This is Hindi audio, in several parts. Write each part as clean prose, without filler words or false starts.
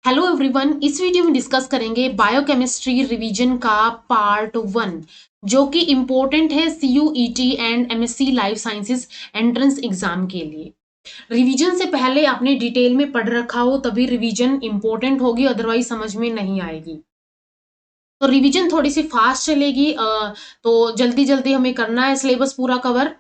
हेलो एवरीवन, इस वीडियो में डिस्कस करेंगे बायोकेमिस्ट्री रिवीजन का पार्ट 1 जो कि इम्पोर्टेंट है CUET and MSc life sciences entrance exam के लिए। रिवीजन से पहले आपने डिटेल में पढ़ रखा हो तभी रिवीजन इम्पोर्टेंट होगी, अदरवाइज समझ में नहीं आएगी। तो रिवीजन थोड़ी सी फास्ट चलेगी, तो जल्दी जल्दी हमें करना है सिलेबस पूरा कवर।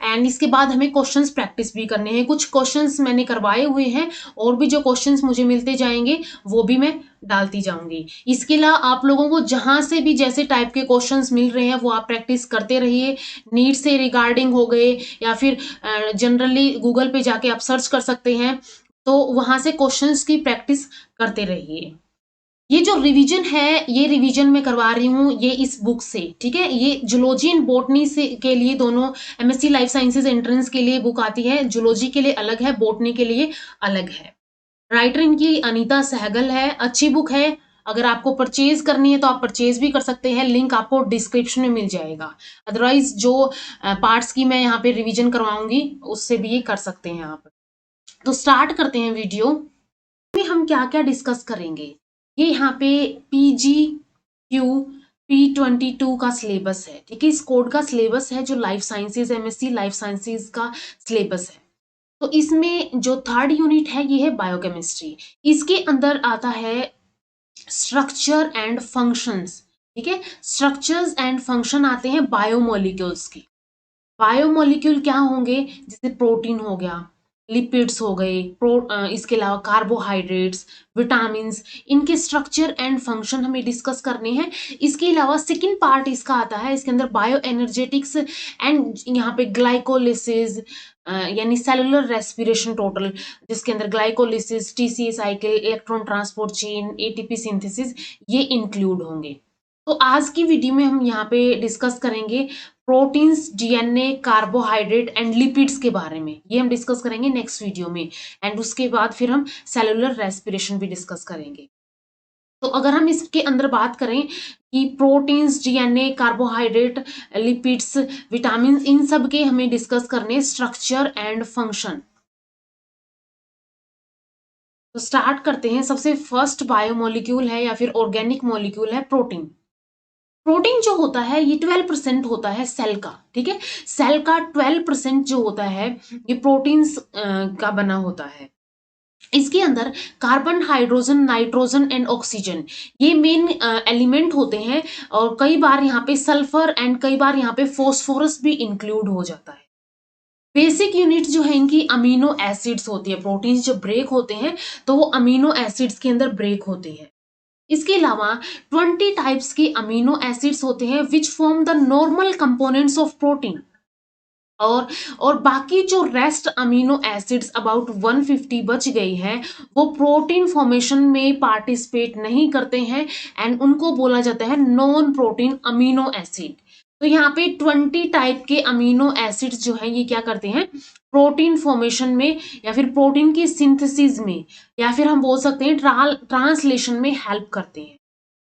एंड इसके बाद हमें क्वेश्चंस प्रैक्टिस भी करने हैं। कुछ क्वेश्चंस मैंने करवाए हुए हैं और भी जो क्वेश्चंस मुझे मिलते जाएंगे वो भी मैं डालती जाऊंगी। इसके अलावा आप लोगों को जहां से भी जैसे टाइप के क्वेश्चंस मिल रहे हैं वो आप प्रैक्टिस करते रहिए। नीट से रिगार्डिंग हो गए या फिर जनरली गूगल पे जाके आप सर्च कर सकते हैं, तो वहां से क्वेश्चंस की प्रैक्टिस करते रहिए। ये जो रिवीजन है ये रिवीजन मैं करवा रही हूँ ये इस बुक से, ठीक है। ये जूलॉजी एंड बॉटनी से के लिए दोनों एमएससी लाइफ साइंसेज एंट्रेंस के लिए बुक आती है। जूलॉजी के लिए अलग है, बॉटनी के लिए अलग है। राइटर इनकी अनीता सहगल है। अच्छी बुक है, अगर आपको परचेज करनी है तो आप परचेज भी कर सकते हैं। लिंक आपको डिस्क्रिप्शन में मिल जाएगा। अदरवाइज जो पार्ट्स की मैं यहाँ पे रिवीजन करवाऊंगी उससे भी ये कर सकते हैं आप। तो स्टार्ट करते हैं वीडियो में। हम क्या क्या डिस्कस करेंगे, ये यहाँ पे PGQ P22 का सिलेबस है, ठीक है। इस कोड का सिलेबस है जो life sciences MSc life sciences का सिलेबस है। तो इसमें जो थर्ड यूनिट है ये है बायोकेमिस्ट्री। इसके अंदर आता है स्ट्रक्चर एंड फंक्शंस, ठीक है। स्ट्रक्चर्स एंड फंक्शन आते हैं बायोमोलिक्यूल्स के। बायोमोलिक्यूल क्या होंगे, जैसे प्रोटीन हो गया, लिपिड्स हो गए, इसके अलावा कार्बोहाइड्रेट्स, विटामिन्स, इनके स्ट्रक्चर एंड फंक्शन हमें डिस्कस करने हैं। इसके अलावा सेकंड पार्ट इसका आता है, इसके अंदर बायो एनर्जेटिक्स एंड यहाँ पे ग्लाइकोलिसिस यानी सेलुलर रेस्पिरेशन टोटल, जिसके अंदर glycolysis, TCA cycle, electron transport chain, ATP synthesis ये इंक्लूड होंगे। तो आज की वीडियो में हम यहाँ पे डिस्कस करेंगे proteins, DNA, carbohydrate and lipids के बारे में। ये हम डिस्कस करेंगे नेक्स्ट वीडियो में। एंड उसके बाद फिर हम सेलुलर रेस्पिरेशन भी डिस्कस करेंगे। तो अगर हम इसके अंदर बात करें कि proteins, DNA, carbohydrate, lipids, vitamin, इन सब के हमें डिस्कस करने स्ट्रक्चर एंड फंक्शन। तो स्टार्ट करते हैं। सबसे फर्स्ट बायोमोलिक्यूल है या फिर ऑर्गेनिक मॉलिक्यूल है प्रोटीन। प्रोटीन जो होता है ये 12% होता है सेल का, ठीक है। सेल का 12% जो होता है ये प्रोटीन्स का बना होता है। इसके अंदर carbon, hydrogen, nitrogen and oxygen ये मेन एलिमेंट होते हैं। और कई बार यहाँ पे सल्फर एंड कई बार यहाँ पे फॉस्फोरस भी इंक्लूड हो जाता है। बेसिक यूनिट जो है इनकी अमीनो एसिड्स होती है। प्रोटीन्स जब ब्रेक होते हैं तो वो अमीनो एसिड्स के अंदर ब्रेक होते हैं। इसके अलावा 20 टाइप्स के अमीनो एसिड्स होते हैं which form the normal components of protein. और बाकी जो रेस्ट अमीनो एसिड्स अबाउट 150 बच गई हैं वो प्रोटीन फॉर्मेशन में पार्टिसिपेट नहीं करते हैं एंड उनको बोला जाता है नॉन प्रोटीन अमीनो एसिड। तो यहाँ पे 20 टाइप के अमीनो एसिड्स जो हैं ये क्या करते हैं प्रोटीन फॉर्मेशन में या फिर प्रोटीन की सिंथेसिस में या फिर हम बोल सकते हैं ट्रांसलेशन में हेल्प करते हैं।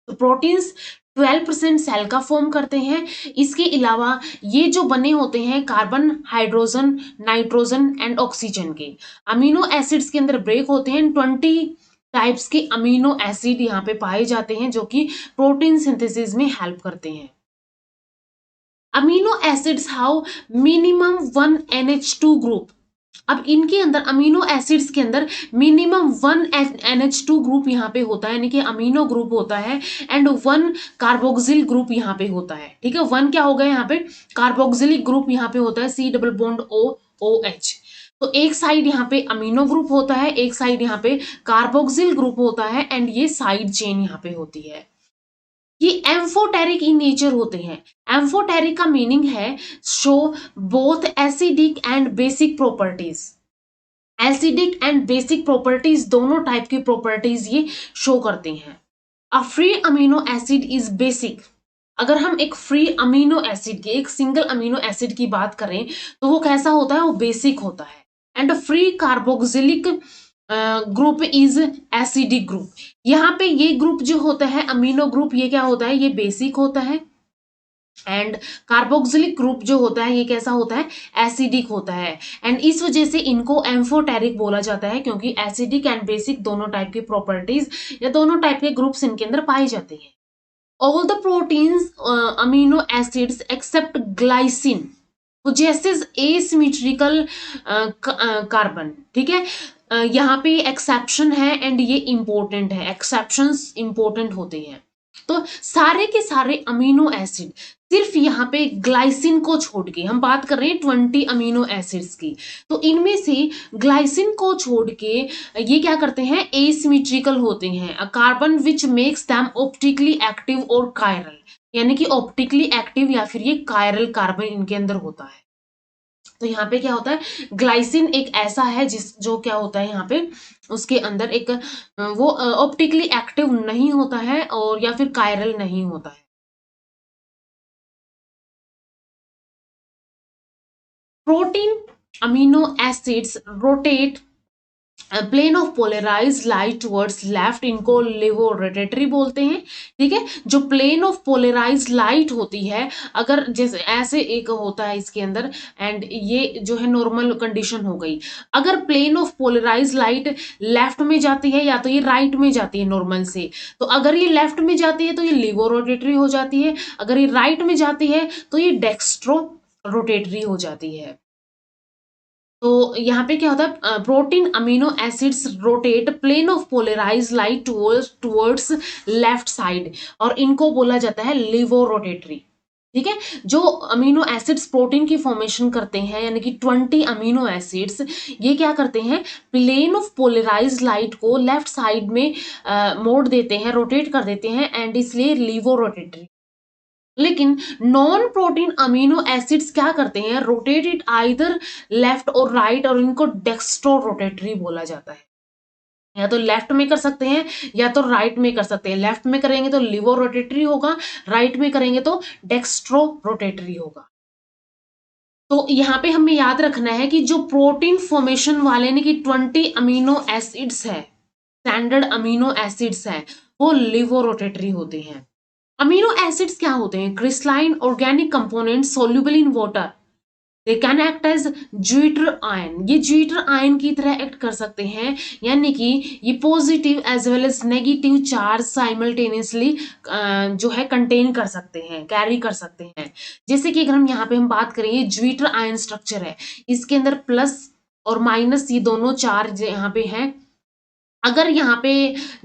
तो प्रोटीन्स 12% सेल का फॉर्म करते हैं। इसके अलावा ये जो बने होते हैं carbon, hydrogen, nitrogen and oxygen के अमीनो एसिड्स के अंदर ब्रेक होते हैं। 20 टाइप्स के अमीनो एसिड यहाँ पे पाए जाते हैं जो कि प्रोटीन सिंथेसिस में हेल्प करते हैं। Amino acids how minimum 1 NH2 group. अब इनके अंदर अमीनो एसिड्स के अंदर मिनिमम 1 NH2 ग्रुप यहाँ पे होता है, यानी कि अमीनो ग्रुप होता है एंड 1 कार्बोक्सिल ग्रुप यहाँ पे होता है, ठीक है। 1 क्या हो गया यहाँ पे कार्बोक्सिलिक ग्रुप यहाँ पे होता है, C डबल बॉन्ड OH। तो एक साइड यहाँ पे अमीनो ग्रुप होता है, एक साइड यहाँ पे कार्बोक्सिल ग्रुप होता है एंड ये साइड चेन यहाँ पे होती है। ये एम्फोटेरिक इन नेचर होते हैं। एम्फोटेरिक का मीनिंग है show both acidic and basic properties. Acidic and basic properties दोनों टाइप की प्रॉपर्टीज ये शो करते हैं। A free amino acid is basic. अगर हम एक फ्री अमीनो एसिड की, एक सिंगल अमीनो एसिड की बात करें तो वो कैसा होता है, वो बेसिक होता है। And free carboxylic group is acidic group. यहाँ पे ये ग्रुप जो होता है अमीनो ग्रुप ये क्या होता है, ये बेसिक होता है। एंड कार्बोक्सिलिक ग्रुप जो होता है ये कैसा होता है, एसिडिक होता है। एंड इस वजह से इनको एम्फोटेरिक बोला जाता है, क्योंकि एसिडिक एंड बेसिक दोनों टाइप की प्रॉपर्टीज या दोनों टाइप के ग्रुप्स इनके अंदर पाए जाते हैं। All the proteins amino acids except glycine possesses asymmetrical carbon, ठीक है। यहाँ पे एक्सेप्शन है एंड ये इंपॉर्टेंट है, एक्सेप्शंस इंपॉर्टेंट होते हैं। तो सारे के सारे अमीनो एसिड सिर्फ यहाँ पे ग्लाइसिन को छोड़ के, हम बात कर रहे हैं 20 अमीनो एसिड्स की, तो इनमें से ग्लाइसिन को छोड़ के ये क्या करते हैं, एसिमेट्रिकल होते हैं। A carbon which makes them optically active और कायरल, यानी कि ऑप्टिकली एक्टिव या फिर ये कायरल कार्बन इनके अंदर होता है। तो यहाँ पे क्या होता है, ग्लाइसिन एक ऐसा है जो क्या होता है यहाँ पे उसके अंदर एक वो ऑप्टिकली एक्टिव नहीं होता है और या फिर कायरल नहीं होता है। Protein amino acids rotate plane of polarize light towards left, इनको लेवोरोटेटरी बोलते हैं, ठीक है। जो प्लेन ऑफ पोलराइज लाइट होती है, अगर जैसे ऐसे एक होता है इसके अंदर, एंड ये जो है नॉर्मल कंडीशन हो गई, अगर plane of polarize light left में जाती है या तो ये राइट में जाती है नॉर्मल से, तो अगर ये लेफ्ट में जाती है तो ये लेवोरोटेटरी हो जाती है, अगर ये राइट में जाती है तो ये डेक्स्ट्रो रोटेटरी हो जाती है। तो यहाँ पे क्या होता है, protein amino acids rotate plane of polarize light towards left side, और इनको बोला जाता है लिवोरोटेटरी, ठीक है। जो अमीनो एसिड्स प्रोटीन की फॉर्मेशन करते हैं, यानी कि 20 अमीनो एसिड्स, ये क्या करते हैं, प्लेन ऑफ पोलराइज लाइट को लेफ्ट साइड में मोड़ देते हैं, रोटेट कर देते हैं, एंड इसलिए लिवोरोटेटरी। लेकिन नॉन प्रोटीन अमीनो एसिड्स क्या करते हैं, रोटेटेड आइदर लेफ्ट और राइट, और इनको डेक्स्ट्रो रोटेटरी बोला जाता है। या तो लेफ्ट में कर सकते हैं या तो राइट में कर सकते हैं। लेफ्ट में करेंगे तो लिवो रोटेटरी होगा, राइट में करेंगे तो डेक्स्ट्रो रोटेटरी होगा। तो यहाँ पे हमें याद रखना है कि जो प्रोटीन फॉर्मेशन वाले यानी कि 20 अमीनो एसिड्स है, स्टैंडर्ड अमीनो एसिड्स है, वो लिवो रोटेटरी होते हैं। अमीनो एसिड्स क्या होते हैं, crystalline organic component soluble in water, they can act as zwitterion, ये ज्यूटर आयन की तरह एक्ट कर सकते हैं, यानी कि ये positive as well as negative charge simultaneously जो है कंटेन कर सकते हैं, कैरी कर सकते हैं। जैसे कि अगर हम यहाँ पे हम बात करें, ये ज्यूटर आयन स्ट्रक्चर है, इसके अंदर प्लस और माइनस ये दोनों चार्ज यहाँ पे हैं। अगर यहाँ पे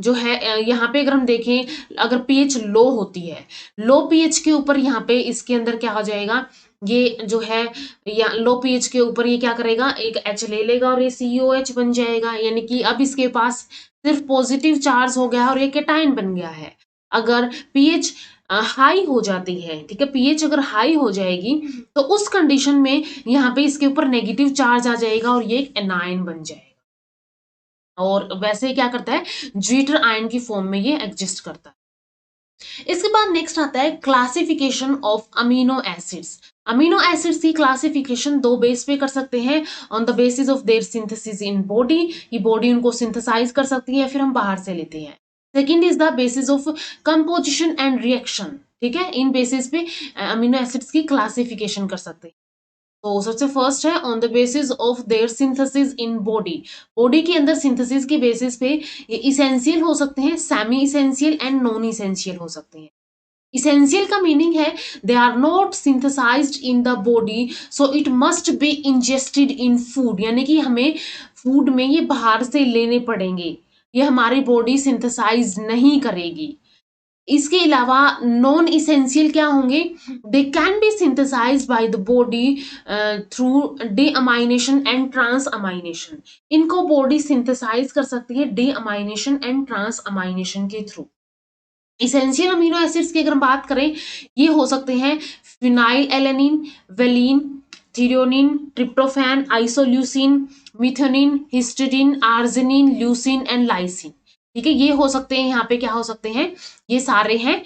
जो है यहाँ पे अगर हम देखें, अगर पीएच लो होती है, लो पीएच के ऊपर यहाँ पे इसके अंदर क्या हो जाएगा, ये जो है या लो पीएच के ऊपर ये क्या करेगा, एक H ले लेगा और ये COH बन जाएगा, यानी कि अब इसके पास सिर्फ पॉजिटिव चार्ज हो गया और ये केटाइन बन गया है। अगर पीएच हाई हो जाती है, ठीक है, पीएच अगर हाई हो जाएगी तो उस कंडीशन में यहाँ पे इसके ऊपर नेगेटिव चार्ज आ जाएगा और ये एक एनायन बन जाएगा, और वैसे क्या करता है, ज्यूटर आयन की फॉर्म में ये एग्जिस्ट करता है। इसके बाद नेक्स्ट आता है classification of amino acids. Amino acids की क्लासिफिकेशन दो बेस पे कर सकते हैं, on the basis of their synthesis in body, ये बॉडी उनको सिंथेसाइज कर सकती है या फिर हम बाहर से लेते हैं। Second is the basis of composition and reaction, ठीक है, इन बेसिस पे अमीनो एसिड्स की क्लासिफिकेशन कर सकते हैं। तो सबसे फर्स्ट है on the basis of their synthesis in body, body के अंदर सिंथेसिस के बेसिस पे ये इसेंशियल हो सकते हैं, semi essential and non essential हो सकते हैं। इसेंशियल का मीनिंग है they are not synthesised in the body, so it must be ingested in food, यानी कि हमें फूड में ये बाहर से लेने पड़ेंगे, ये हमारी बॉडी सिंथेसाइज नहीं करेगी। इसके अलावा नॉन इसेंशियल क्या होंगे, they can be synthesised by the body through deamination and transamination, इनको बॉडी सिंथेसाइज कर सकती है डीअमाइनेशन एंड ट्रांसअमाइनेशन के थ्रू। इसेंशियल अमीनो एसिड्स की अगर हम बात करें, ये हो सकते हैं phenylalanine, valine, threonine, tryptophan, isoleucine, methionine, histidine, arginine, leucine and lysine, ठीक है, ये हो सकते हैं। यहाँ पे क्या हो सकते हैं, ये सारे हैं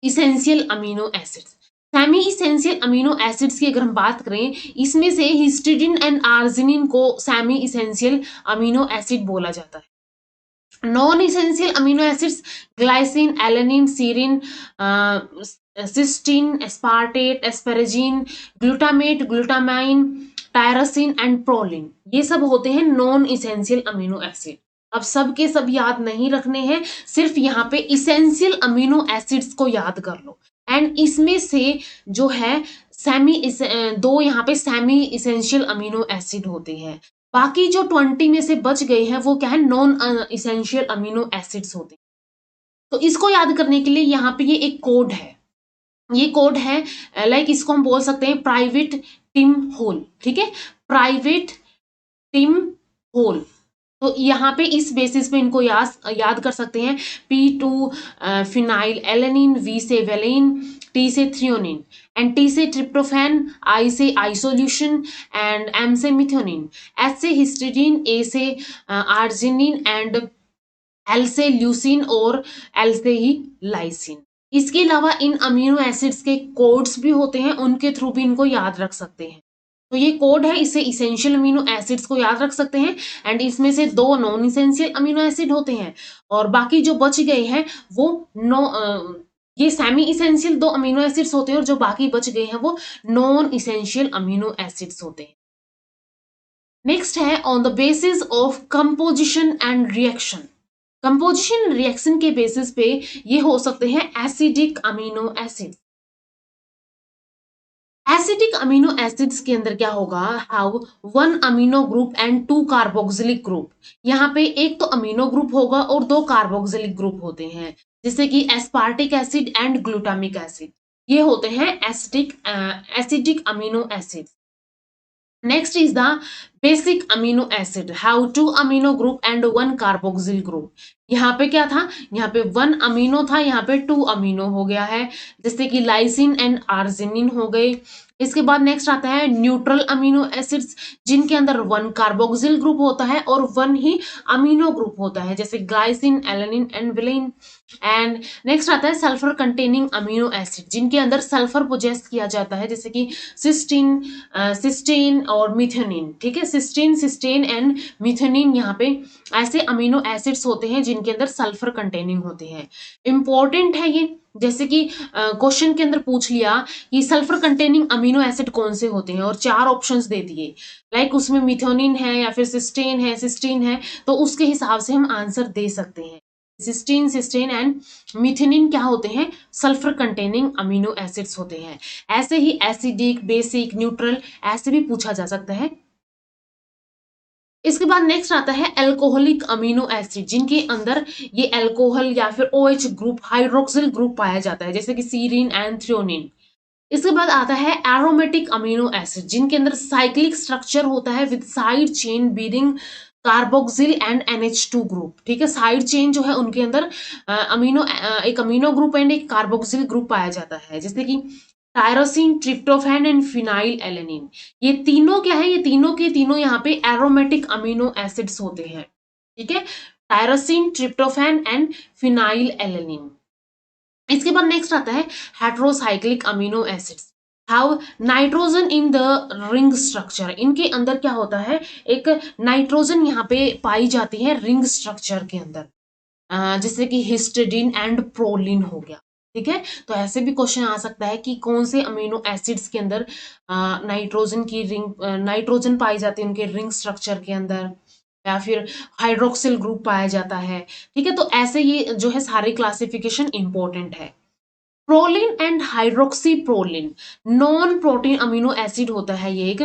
essential amino acids. Semi essential amino acids की अगर हम बात करें, इसमें से हिस्टिडीन एंड आर्जिनिन को सेमी इसेंशियल अमीनो एसिड बोला जाता है। Non essential amino acids glycine, alanine, serine, cysteine, aspartate, asparagine, glutamate, glutamine, tyrosine and proline, ये सब होते हैं नॉन इसेंशियल अमीनो एसिड। अब सब के सब याद नहीं रखने हैं, सिर्फ यहाँ पे इसेंशियल अमीनो एसिड्स को याद कर लो। एंड इसमें से जो है दो यहाँ पे सेमी इसेंशियल अमीनो एसिड होते हैं। बाकी जो 20 में से बच गए हैं वो क्या है, नॉन इसेंशियल अमीनो एसिड्स होते हैं। तो इसको याद करने के लिए यहाँ पे ये एक कोड है, ये कोड है लाइक इसको हम बोल सकते हैं प्राइवेट टिम होल, ठीक है, प्राइवेट टिम होल। तो यहाँ पे इस बेसिस पे इनको याद कर सकते हैं। P2 फिनाइल एलेनिन, V से वेलिन, T से थ्रियोनिन एंड T से ट्रिप्टोफैन, I से आइसोल्यूशन एंड M से मिथ्योनिन, H से हिस्टीडीन, A से आर्जिनिन एंड L से ल्यूसिन और L से ही लाइसिन। इसके अलावा इन अमीनो एसिड्स के कोड्स भी होते हैं, उनके थ्रू भी इनको याद रख सकते हैं। तो ये कोड है, इससे इसेंशियल अमीनो एसिड्स को याद रख सकते हैं। एंड इसमें से दो नॉन इसेंशियल अमीनो एसिड होते हैं और बाकी जो बच गए हैं वो ये सेमी इसेंशियल दो अमीनो एसिड्स होते हैं और जो बाकी बच गए हैं वो नॉन इसेंशियल अमीनो एसिड्स होते हैं। नेक्स्ट है on the basis of composition and reaction. Composition reaction के बेसिस पे ये हो सकते हैं acidic amino acid. Acidic amino acids के अंदर क्या होगा, how one amino group and two carboxylic group. यहाँ पे एक तो अमीनो ग्रुप होगा और दो कार्बोक्सिलिक ग्रुप होते हैं, जैसे कि aspartic acid and glutamic acid, ये होते हैं acidic amino acid. Next is the basic amino acid, how to amino group and one carboxyl group. यहाँ पे क्या था, यहाँ पे वन अमीनो था, यहाँ पे टू अमीनो हो गया है, जैसे कि लाइसिन एंड आर्जिनिन हो गए। इसके बाद नेक्स्ट आता है न्यूट्रल अमीनो एसिड्स, जिनके अंदर वन कार्बोक्सिल ग्रुप होता है और वन ही अमीनो ग्रुप होता है, जैसे glycine, alanine and villain. And next आता है सल्फर कंटेनिंग अमीनो एसिड, जिनके अंदर सल्फर पोजेस किया जाता है, जैसे कि सिस्टीन और मिथेनिन, ठीक है, सिस्टीन एंड मिथेनिन। यहाँ पे ऐसे अमीनो एसिड्स होते हैं जिनके अंदर सल्फर कंटेनिंग होते हैं। इंपॉर्टेंट है ये, जैसे कि क्वेश्चन के अंदर पूछ लिया कि सल्फर कंटेनिंग अमीनो एसिड कौन से होते हैं और चार ऑप्शंस दे दिए, लाइक उसमें मिथेनिन है या फिर सिस्टीन है, तो उसके हिसाब से हम आंसर दे सकते हैं। सिस्टीन एंड मिथेनिन क्या होते हैं, सल्फर कंटेनिंग अमीनो एसिड्स होते हैं। ऐसे ही एसिडिक, बेसिक, न्यूट्रल ऐसे भी पूछा जा सकता है। इसके बाद नेक्स्ट आता है एल्कोहलिक अमीनो एसिड, जिनके अंदर ये एल्कोहल या फिर OH ग्रुप, हाइड्रोक्सिल ग्रुप पाया जाता है, जैसे कि सीरीन एंड थ्रियोनिन। इसके बाद आता है एरोमेटिक अमीनो एसिड, जिनके अंदर साइक्लिक स्ट्रक्चर होता है with side chain bearing carboxyl and NH2 group, ठीक है, साइड चेन जो है उनके अंदर एक अमीनो ग्रुप एंड एक कार्बोक्सिल ग्रुप पाया जाता है, जैसे कि tyrosine, tryptophan and phenyl alanine. ये तीनों क्या है, ये तीनों के तीनों यहाँ पे एरोमेटिक अमीनो एसिड्स होते हैं, ठीक है, tyrosine, tryptophan and phenyl alanine. इसके बाद नेक्स्ट आता है heterocyclic amino acids, how nitrogen in the ring structure. इनके अंदर क्या होता है, एक नाइट्रोजन यहाँ पे पाई जाती है रिंग स्ट्रक्चर के अंदर, जैसे कि हिस्टिडीन एंड प्रोलिन हो गया, ठीक है। तो ऐसे भी क्वेश्चन आ सकता है कि कौन से अमीनो एसिड्स के अंदर नाइट्रोजन पाई जाती है उनके रिंग स्ट्रक्चर के अंदर, या फिर हाइड्रोक्सिल ग्रुप पाया जाता है, ठीक है। तो ऐसे ये जो है सारे क्लासिफिकेशन इंपॉर्टेंट है। Proline and hydroxy proline non protein amino acid होता है, ये एक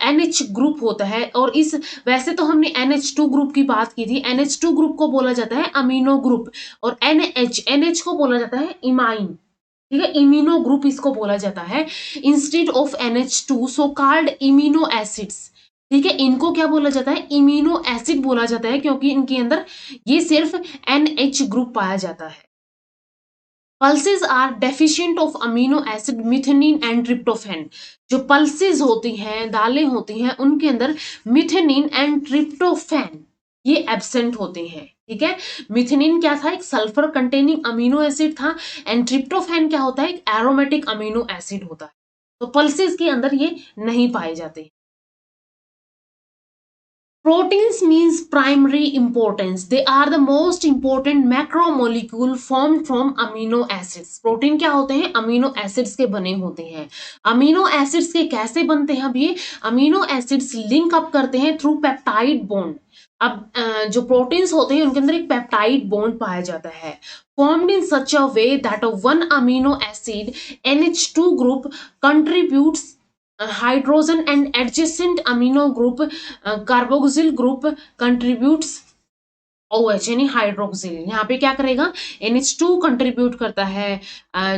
NH ग्रुप होता है, और इस वैसे तो हमने NH2 ग्रुप की बात की थी, NH2 ग्रुप को बोला जाता है अमीनो ग्रुप, और NH को बोला जाता है इमाइन, ठीक है, इम्यूनो ग्रुप इसको बोला जाता है instead of NH2, so called immuno acids, ठीक है, इनको क्या बोला जाता है, इम्यूनो एसिड बोला जाता है, क्योंकि इनके अंदर ये सिर्फ NH ग्रुप पाया जाता है। Pulses are deficient of amino acid methionine and tryptophan. जो पल्सेस होती हैं, दालें होती हैं, उनके अंदर मिथेनिन एंड ट्रिप्टोफैन ये एब्सेंट होते हैं, ठीक है। मिथेनिन क्या था, एक सल्फर कंटेनिंग अमीनो एसिड था, एंड ट्रिप्टोफैन क्या होता है, एक एरोमेटिक अमीनो एसिड होता है। तो पल्सेस के अंदर ये नहीं पाए जाते। Proteins means primary importance. They are the most important macromolecule formed from amino acids. Protein क्या होते हैं? अमीनो एसिड्स के बने होते हैं. अमीनो एसिड्स के कैसे बनते हैं? अब ये अमीनो एसिड्स लिंक अप करते हैं थ्रू पेप्टाइड बॉन्ड. अब जो प्रोटीन्स होते हैं उनके अंदर एक पेप्टाइड बॉन्ड पाया जाता है, formed in such a way that one amino acid NH2 group contributes hydrogen and adjacent amino group carboxyl group contributes OH यानी हाइड्रोक्सिल. यहाँ पे क्या करेगा? NH2 कंट्रीब्यूट करता है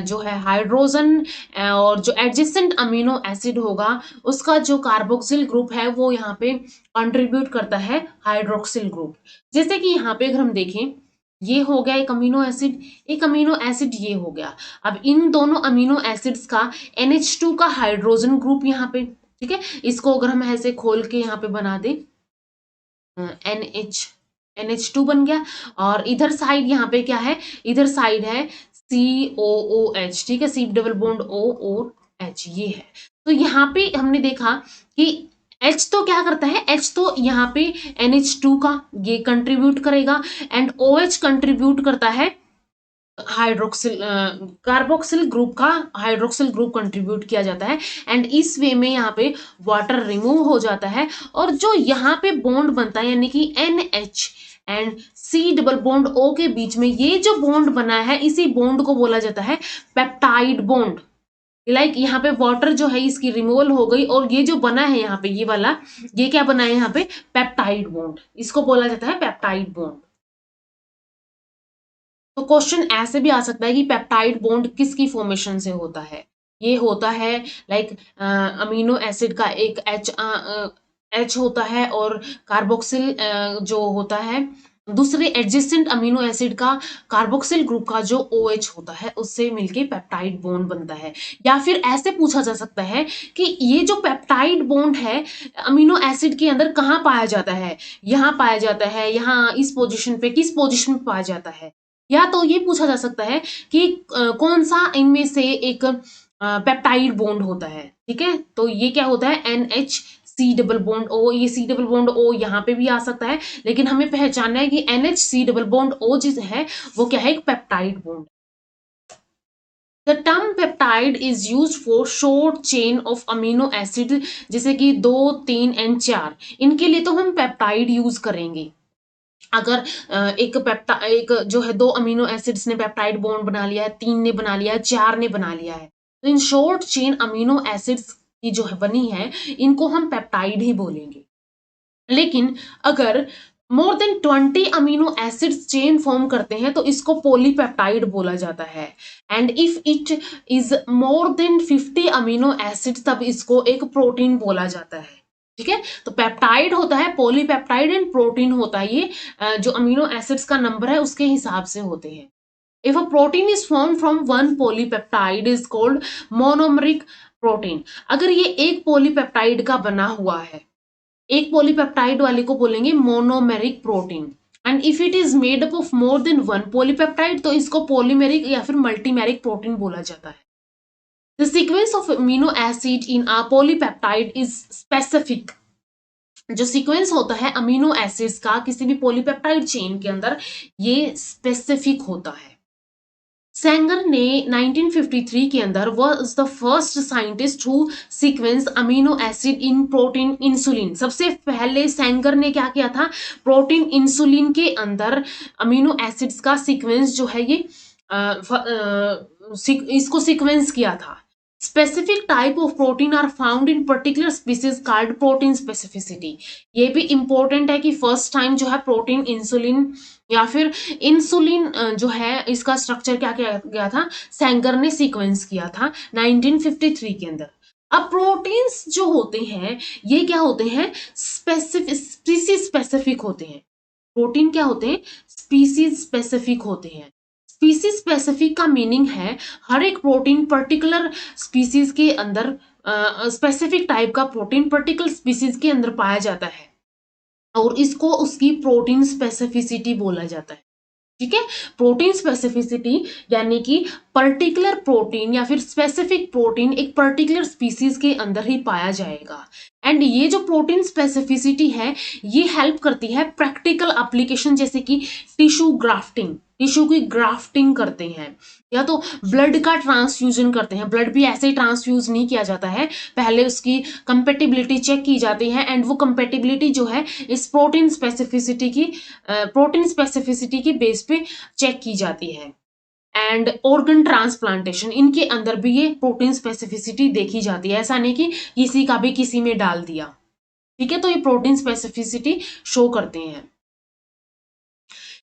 जो है हाइड्रोजन, और जो एडजेसेंट अमीनो एसिड होगा उसका जो कार्बोक्सिल ग्रुप है वो यहाँ पे कंट्रीब्यूट करता है हाइड्रोक्सिल ग्रुप. जैसे कि यहाँ पे अगर हम देखें, ये हो गया एक अमीनो एसिड, एक अमीनो एसिड ये हो गया. अब इन दोनों अमीनो एसिड्स का NH2 का हाइड्रोजन ग्रुप यहाँ पे, ठीक है, इसको अगर हम ऐसे खोल के यहाँ पे बना दे NH2 बन गया. और इधर साइड यहाँ पे क्या है? इधर साइड है COOH, ठीक है, C डबल बॉन्ड OH ये है. तो यहाँ पे हमने देखा कि H तो क्या करता है? H तो यहाँ पे NH2 का ये कंट्रीब्यूट करेगा एंड OH कंट्रीब्यूट करता है हाइड्रोक्सिल कार्बोक्सिल ग्रुप का, हाइड्रोक्सिल ग्रुप कंट्रीब्यूट किया जाता है एंड इस वे में यहाँ पे वाटर रिमूव हो जाता है. और जो यहाँ पे बॉन्ड बनता है यानी कि NH and C double bond O के बीच में ये जो बॉन्ड बना है, इसी बॉन्ड को बोला जाता है पेप्टाइड बॉन्ड. लाइक यहाँ पे वाटर जो है इसकी रिमूवल हो गई और ये जो बना है यहाँ पे ये वाला, ये क्या बना है यहाँ पे? Peptide bond. इसको बोला जाता है पेप्टाइड बॉन्ड. तो क्वेश्चन ऐसे भी आ सकता है कि पेप्टाइड बॉन्ड किसकी फॉर्मेशन से होता है? ये होता है लाइक अमीनो एसिड का एक H होता है और कार्बोक्सिल जो होता है दूसरे एडजेसेंट अमीनो एसिड का कार्बोक्सिल ग्रुप का जो OH होता है उससे मिलके पेप्टाइड बॉन्ड बनता है. या फिर ऐसे पूछा जा सकता है कि ये जो पेप्टाइड बॉन्ड है अमीनो एसिड के अंदर कहाँ पाया जाता है? यहाँ पाया जाता है, यहाँ इस पोजीशन पे, किस पोजीशन पे पाया जाता है? या तो ये पूछा जा सकता है कि कौन सा इनमें से एक पेप्टाइड बॉन्ड होता है. ठीक है, तो ये क्या होता है? NH C double bond O. ये C डबल बॉन्ड O यहाँ पे भी आ सकता है, लेकिन हमें पहचानना है कि NH C double bond O जो है वो क्या है? एक peptide bond. The term peptide is used for short chain of amino acid, जैसे कि 2, 3 and 4. इनके लिए तो हम पेप्टाइड यूज करेंगे. अगर एक जो है 2 अमीनो एसिड्स ने पेप्टाइड बॉन्ड बना लिया है, 3 ने बना लिया है, 4 ने बना लिया है, तो in short chain amino acids की जो है बनी है इनको हम पेप्टाइड ही बोलेंगे. लेकिन अगर more than 20 amino acids chain form करते हैं तो इसको पॉलीपेप्टाइड बोला जाता है. And if it is more than 50 amino acids तब इसको एक प्रोटीन बोला जाता है. ठीक है, तो पेप्टाइड होता है पॉलीपेप्टाइड एंड प्रोटीन होता है ये जो अमीनो एसिड्स का नंबर है उसके हिसाब से होते हैं. If a protein is form from one polypeptide is called monomeric protein. अगर ये एक पॉलीपेप्टाइड का बना हुआ है, एक पॉलीपेप्टाइड वाले को बोलेंगे monomeric protein. And if it is made up of more than one polypeptide तो इसको पॉलीमेरिक या फिर मल्टीमेरिक प्रोटीन बोला जाता है. The sequence of amino acid in a polypeptide is specific. जो सीक्वेंस होता है अमीनो एसिड्स का किसी भी पॉलीपेप्टाइड चेन के अंदर ये स्पेसिफिक होता है. सेंगर ने 1953 के अंदर was the first scientist who sequenced amino acid in protein insulin. सबसे पहले सेंगर ने क्या किया था? प्रोटीन इंसुलिन के अंदर अमीनो एसिड्स का सीक्वेंस जो है ये इसको सीक्वेंस किया था. Specific type of protein are found in particular species called protein specificity. ये भी important है कि first time जो है प्रोटीन इंसुलिन या फिर इंसुलिन जो है इसका स्ट्रक्चर क्या किया गया था? सेंगर ने सीक्वेंस किया था 1953 के अंदर. अब प्रोटीन्स जो होते हैं ये क्या होते हैं? स्पीसीज स्पेसिफिक होते हैं. प्रोटीन क्या होते हैं? स्पीसीज स्पेसिफिक होते हैं. स्पीसीज स्पेसिफिक का मीनिंग है हर एक प्रोटीन पर्टिकुलर स्पीसीज के अंदर स्पेसिफिक टाइप का प्रोटीन पर्टिकुलर स्पीसीज के अंदर पाया जाता है और इसको उसकी प्रोटीन स्पेसिफिसिटी बोला जाता है. ठीक है। प्रोटीन स्पेसिफिसिटी यानी कि पर्टिकुलर प्रोटीन या फिर स्पेसिफिक प्रोटीन एक पर्टिकुलर स्पीसीज के अंदर ही पाया जाएगा। एंड ये जो प्रोटीन स्पेसिफिसिटी है ये हेल्प करती है प्रैक्टिकल एप्लीकेशन, जैसे कि टिश्यू ग्राफ्टिंग, टिश्यू की ग्राफ्टिंग करते हैं, या तो ब्लड का ट्रांसफ्यूजन करते हैं। ब्लड भी ऐसे ही ट्रांसफ्यूज नहीं किया जाता है, पहले उसकी कंपेटिबिलिटी चेक की जाती है, एंड वो कंपेटिबिलिटी जो है इस प्रोटीन स्पेसिफिसिटी की बेस पे चेक की जाती है। एंड ऑर्गन ट्रांसप्लांटेशन, इनके अंदर भी ये प्रोटीन स्पेसिफिसिटी देखी जाती है, ऐसा नहीं कि किसी का भी किसी में डाल दिया। ठीक है, तो ये प्रोटीन स्पेसिफिसिटी शो करते हैं।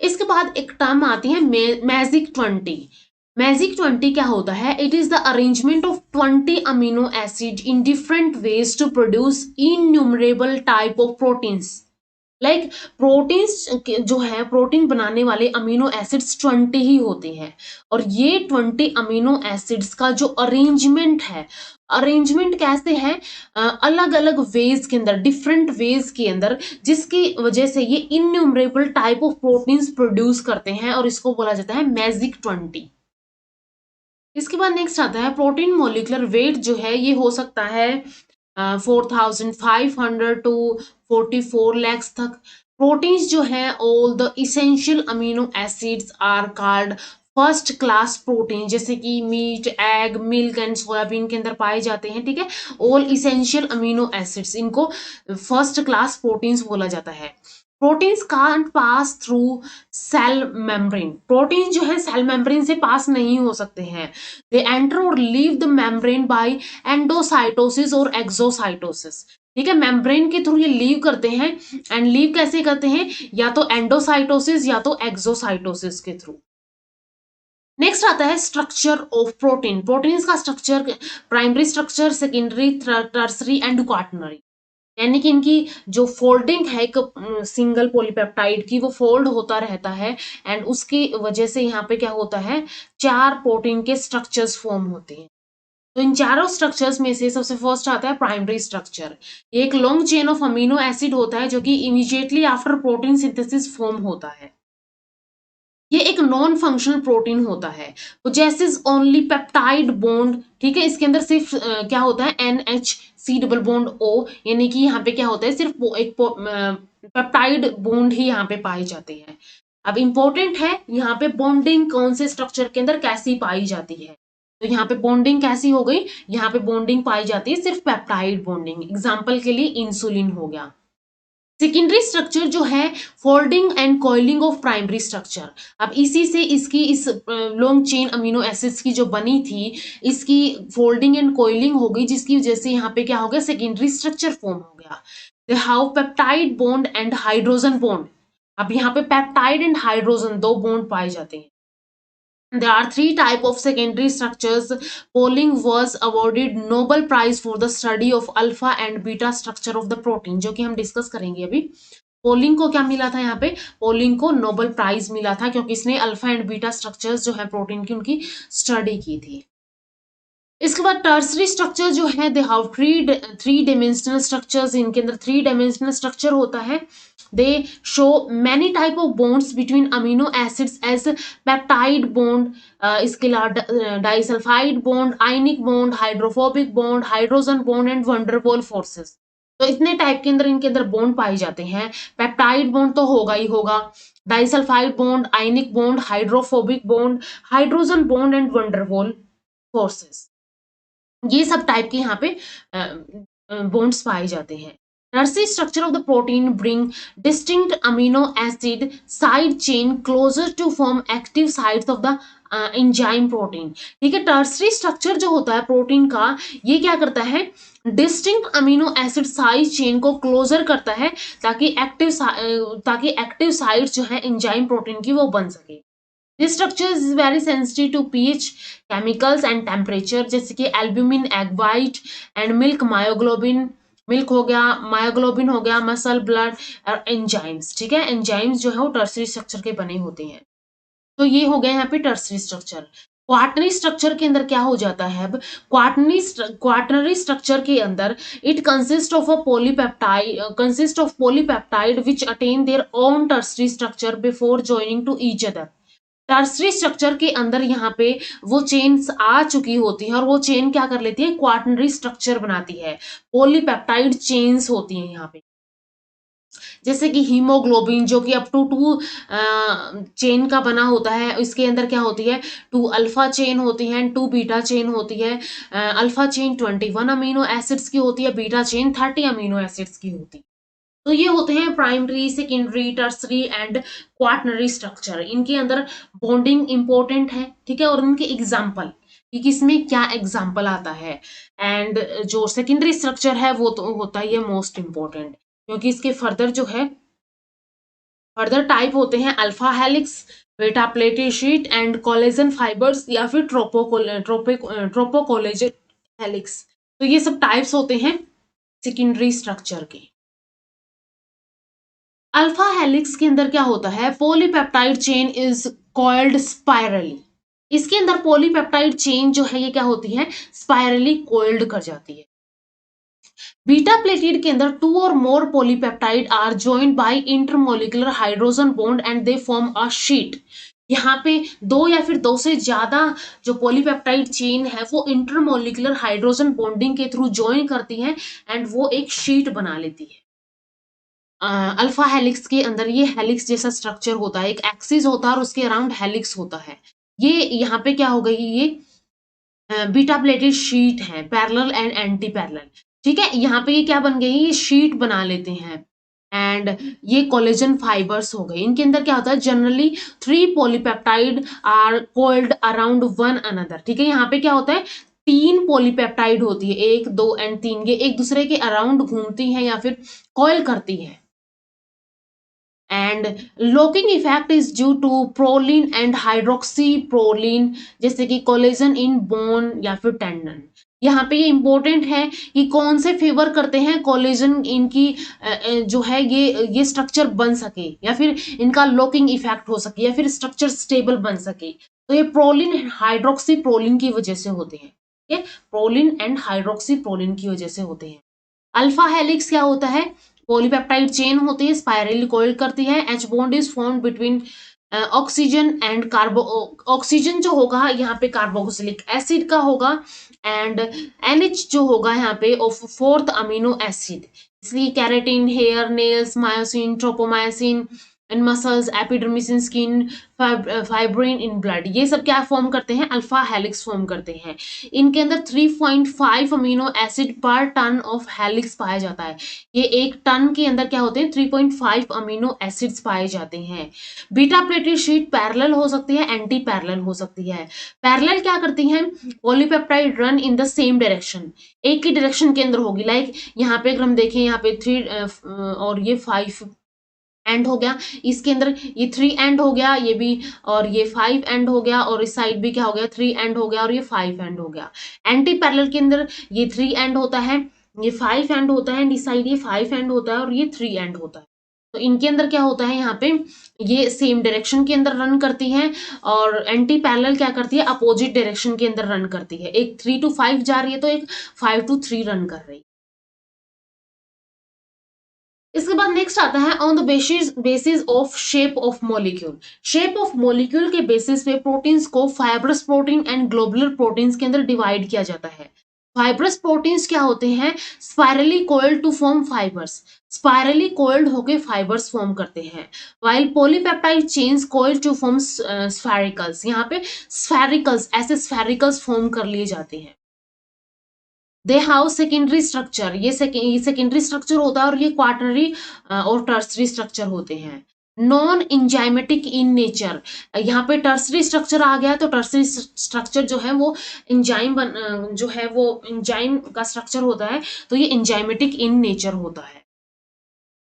इसके बाद एक टर्म आती है मैजिक 20। मैजिक 20 क्या होता है? It is the arrangement of 20 amino acid in different ways to produce innumerable type of proteins. Like proteins जो है, प्रोटीन बनाने वाले अमीनो एसिड्स 20 ही होते हैं, और ये 20 अमीनो एसिड्स का जो अरेंजमेंट है, अरेंजमेंट कैसे है? अलग अलग वेज के अंदर, डिफरेंट वेज के अंदर, जिसकी वजह से ये innumerable type of proteins produce करते हैं, और इसको बोला जाता है मैजिक 20। इसके बाद नेक्स्ट आता है प्रोटीन मोलिकुलर वेट, जो है ये हो सकता है 4500 टू 44 lakhs तक। प्रोटीन्स जो है, all the essential amino acids are called first class protein, जैसे कि meat, egg, milk and soybean के अंदर पाए जाते हैं। ठीक है, ऑल इसेंशियल अमीनो एसिड्स, इनको फर्स्ट क्लास प्रोटीन्स बोला जाता है। Proteins can't pass through cell membrane, protein जो है सेल मेम्ब्रेन से पास नहीं हो सकते हैं। दे एंटर और leave the membrane by endocytosis और एक्सोसाइटोसिस। ठीक है, मेम्ब्रेन के थ्रू ये लीव करते हैं, एंड लीव कैसे करते हैं? या तो एंडोसाइटोसिस या तो एक्सोसाइटोसिस के थ्रू। नेक्स्ट आता है स्ट्रक्चर ऑफ प्रोटीन। प्रोटीन्स का structure, primary structure, secondary, tertiary and quaternary, यानी कि इनकी जो फोल्डिंग है एक सिंगल पॉलीपेप्टाइड की, वो फोल्ड होता रहता है, एंड उसकी वजह से यहाँ पे क्या होता है, 4 प्रोटीन के स्ट्रक्चर्स फॉर्म होते हैं। तो इन चारों स्ट्रक्चर्स में से सबसे फर्स्ट आता है प्राइमरी स्ट्रक्चर। एक long chain of amino acid होता है जो कि immediately after protein synthesis form होता है। ये एक नॉन फंक्शनल प्रोटीन होता है, पोजेसेस ओनली पेप्टाइड बॉन्ड। ठीक है, इसके अंदर सिर्फ क्या होता है, NH डबल बॉन्ड O, यानी कि यहाँ पे क्या होता है, सिर्फ एक पेप्टाइड बॉन्ड ही यहाँ पे पाए जाते हैं। अब इंपॉर्टेंट है यहाँ पे बॉन्डिंग कौन से स्ट्रक्चर के अंदर कैसी पाई जाती है। तो यहाँ पे बॉन्डिंग कैसी हो गई, यहाँ पे बॉन्डिंग पाई जाती है सिर्फ पेप्टाइड बॉन्डिंग। एग्जाम्पल के लिए इंसुलिन हो गया। सेकेंडरी स्ट्रक्चर जो है, folding and coiling of primary structure. अब इसी से इसकी इस लॉन्ग चेन अमीनो एसिड्स की जो बनी थी, इसकी फोल्डिंग एंड कॉइलिंग हो गई, जिसकी वजह से यहाँ पे क्या हो गया, सेकेंडरी स्ट्रक्चर फॉर्म हो गया। They have peptide bond and hydrogen bond. अब यहाँ पे पेप्टाइड एंड हाइड्रोजन 2 बॉन्ड पाए जाते हैं। There are 3 type of secondary structures. Pauling was awarded Nobel Prize for the study of alpha and beta structure of the protein, जो कि हम डिस्कस करेंगे अभी। पोलिंग को क्या मिला था यहाँ पे? पोलिंग को नोबेल प्राइज मिला था, क्योंकि इसने अल्फा एंड बीटा स्ट्रक्चर्स जो है प्रोटीन की, उनकी स्टडी की थी। इसके बाद टर्सरी स्ट्रक्चर जो है, they have three dimensional structures. इनके अंदर 3 डायमेंशनल स्ट्रक्चर होता है। They show many type of bonds between amino acids as peptide bond, इसके अलावा disulphide bond, ionic bond, hydrophobic bond, hydrogen bond and van der Waals forces. तो इतने टाइप के अंदर इनके अंदर बॉन्ड पाए जाते हैं। पेप्टाइड बॉन्ड तो होगा ही होगा, disulphide bond, ionic bond, hydrophobic bond, hydrogen bond and van der Waals forces, ये सब टाइप के यहाँ पे बॉन्ड्स पाए जाते हैं। Tertiary structure of the protein bring distinct amino acid side chain closer to form active sides of the enzyme protein. ठीक है, टर्सरी स्ट्रक्चर जो होता है प्रोटीन का, ये क्या करता है, distinct amino acid side chain को क्लोजर करता है, ताकि एक्टिव साइड जो है एंजाइम प्रोटीन की वो बन सके। This structure is very sensitive to pH, chemicals and temperature, जैसे कि albumin, egg white and milk, myoglobin, milk हो गया, मायोग्लोबिन हो गया, मसल, ब्लड और एंजाइम्स। ठीक है, एंजाइम्स जो है वो टर्सरी स्ट्रक्चर के बने होते हैं। तो ये हो गया यहाँ पे टर्सरी स्ट्रक्चर। क्वाटरनरी स्ट्रक्चर के अंदर क्या हो जाता है, अब क्वाटरनरी स्ट्रक्चर के अंदर it consist of polypeptide which attain their own tertiary structure before joining two each other. Tertiary structure के अंदर यहाँ पे वो चेन्स आ चुकी होती है और वो चेन क्या कर लेती है, क्वाटरनरी स्ट्रक्चर बनाती है, पॉलीपेप्टाइड चेन्स होती हैं यहाँ पे, जैसे कि हीमोग्लोबिन जो कि अप टू 2 चेन का बना होता है, इसके अंदर क्या होती है, 2 अल्फा चेन होती है, 2 बीटा चेन होती है। अल्फा चेन 21 अमीनो एसिड्स की होती है, बीटा चेन 30 अमीनो एसिड्स की होती है। तो ये होते हैं primary, secondary, tertiary and quaternary structure. इनके अंदर बॉन्डिंग इंपॉर्टेंट है, ठीक है, और इनके एग्जाम्पल कि किसमें क्या एग्जाम्पल आता है। एंड जो सेकेंडरी स्ट्रक्चर है वो तो होता है ये मोस्ट इंपॉर्टेंट, क्योंकि इसके फर्दर जो है फर्दर टाइप होते हैं अल्फा हेलिक्स, बेटा pleated sheet and collagen fibres या फिर ट्रोपोकोलेजन हेलिक्स। तो ये सब टाइप्स होते हैं सेकेंडरी स्ट्रक्चर के। अल्फा हेलिक्स के अंदर क्या होता है, polypeptide chain is coiled spirally. इसके अंदर पॉलीपेप्टाइड चेन जो है ये क्या होती है, स्पाइरली कॉइल्ड कर जाती है। बीटा प्लेटिड के अंदर 2 और more polypeptide are joined by intermolecular hydrogen bond and they form a sheet. यहाँ पे 2 या फिर 2 से ज्यादा जो पॉलीपेप्टाइड चेन है वो इंटरमोलिकुलर हाइड्रोजन बॉन्डिंग के थ्रू ज्वाइन करती है एंड वो एक शीट बना लेती है। अल्फा हेलिक्स के अंदर ये हेलिक्स जैसा स्ट्रक्चर होता है, एक एक्सिस होता है और उसके अराउंड हेलिक्स होता है। ये यहाँ पे क्या हो गई, ये बीटा प्लेटेड शीट है, पैरेलल एंड एंटी पैरेलल, ठीक है। यहाँ पे ये क्या बन गई, ये शीट बना लेते हैं एंड ये कोलेजन फाइबर्स हो गए। इनके अंदर क्या होता है, generally 3 polypeptide are coiled around one another, ठीक है। यहाँ पे क्या होता है, 3 पॉलीपेप्टाइड होती है, 1 2 एंड 3, ये एक दूसरे के अराउंड घूमती हैं या फिर कॉइल करती हैं। And locking effect is due to proline and hydroxy proline, जैसे कि कोलेजन इन बोन या फिर टेंडन। यहाँ पे ये इंपॉर्टेंट है कि कौन से फेवर करते हैं, कोलेजन इनकी जो है ये स्ट्रक्चर बन सके या फिर इनका लॉकिंग इफेक्ट हो सके या फिर स्ट्रक्चर स्टेबल बन सके। तो ये प्रोलिन हाइड्रोक्सी प्रोलिन की वजह से होते हैं, ठीक है, प्रोलिन एंड हाइड्रोक्सी प्रोलिन की वजह से होते हैं। अल्फा हेलिक्स क्या होता है, पॉलीपेप्टाइड चेन होती है, स्पाइरली कॉइल्ड करती है, H bond is formed between oxygen and कार्बो, oxygen जो होगा यहाँ पे कार्बोक्सिलिक एसिड का होगा एंड NH जो होगा यहाँ पे ऑफ 4th अमीनो एसिड। इसलिए keratin, hair, nails, myosin, tropomyosin in muscles, epidermis in skin, fibrin in blood, ये सब क्या फॉर्म करते हैं, अल्फा हेलिक्स फॉर्म करते हैं। इनके अंदर 3.5 अमीनो एसिड पर टन ऑफ हेलिक्स पाया जाता है। ये एक टन के अंदर क्या होते हैं, 3.5 अमीनो एसिड्स पाए जाते हैं। बीटा प्लेटेड शीट पैरेलल हो सकती है, एंटी पैरेलल हो सकती है। पैरेलल क्या करती हैं, polypeptide run in the same direction, एक ही डायरेक्शन के अंदर होगी। लाइक यहाँ पे अगर हम देखें, यहाँ पे 3 और ये 5 एंड हो गया, इसके अंदर ये 3 एंड हो गया, ये भी, और ये 5 एंड हो गया, और इस साइड भी क्या हो गया, 3 एंड हो गया और ये 5 एंड हो गया। एंटी पैरेलल के अंदर ये 3 एंड होता है, ये 5 एंड होता है एंड इस साइड ये 5 एंड होता है और ये 3 एंड होता है। तो इनके अंदर क्या होता है, यहाँ पे ये सेम डायरेक्शन के अंदर रन करती हैं और एंटी पैरेलल क्या करती है, अपोजिट डायरेक्शन के अंदर रन करती है। एक 3 to 5 जा रही है तो एक 5 to 3 रन कर रही है। इसके बाद नेक्स्ट आता है on the basis of shape of molecule. Shape of molecule के बेसिस पे प्रोटीन्स को fibrous protein and globular proteins के अंदर डिवाइड किया जाता है। फाइब्रस प्रोटीन्स क्या होते हैं, spirally coiled to form fibres, spirally coiled होके फाइबर्स फॉर्म करते हैं। While polypeptide chains coiled to form sphericals, यहाँ पे स्फेरिकल्स, ऐसे स्फेरिकल्स फॉर्म कर लिए जाते हैं। दे हैव सेकेंडरी स्ट्रक्चर, ये सेकेंडरी स्ट्रक्चर होता है और ये क्वार्टनरी और टर्सरी स्ट्रक्चर होते हैं। नॉन इंजाइमेटिक इन नेचर, यहाँ पे टर्सरी स्ट्रक्चर आ गया तो टर्सरी स्ट्रक्चर जो है वो जो है वो इंजाइम का स्ट्रक्चर होता है, तो ये इंजाइमेटिक इन नेचर होता है।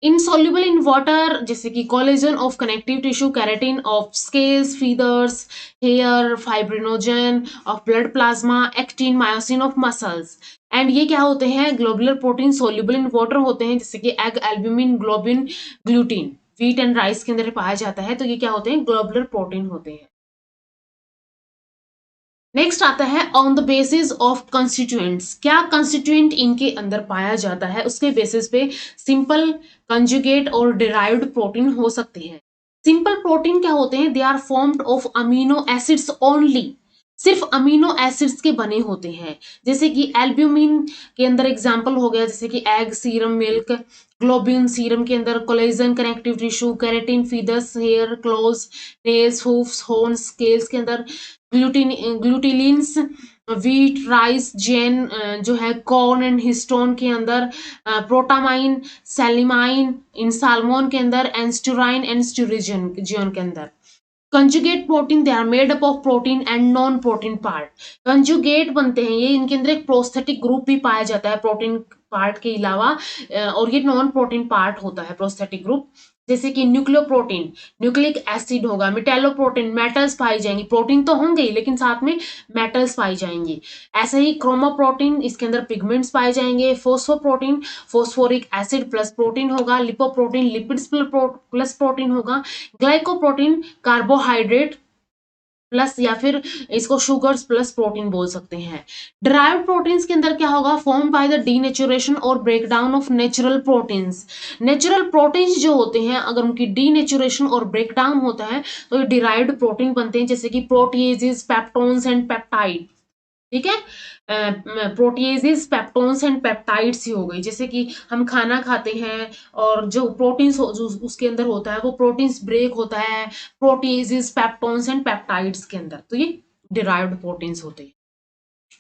इनसॉल्युबल इन वाटर, जैसे कि collagen of connective tissue, keratin of scales, feathers, hair, fibrinogen of blood plasma, actin, myosin of muscles. And ये क्या होते हैं, globular protein soluble in water होते हैं, जैसे कि egg, albumin, globin, gluten, wheat and rice के अंदर पाया जाता है, तो ये क्या होते हैं, ग्लोबुलर प्रोटीन होते हैं। नेक्स्ट आता है on the basis of constituents, क्या कंस्टिट्यूएंट इनके अंदर पाया जाता है उसके बेसिस पे सिंपल, कंजुगेट और डिराइव्ड प्रोटीन हो सकते हैं। सिंपल प्रोटीन क्या होते हैं, they are formed of amino acids only, सिर्फ अमीनो एसिड्स के बने होते हैं। जैसे कि एल्ब्यूमिन के अंदर एग्जांपल हो गया, जैसे कि egg, serum milk, globin serum के अंदर, collagen connective tissue, keratin feathers, hair, claws, nails, hoofs, horns, scales के अंदर, ग्लूटिलिन्स, वीट, राइस, जेन जो है कॉर्न एंड हिस्टोन के अंदर, प्रोटामाइन, सेलिमाइन इन साल्मोन के अंदर, एंस्टुराइन एंड स्टूरिजियन के अंदर। Conjugate protein, they are made up of protein and non protein part. Conjugate बनते हैं ये, इनके अंदर एक प्रोस्थेटिक ग्रुप भी पाया जाता है प्रोटीन पार्ट के अलावा, और ये नॉन प्रोटीन पार्ट होता है प्रोस्थेटिक ग्रुप। जैसे कि न्यूक्लियोप्रोटीन, न्यूक्लिक एसिड होगा, मेटेलोप्रोटीन, मेटल्स पाई जाएंगी, प्रोटीन तो होंगे ही लेकिन साथ में मेटल्स पाई जाएंगी। ऐसे ही क्रोमोप्रोटीन, इसके अंदर पिगमेंट्स पाए जाएंगे। Phosphoprotein, phosphoric acid plus protein होगा। लिपोप्रोटीन, लिपिड्स प्लस प्रोटीन होगा। ग्लाइकोप्रोटीन, कार्बोहाइड्रेट प्लस या फिर इसको शुगर्स प्लस प्रोटीन बोल सकते हैं। डिराइव्ड प्रोटीन्स के अंदर क्या होगा, फॉर्म बाय द डीनेचुरेशन और breakdown of natural proteins. Natural proteins जो होते हैं अगर उनकी डीनेचुरेशन और ब्रेकडाउन होता है तो ये डिराइव्ड प्रोटीन बनते हैं, जैसे कि प्रोटीएजेस, पेप्टोन्स एंड पेप्टाइड। ठीक है, प्रोटीएजेस, पेप्टोन्स एंड पेप्टाइड्स ही हो गई। जैसे कि हम खाना खाते हैं और जो प्रोटीन्स जो उसके अंदर होता है वो प्रोटीन्स ब्रेक होता है प्रोटीएजेस, पेप्टोन्स एंड पेप्टाइड्स के अंदर, तो ये डिराइव्ड प्रोटीन्स होते हैं।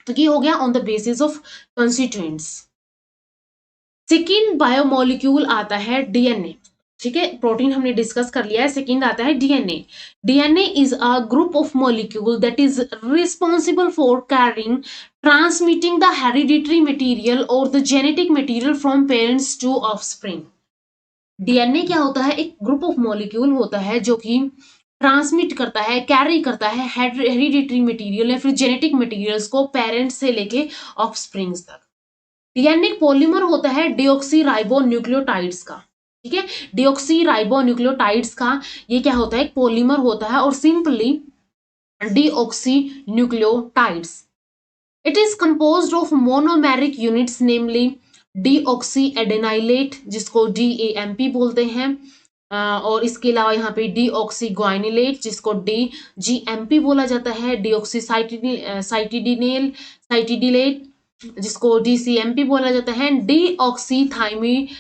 तो ये हो गया on the basis of constituents. Second biomolecule आता है डीएनए। ठीक है, प्रोटीन हमने डिस्कस कर लिया है, सेकेंड आता है DNA. DNA is a group of molecule that is responsible for carrying, transmitting the hereditary material और the genetic material from parents to offspring. DNA क्या होता है, एक ग्रुप ऑफ मॉलिक्यूल होता है जो कि ट्रांसमिट करता है, कैरी करता है हेरिडिटरी मटेरियल या फिर जेनेटिक मटेरियल्स को पेरेंट्स से लेके ऑफस्प्रिंग्स तक। डीएनए पॉलीमर होता है डीऑक्सी राइबो न्यूक्लियोटाइड्स का। ठीक है, डीऑक्सी राइबो न्यूक्लियोटाइड्स का ये क्या होता है, एक पॉलीमर होता है और simply deoxynucleotides. It is composed of monomeric units namely deoxyadenylate जिसको डीएएमपी बोलते हैं, और इसके अलावा यहाँ पे डीऑक्सी ग्वाइनिलेट जिसको डीजीएमपी बोला जाता है, डीऑक्सी साइटिडिलेट जिसको डीसीएमपी बोला जाता है, डीऑक्सीथाइमिडाइलेट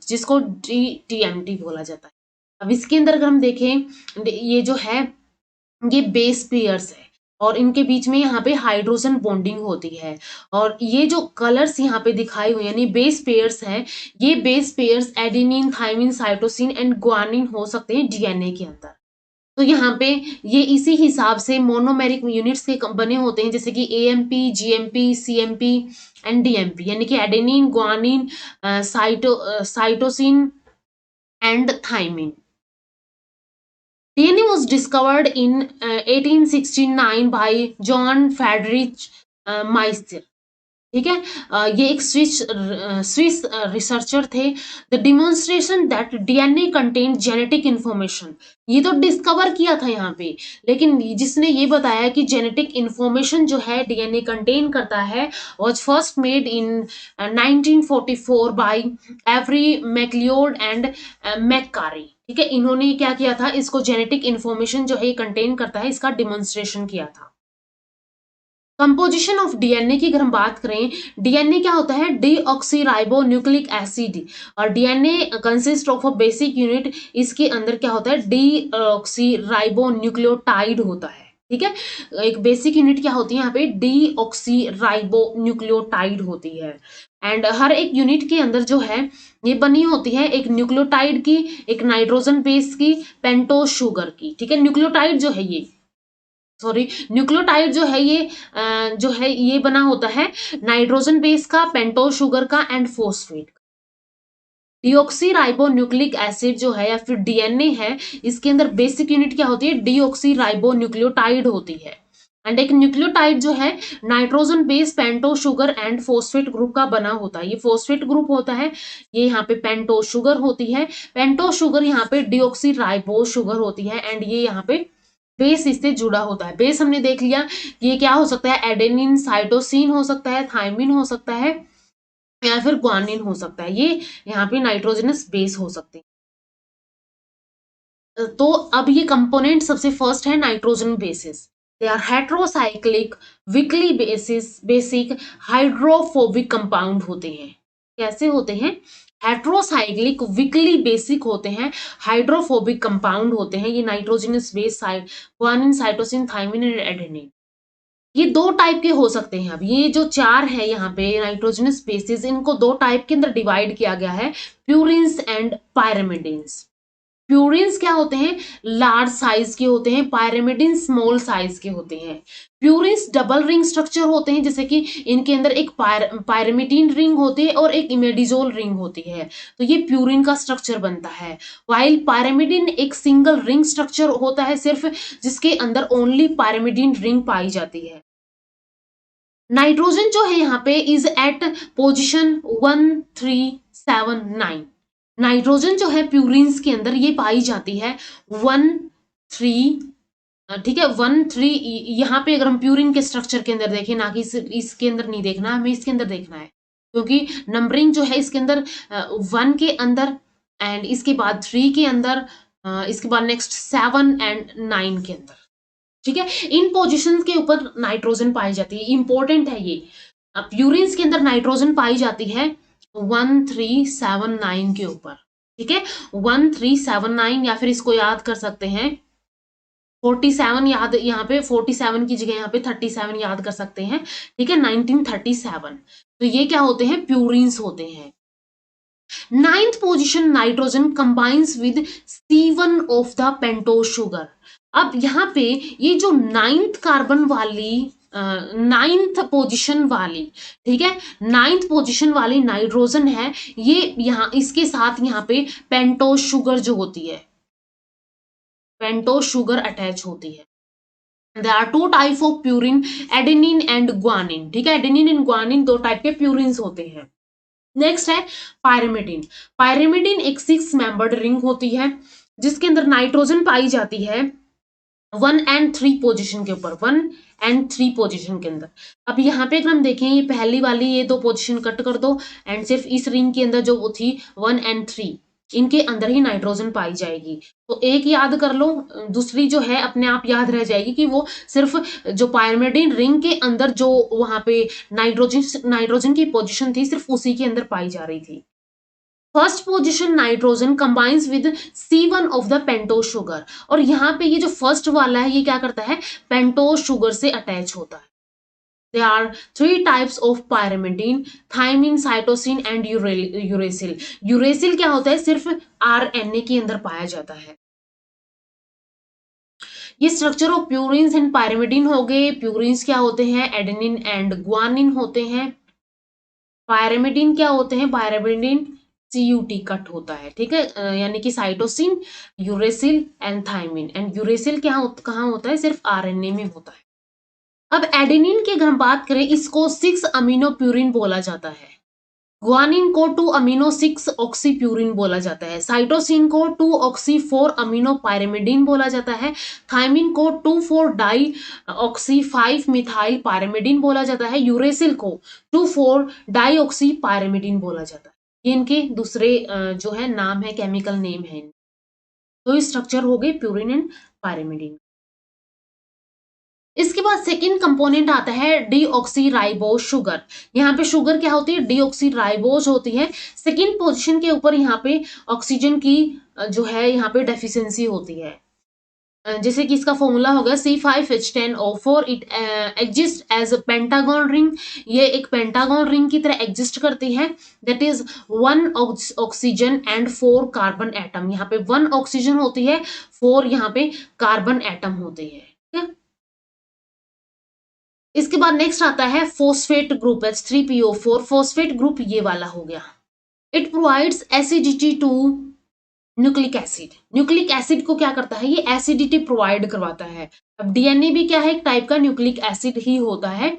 जिसको डीटीएमटी बोला जाता है। अब इसके अंदर अगर हम देखें ये जो है ये बेस पेयर्स है और इनके बीच में यहाँ पे हाइड्रोजन बॉन्डिंग होती है, और ये जो कलर्स यहाँ पे दिखाए हुए यानी बेस पेयर्स हैं, ये base pairs adenine, thymine, cytosine and guanine हो सकते हैं डीएनए के अंदर। तो यहाँ पे ये इसी हिसाब से मोनोमेरिक यूनिट्स के बने होते हैं, जैसे कि AMP, GMP, CMP and DMP, यानी कि adenine, guanine, cytosine and thymine. DNA was discovered in 1869 by John Friedrich Meister. ठीक है, ये एक स्विस रिसर्चर थे। The demonstration that DNA contain genetic information, ये तो डिस्कवर किया था यहाँ पे, लेकिन जिसने ये बताया कि जेनेटिक इंफॉर्मेशन जो है डीएनए कंटेन करता है was first made in 1944 by Avery MacLeod and McCarty. ठीक है, इन्होंने क्या किया था, इसको जेनेटिक इंफॉर्मेशन जो है कंटेन करता है इसका डिमॉन्स्ट्रेशन किया था। कंपोजिशन ऑफ डीएनए की अगर हम बात करें, डीएनए क्या होता है, डीऑक्सीराइबो न्यूक्लिक एसिड, और DNA consist of a basic unit, इसके अंदर क्या होता है, डीऑक्सीराइबो न्यूक्लियोटाइड होता है। ठीक है, एक बेसिक यूनिट क्या होती है यहाँ पे, डीऑक्सीराइबो न्यूक्लियोटाइड होती है। एंड हर एक यूनिट के अंदर जो है ये बनी होती है एक न्यूक्लियोटाइड की, एक नाइट्रोजन बेस की, पेंटोज शुगर की। ठीक है, न्यूक्लियोटाइड जो है ये न्यूक्लियोटाइड जो है ये बना होता है नाइट्रोजन बेस का, पेंटोज शुगर का and phosphate. Deoxyribo nucleic acid जो है या फिर डीएनए है, इसके अंदर बेसिक यूनिट क्या होती है, डीऑक्सीराइबो न्यूक्लियोटाइड होती है। एंड एक न्यूक्लियोटाइड जो है nitrogen base, pentose sugar and phosphate group का बना होता है। ये फोस्फेट ग्रुप होता है, ये यहाँ पे पेंटोज शुगर होती है, पेंटोज शुगर यहाँ पे डीऑक्सीराइबो शुगर होती है, एंड ये यहाँ पे बेस इससे जुड़ा होता है। बेस हमने देख लिया कि ये क्या हो सकता है, एडेनिन, साइटोसिन हो सकता है, थाइमिन हो सकता है या फिर ग्वानिन हो सकता है, ये यहाँ पे नाइट्रोजनस बेस हो सकते हैं। तो अब ये कंपोनेंट सबसे फर्स्ट है nitrogen basis. They are heterocyclic weakly basic hydrophobic compound होते हैं। कैसे होते हैं? हेट्रोसाइक्लिक वीकली बेसिक होते हैं, हाइड्रोफोबिक कंपाउंड होते हैं। ये nitrogenous base guanine, cytosine, thymine and adenine, ये दो टाइप के हो सकते हैं। अब ये जो चार है यहाँ पे नाइट्रोजनस बेसिस, इनको दो टाइप के अंदर डिवाइड किया गया है, प्यूरिन्स एंड पायरेमिडिन्स। प्यूरिन्स क्या होते हैं? लार्ज साइज के होते हैं। पायरेमिडिन स्मॉल साइज के होते हैं। प्यूरिन्स डबल रिंग स्ट्रक्चर होते हैं, जैसे कि इनके अंदर एक पायरेमिडीन रिंग होती है और एक इमेडिजोल रिंग होती है, तो ये प्यूरिन का स्ट्रक्चर बनता है। वाइल पायरेमिडिन एक सिंगल रिंग स्ट्रक्चर होता है सिर्फ, जिसके अंदर ओनली पायरेमिडीन रिंग पाई जाती है। नाइट्रोजन जो है यहाँ पे इज एट पोजिशन 1379। नाइट्रोजन जो है प्यूरिन्स के अंदर ये पाई जाती है 13, ठीक है, 13। यहाँ पे अगर हम प्यूरिन के स्ट्रक्चर के अंदर देखें, ना कि इसके अंदर नहीं देखना, हमें इसके अंदर देखना है, क्योंकि नंबरिंग जो है इसके अंदर 1 के अंदर, एंड इसके बाद 3 के अंदर, इसके बाद नेक्स्ट 7 एंड 9 के अंदर, ठीक है। इन पोजिशन के ऊपर नाइट्रोजन पाई जाती है, इंपॉर्टेंट है ये। प्यूरिन्स के अंदर नाइट्रोजन पाई जाती है 1379 के ऊपर, ठीक है, 1379, या फिर इसको याद कर सकते हैं 47, याद यहाँ पे 47 की जगह यहाँ पे 37 याद कर सकते हैं, ठीक है, 1937। तो ये क्या होते हैं? प्यूरिन्स होते हैं। 9th position nitrogen combines with C1 of the pentose sugar. अब यहाँ पे ये जो 9th कार्बन वाली 9th पोजिशन वाली, ठीक है, 9th पोजिशन वाली नाइट्रोजन है, ये यहाँ इसके साथ यहाँ पे पेंटोज शुगर जो होती है, पेंटोज शुगर अटैच होती है। There are two type of purine, adenine and guanine, ठीक है, एडेनिन एंड ग्वानिन दो टाइप के प्यूरिन्स होते हैं। नेक्स्ट है पायरेमिडिन। पायरेमिडिन एक 6 मेंबर्ड रिंग होती है, जिसके अंदर नाइट्रोजन पाई जाती है 1 and 3 पोजीशन के ऊपर, 1 and 3 पोजीशन के अंदर। अब यहाँ पे अगर हम देखें, ये पहली वाली ये दो पोजीशन कट कर दो, एंड सिर्फ इस रिंग के अंदर जो वो थी 1 and 3, इनके अंदर ही नाइट्रोजन पाई जाएगी। तो एक याद कर लो, दूसरी जो है अपने आप याद रह जाएगी कि वो सिर्फ जो पायरेमिडिन रिंग के अंदर जो वहां पे नाइट्रोजन की पोजीशन थी, सिर्फ उसी के अंदर पाई जा रही थी। First position nitrogen combines with C1 of the pentose sugar, और यहाँ पे ये जो फर्स्ट वाला है ये क्या करता है? पेंटोज शुगर से अटैच होता है। There are 3 types of pyrimidine, thymine, cytosine and uracil. Uracil क्या होता है? सिर्फ RNA के अंदर पाया जाता है। ये स्ट्रक्चर ऑफ प्यूरिन्स एंड पायरेमिडिन हो गए। प्यूरिन्स क्या होते हैं? एडेनिन एंड ग्वानिन होते हैं। पायरेमिडिन क्या होते हैं? पायरेमिडिन CUT कट होता है, ठीक है, यानी कि cytosine, uracil and thymine. And uracil कहाँ होता है? सिर्फ RNA में होता है। अब एडेनिन की अगर हम बात करें, इसको 6 अमीनो प्यूरिन बोला जाता है। ग्वानिन को 2 अमीनो 6 ऑक्सी प्यूरिन बोला जाता है। साइटोसिन को 2 ऑक्सी 4 अमीनो पायरेमिडिन बोला जाता है। थाइमिन को 2,4 डाई ऑक्सी 5 मिथाइल पायरेमिडिन बोला जाता है। यूरेसिल को 2,4 डाई ऑक्सी पायरेमिडिन बोला जाता है। ये इनके दूसरे जो है नाम है, केमिकल नेम है। तो ये स्ट्रक्चर हो गए प्यूरिन एंड पायरेमिडिन। इसके बाद सेकेंड कंपोनेंट आता है डीऑक्सीराइबोज शुगर। यहाँ पे शुगर क्या होती है? डीऑक्सीराइबोज होती है। सेकेंड पोजीशन के ऊपर यहाँ पे ऑक्सीजन की जो है यहाँ पे डेफिशिएंसी होती है। जैसे कि इसका फॉर्मूला होगा C5H10O4। It exist as a pentagon ring. ये एक पेंटागन रिंग की तरह एग्जिस्ट करती है। That is 1 oxygen and 4 carbon atom. यहाँ पे 1 ऑक्सीजन होती है, 4 यहाँ पे कार्बन एटम होते हैं। इसके बाद नेक्स्ट आता है phosphate group H3PO4। Phosphate group ये वाला हो गया। It provides acidity to nucleic acid. Nucleic acid को क्या करता है? ये एसिडिटी प्रोवाइड करवाता है। अब डीएनए भी क्या है? एक टाइप का न्यूक्लिक एसिड ही होता है।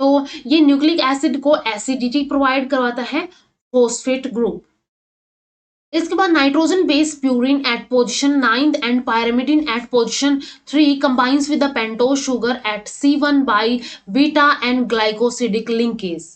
तो ये न्यूक्लिक एसिड को एसिडिटी प्रोवाइड करवाता है फोस्फेट ग्रुप। इसके बाद nitrogen base purine at position 9th and pyrimidine at position 3 combines with the pentose sugar at C1 by beta and glycosidic linkage.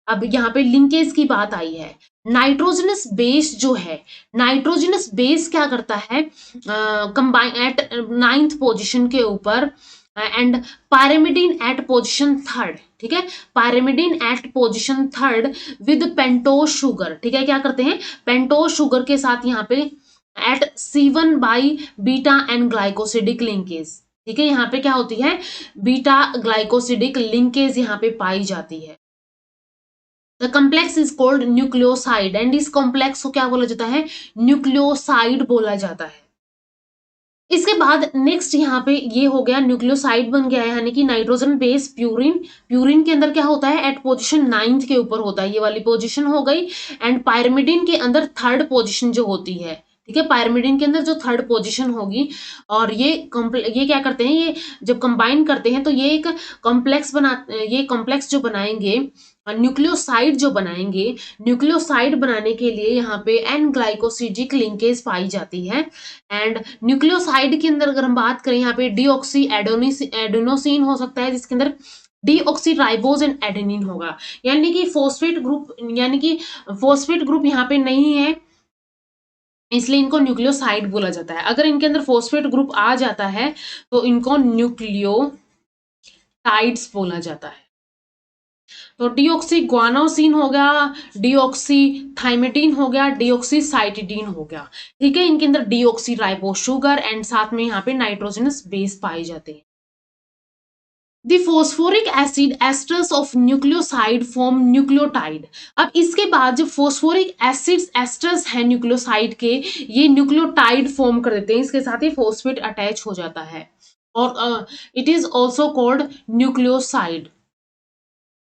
अब यहाँ पे लिंकेज की बात आई है। नाइट्रोजनस बेस जो है, नाइट्रोजनस बेस क्या करता है, कंबाइन एट 9th पोजीशन के ऊपर, and pyrimidine at position 3rd, ठीक है, pyrimidine at position 3rd with pentose sugar, ठीक है, क्या करते हैं, पेंटोज शुगर के साथ यहाँ पे at C1 by beta and glycosidic linkage, ठीक है, यहाँ पे क्या होती है, बीटा ग्लाइकोसिडिक लिंकेज यहाँ पे पाई जाती है। The complex is called nucleoside, and इस कॉम्प्लेक्स को क्या बोला जाता है, न्यूक्लियोसाइड बोला जाता है। इसके बाद नेक्स्ट यहाँ पे ये हो गया, न्यूक्लियोसाइड बन गया है, यानी कि नाइट्रोजन बेस प्यूरिन, प्यूरिन के अंदर क्या होता है, एट पोजीशन 9th के ऊपर होता है, ये वाली पोजीशन हो गई, एंड पायरिमिडीन के अंदर 3rd पोजीशन जो होती है, ठीक है, पायरिमिडीन के अंदर जो 3rd पोजीशन होगी, और ये क्या करते हैं, ये जब कंबाइन करते हैं तो ये एक कॉम्प्लेक्स ये कॉम्प्लेक्स जो बनाएंगे, न्यूक्लियोसाइड जो बनाएंगे, न्यूक्लियोसाइड बनाने के लिए यहाँ पे एन ग्लाइकोसिडिक लिंकेज पाई जाती है। एंड न्यूक्लियोसाइड के अंदर अगर हम बात करें, यहाँ पे डीऑक्सी एडेनोसिन हो सकता है, जिसके अंदर डीऑक्सी राइबोज एंड एडेनिन होगा, यानी कि फोस्फेट ग्रुप यहाँ पे नहीं है, इसलिए इनको न्यूक्लियोसाइड बोला जाता है। अगर इनके अंदर फोस्फेट ग्रुप आ जाता है तो इनको न्यूक्लियोटाइड्स बोला जाता है। तो डीऑक्सी ग्वानोसिन हो गया, डीऑक्सी थाइमेटिन हो गया, डीऑक्सी साइटिडीन हो गया, ठीक है, इनके अंदर डीऑक्सी राइबो शुगर एंड साथ में यहाँ पे नाइट्रोजनस बेस पाए जाते हैं। The phosphoric acid asters of nucleoside form nucleotide. अब इसके बाद जो फोस्फोरिक एसिड्स एस्टर्स है न्यूक्लियोसाइड के, ये न्यूक्लियोटाइड फॉर्म कर देते हैं, इसके साथ ही फोस्फेट अटैच हो जाता है, और it is also called nucleoside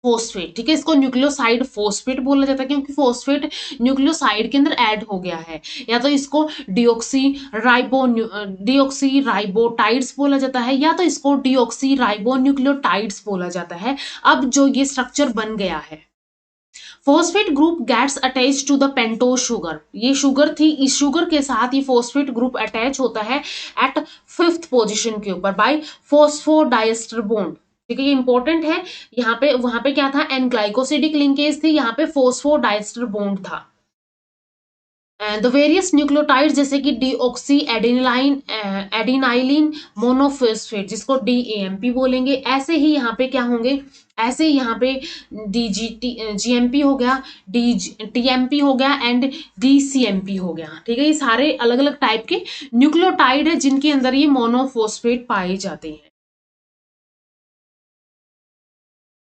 phosphate, ठीक है, इसको न्यूक्लियोसाइड फोस्फेट बोला जाता है, क्योंकि फोस्फेट न्यूक्लियोसाइड के अंदर ऐड हो गया है, या तो इसको डीऑक्सी राइबोटाइड्स बोला जाता है, या तो इसको डीऑक्सी राइबो न्यूक्लियोटाइड्स बोला जाता है। अब जो ये स्ट्रक्चर बन गया है, phosphate group gets attached to the pentose sugar, ये शुगर थी, इस शुगर के साथ ये फोस्फेट ग्रुप अटैच होता है एट 5th पोजीशन के ऊपर बाय फोस्फोडाइस्टर बॉन्ड, ठीक है, ये इंपॉर्टेंट है, यहाँ पे वहां पे क्या था, एन ग्लाइकोसिडिक लिंकेज थी, यहाँ पे फोस्फोडाइस्टर बॉन्ड था। द वेरियस न्यूक्लियोटाइड जैसे कि डीऑक्सी एडिनाइलिन मोनोफॉस्फेट, जिसको DAMP बोलेंगे, ऐसे ही यहाँ पे क्या होंगे, ऐसे ही यहाँ पे GMP हो गया, TMP हो गया एंड DCMP हो गया, ठीक है, ये सारे अलग अलग टाइप के न्यूक्लियोटाइड है जिनके अंदर ये मोनोफॉस्फेट पाए जाते हैं।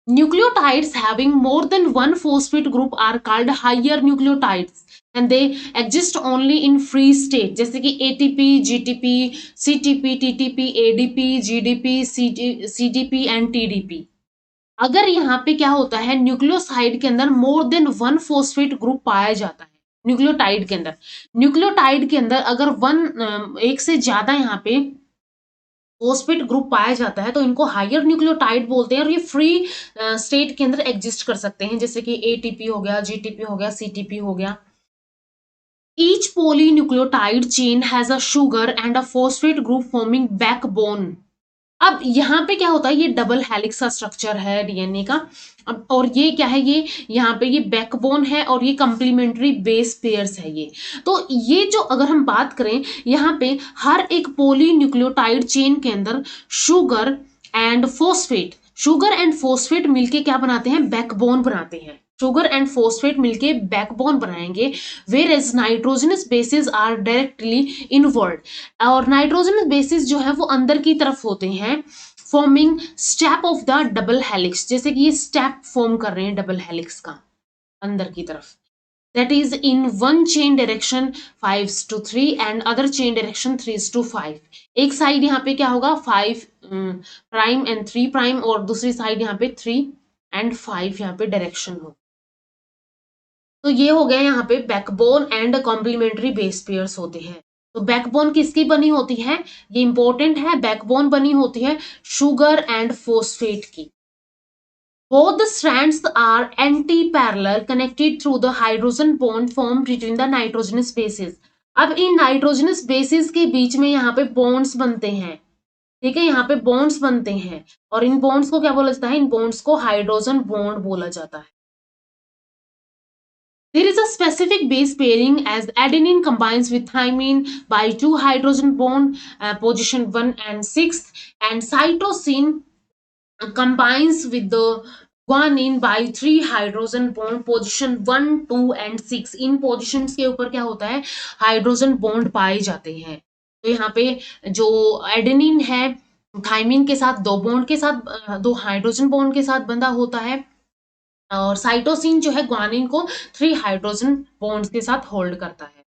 Nucleotides having more than one phosphate group are called higher nucleotides and they exist only in free state, जैसे कि ATP, GTP, CTP, TTP, ADP, GDP, CDP and TDP। अगर यहाँ पे क्या होता है, न्यूक्लियोसाइड के अंदर मोर देन वन फोस्फेट ग्रुप पाया जाता है, न्यूक्लियोटाइड के अंदर अगर एक से ज्यादा यहाँ पे फोस्फेट ग्रुप पाया जाता है तो इनको हायर न्यूक्लियोटाइड बोलते हैं, और ये फ्री स्टेट के अंदर एग्जिस्ट कर सकते हैं, जैसे कि ATP हो गया, GTP हो गया, CTP हो गया। Each polynucleotide chain has a sugar and a phosphate group forming backbone। अब यहाँ पे क्या होता है, ये डबल हेलिक्स का स्ट्रक्चर है DNA का। अब और ये क्या है, ये यहाँ पे ये बैकबोन है और ये कंप्लीमेंट्री बेस पेयर्स है ये। तो ये जो अगर हम बात करें, यहाँ पे हर एक पोलीन्यूक्लियोटाइड चेन के अंदर शुगर एंड फोस्फेट मिलके क्या बनाते हैं, बैकबोन बनाते हैं, शुगर एंड फोस्फेट मिलके बैकबोन बनाएंगे। Whereas nitrogenous basis are directly inward, और नाइट्रोजनस बेसिस जो है वो अंदर की तरफ होते हैं, forming step of the double helix, जैसे कि ये स्टेप फॉर्म कर रहे हैं डबल हेलिक्स का अंदर की तरफ, that is in one chain direction 5:3 and other chain direction 3:5। एक साइड यहाँ पे क्या होगा 5 प्राइम एंड 3 प्राइम, और दूसरी साइड यहाँ पे 3 एंड 5 यहाँ पे डायरेक्शन हो। तो ये हो गया यहाँ पे backbone and complementary base pairs होते हैं। तो बैकबोन किसकी बनी होती है, ये इंपॉर्टेंट है, बैकबोन बनी होती है शुगर एंड फोस्फेट की। Both the strands are anti-parallel connected through the hydrogen bond formed between the nitrogenous bases। अब इन नाइट्रोजनस बेसिस के बीच में यहाँ पे बॉन्ड्स बनते हैं, ठीक है, यहाँ पे बॉन्ड्स बनते हैं, और इन बॉन्ड्स को क्या बोला जाता है, इन बॉन्ड्स को हाइड्रोजन बॉन्ड बोला जाता है। There is a specific base pairing as adenine combines with thymine by 2 hydrogen bond, position 1 and 6, and cytosine combines with the guanine by 3 hydrogen bond, position 1, 2 and 6. In positions के ऊपर क्या होता है, हाइड्रोजन बॉन्ड पाए जाते हैं। तो यहाँ पे जो एडेनिन है थाइमिन के साथ 2 बॉन्ड के साथ 2 हाइड्रोजन बॉन्ड के साथ बंधा होता है, और साइटोसिन जो है ग्वानिन को 3 हाइड्रोजन बॉन्ड्स के साथ होल्ड करता है।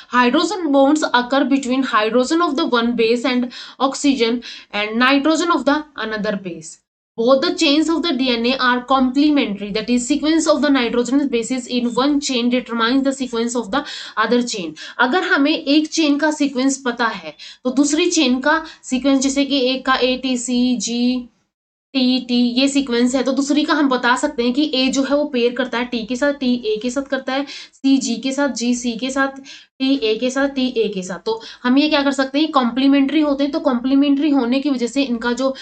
Hydrogen bonds occur between hydrogen of the one base and oxygen and nitrogen of the another base. Both the chains of the DNA are complementary, that is sequence of the nitrogenous bases in one chain determines the sequence of the other chain. अगर हमें एक चेन का सीक्वेंस पता है तो दूसरी चेन का सीक्वेंस, जैसे कि एक का ATCG टी ये सीक्वेंस है, तो दूसरी का हम बता सकते हैं कि ए जो है वो पेयर करता है टी के साथ, टी ए के साथ करता है, सी जी के साथ, जी सी के साथ, टी ए के साथ, टी ए के साथ। तो हम ये क्या कर सकते हैं, कॉम्प्लीमेंट्री होते हैं, तो कॉम्प्लीमेंट्री होने की वजह से इनका जो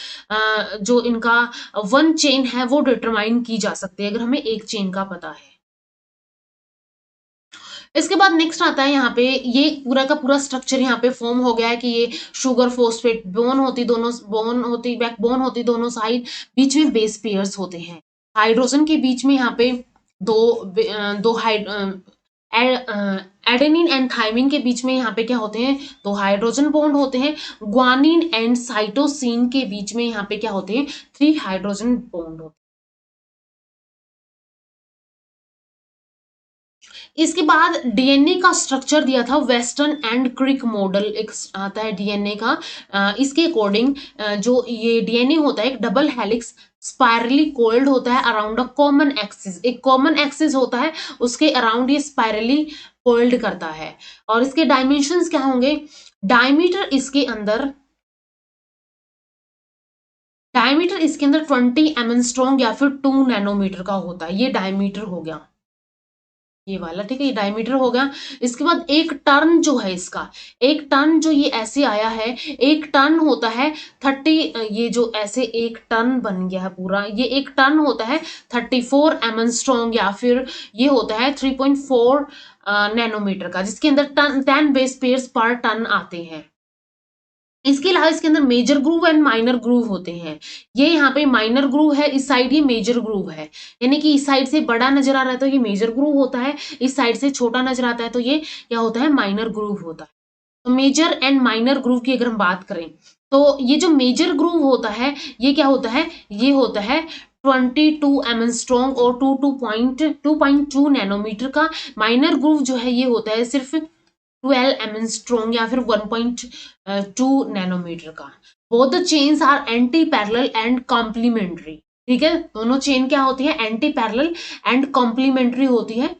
इनका वन चेन है वो डिटरमाइन की जा सकती है अगर हमें एक चेन का पता है। इसके बाद नेक्स्ट आता है यहाँ पे, ये पूरा का पूरा स्ट्रक्चर यहाँ पे फॉर्म हो गया है कि ये शुगर फॉस्फेट बोन होती, दोनों बोन होती, बैकबोन होती दोनों साइड, बीच में बेस पेयर्स होते हैं। हाइड्रोजन के बीच में यहाँ पे दो एडेनिन एंड थाइमिन के बीच में यहाँ पे क्या होते हैं, 2 हाइड्रोजन बॉन्ड होते हैं। ग्वानिन एंड साइटोसिन के बीच में यहाँ पे क्या होते हैं, 3 हाइड्रोजन बॉन्ड होते हैं। इसके बाद डीएनए का स्ट्रक्चर दिया था वेस्टर्न एंड क्रिक मॉडल, एक आता है डीएनए का। इसके अकॉर्डिंग जो ये डीएनए होता है एक डबल हेलिक्स स्पाइरली कोल्ड होता है अराउंड अ कॉमन एक्सिस, एक कॉमन एक्सिस होता है उसके अराउंड ये स्पाइरली कोल्ड करता है। और इसके डायमेंशंस क्या होंगे, डायमीटर इसके अंदर 20 mm स्ट्रॉन्ग या फिर 2 नैनोमीटर का होता है, ये डायमीटर हो गया ये वाला, ठीक है, ये डायमीटर हो गया। इसके बाद एक टर्न जो है इसका, एक टर्न जो ये ऐसे आया है, एक टर्न होता है 30, ये जो ऐसे एक टर्न बन गया है पूरा, ये एक टर्न होता है 34 mm स्ट्रॉन्ग या फिर ये होता है 3.4 नैनोमीटर का, जिसके अंदर 10 बेस पेयर्स पर टन आते हैं। इसके अलावा इसके अंदर major groove and minor groove होते हैं। ये यहाँ पे माइनर ग्रूव है, इस साइड ये मेजर ग्रूव है, यानी कि इस साइड से बड़ा नजर आ रहा है तो ये मेजर ग्रूव होता है, इस साइड से छोटा नजर आता है तो ये क्या होता है, माइनर ग्रूव होता है। तो मेजर एंड माइनर ग्रूव की अगर हम बात करें तो ये जो मेजर ग्रूव होता है ये क्या होता है, ये होता है 22 mm स्ट्रॉन्ग और 2.2 नैनोमीटर का। माइनर ग्रूव जो है ये होता है सिर्फ 12 mm स्ट्रॉन्ग या फिर 1.2 नैनोमीटर का। Both the chains are anti parallel and complementary, ठीक है, दोनों चेन क्या होती है, एंटी पैरेलल एंड कॉम्प्लीमेंट्री होती है।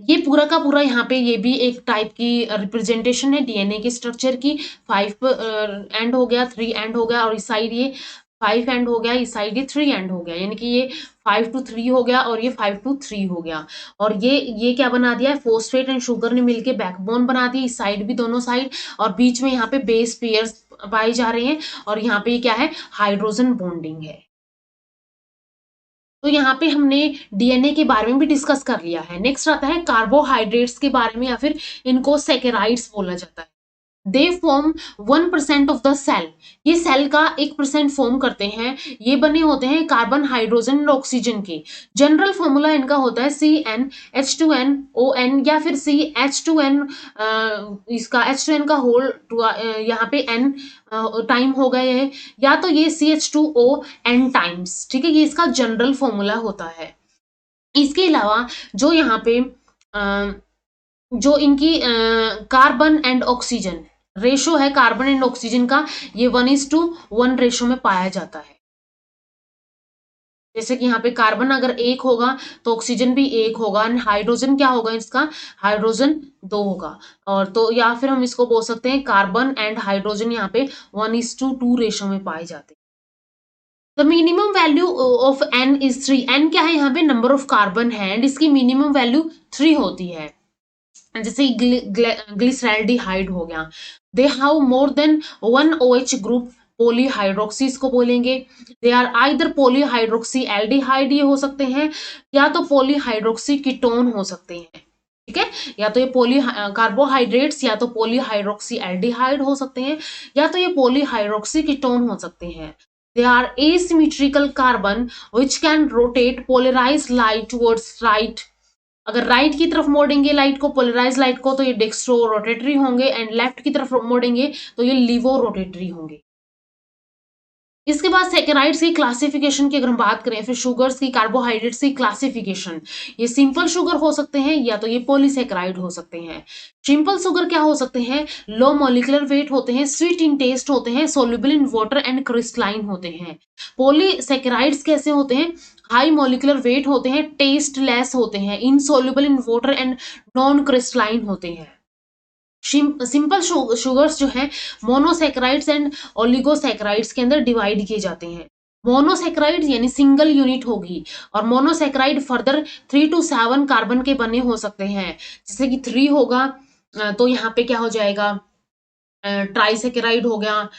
ये पूरा का पूरा यहाँ पे ये भी एक टाइप की रिप्रेजेंटेशन है डीएनए के स्ट्रक्चर की। 5 एंड हो गया, 3 एंड हो गया, और इस साइड ये 5 एंड हो गया, इस साइड ये 3 एंड हो गया, यानी कि ये 5 to 3 हो गया और ये 5 to 3 हो गया। और ये क्या बना दिया है, फोस्फेट एंड शुगर ने मिलके बैकबोन बना दी, इस साइड भी दोनों साइड, और बीच में यहाँ पे बेस पेयर्स पाए जा रहे हैं, और यहाँ पे क्या है, हाइड्रोजन बॉन्डिंग है। तो यहाँ पे हमने डीएनए के बारे में भी डिस्कस कर लिया है। नेक्स्ट आता है कार्बोहाइड्रेट्स के बारे में, या फिर इनको सैकेराइड्स बोला जाता है। They form 1% of the cell, ये सेल का 1% फॉर्म करते हैं। ये बने होते हैं कार्बन, हाइड्रोजन और ऑक्सीजन के। जनरल फॉर्मूला इनका होता है CnH2nOn या फिर CH2n, इसका H2n का होल यहाँ पे n टाइम हो गए है, या तो ये CH2O टाइम्स, ठीक है, ये इसका जनरल फॉर्मूला होता है। इसके अलावा जो यहाँ पे जो इनकी कार्बन एंड ऑक्सीजन रेशो है, कार्बन एंड ऑक्सीजन का, ये 1:1 रेशो में पाया जाता है। जैसे कि यहाँ पे कार्बन अगर 1 होगा तो ऑक्सीजन भी 1 होगा, हाइड्रोजन क्या होगा इसका, हाइड्रोजन 2 होगा। और तो या फिर हम इसको बोल सकते हैं कार्बन एंड हाइड्रोजन यहाँ पे 1:2 रेशो में पाए जाते हैं। The minimum value of n is 3। n क्या है यहाँ पे, नंबर ऑफ कार्बन है, एंड इसकी मिनिमम वैल्यू 3 होती है। जैसे ग्लिसरैल्डिहाइड हो गया, they have more than 1 OH group polyhydroxy इसको बोलेंगे। They are either polyhydroxy aldehyde ये हो सकते हैं, या तो पॉलीहाइड्रोक्सी कीटोन हो सकते हैं, ठीक है। या तो ये पॉली कार्बोहाइड्रेट्स या तो पॉलीहाइड्रोक्सी एल्डिहाइड हो सकते हैं, या तो ये पॉलीहाइड्रोक्सी कीटोन हो सकते हैं। दे आर asymmetrical कार्बन which can rotate polarized light towards right। अगर राइट की तरफ मोड़ेंगे लाइट को, पोलराइज लाइट को, तो ये डेक्स्ट्रो रोटेटरी होंगे, एंड लेफ्ट की तरफ मोड़ेंगे तो ये लीवो रोटेटरी होंगे। इसके बाद सैकेराइड्स की क्लासिफिकेशन की अगर हम बात करें, फिर शुगर्स की, कार्बोहाइड्रेट्स की क्लासिफिकेशन, ये सिंपल शुगर हो सकते हैं या तो ये पॉलीसैकेराइड हो सकते हैं। सिंपल शुगर क्या हो सकते हैं? लो मॉलिक्यूलर वेट होते हैं, स्वीट इन टेस्ट होते हैं, soluble in water and crystalline होते हैं। पॉलीसैकेराइड्स कैसे होते हैं? हाई मॉलिक्यूलर वेट होते हैं, टेस्टलेस होते हैं, insoluble in water and non crystalline होते हैं। सिंपल शुगर्स जो हैं मोनोसैकेराइड्स एंड ओलिगोसैकेराइड्स के अंदर डिवाइड किए जाते हैं। मोनोसैकेराइड यानी सिंगल यूनिट होगी, और मोनोसैकेराइड फर्दर 3 to 7 कार्बन के बने हो सकते हैं। जैसे कि 3 होगा तो यहाँ पे क्या हो जाएगा, ट्राइसेकेराइड हो गया,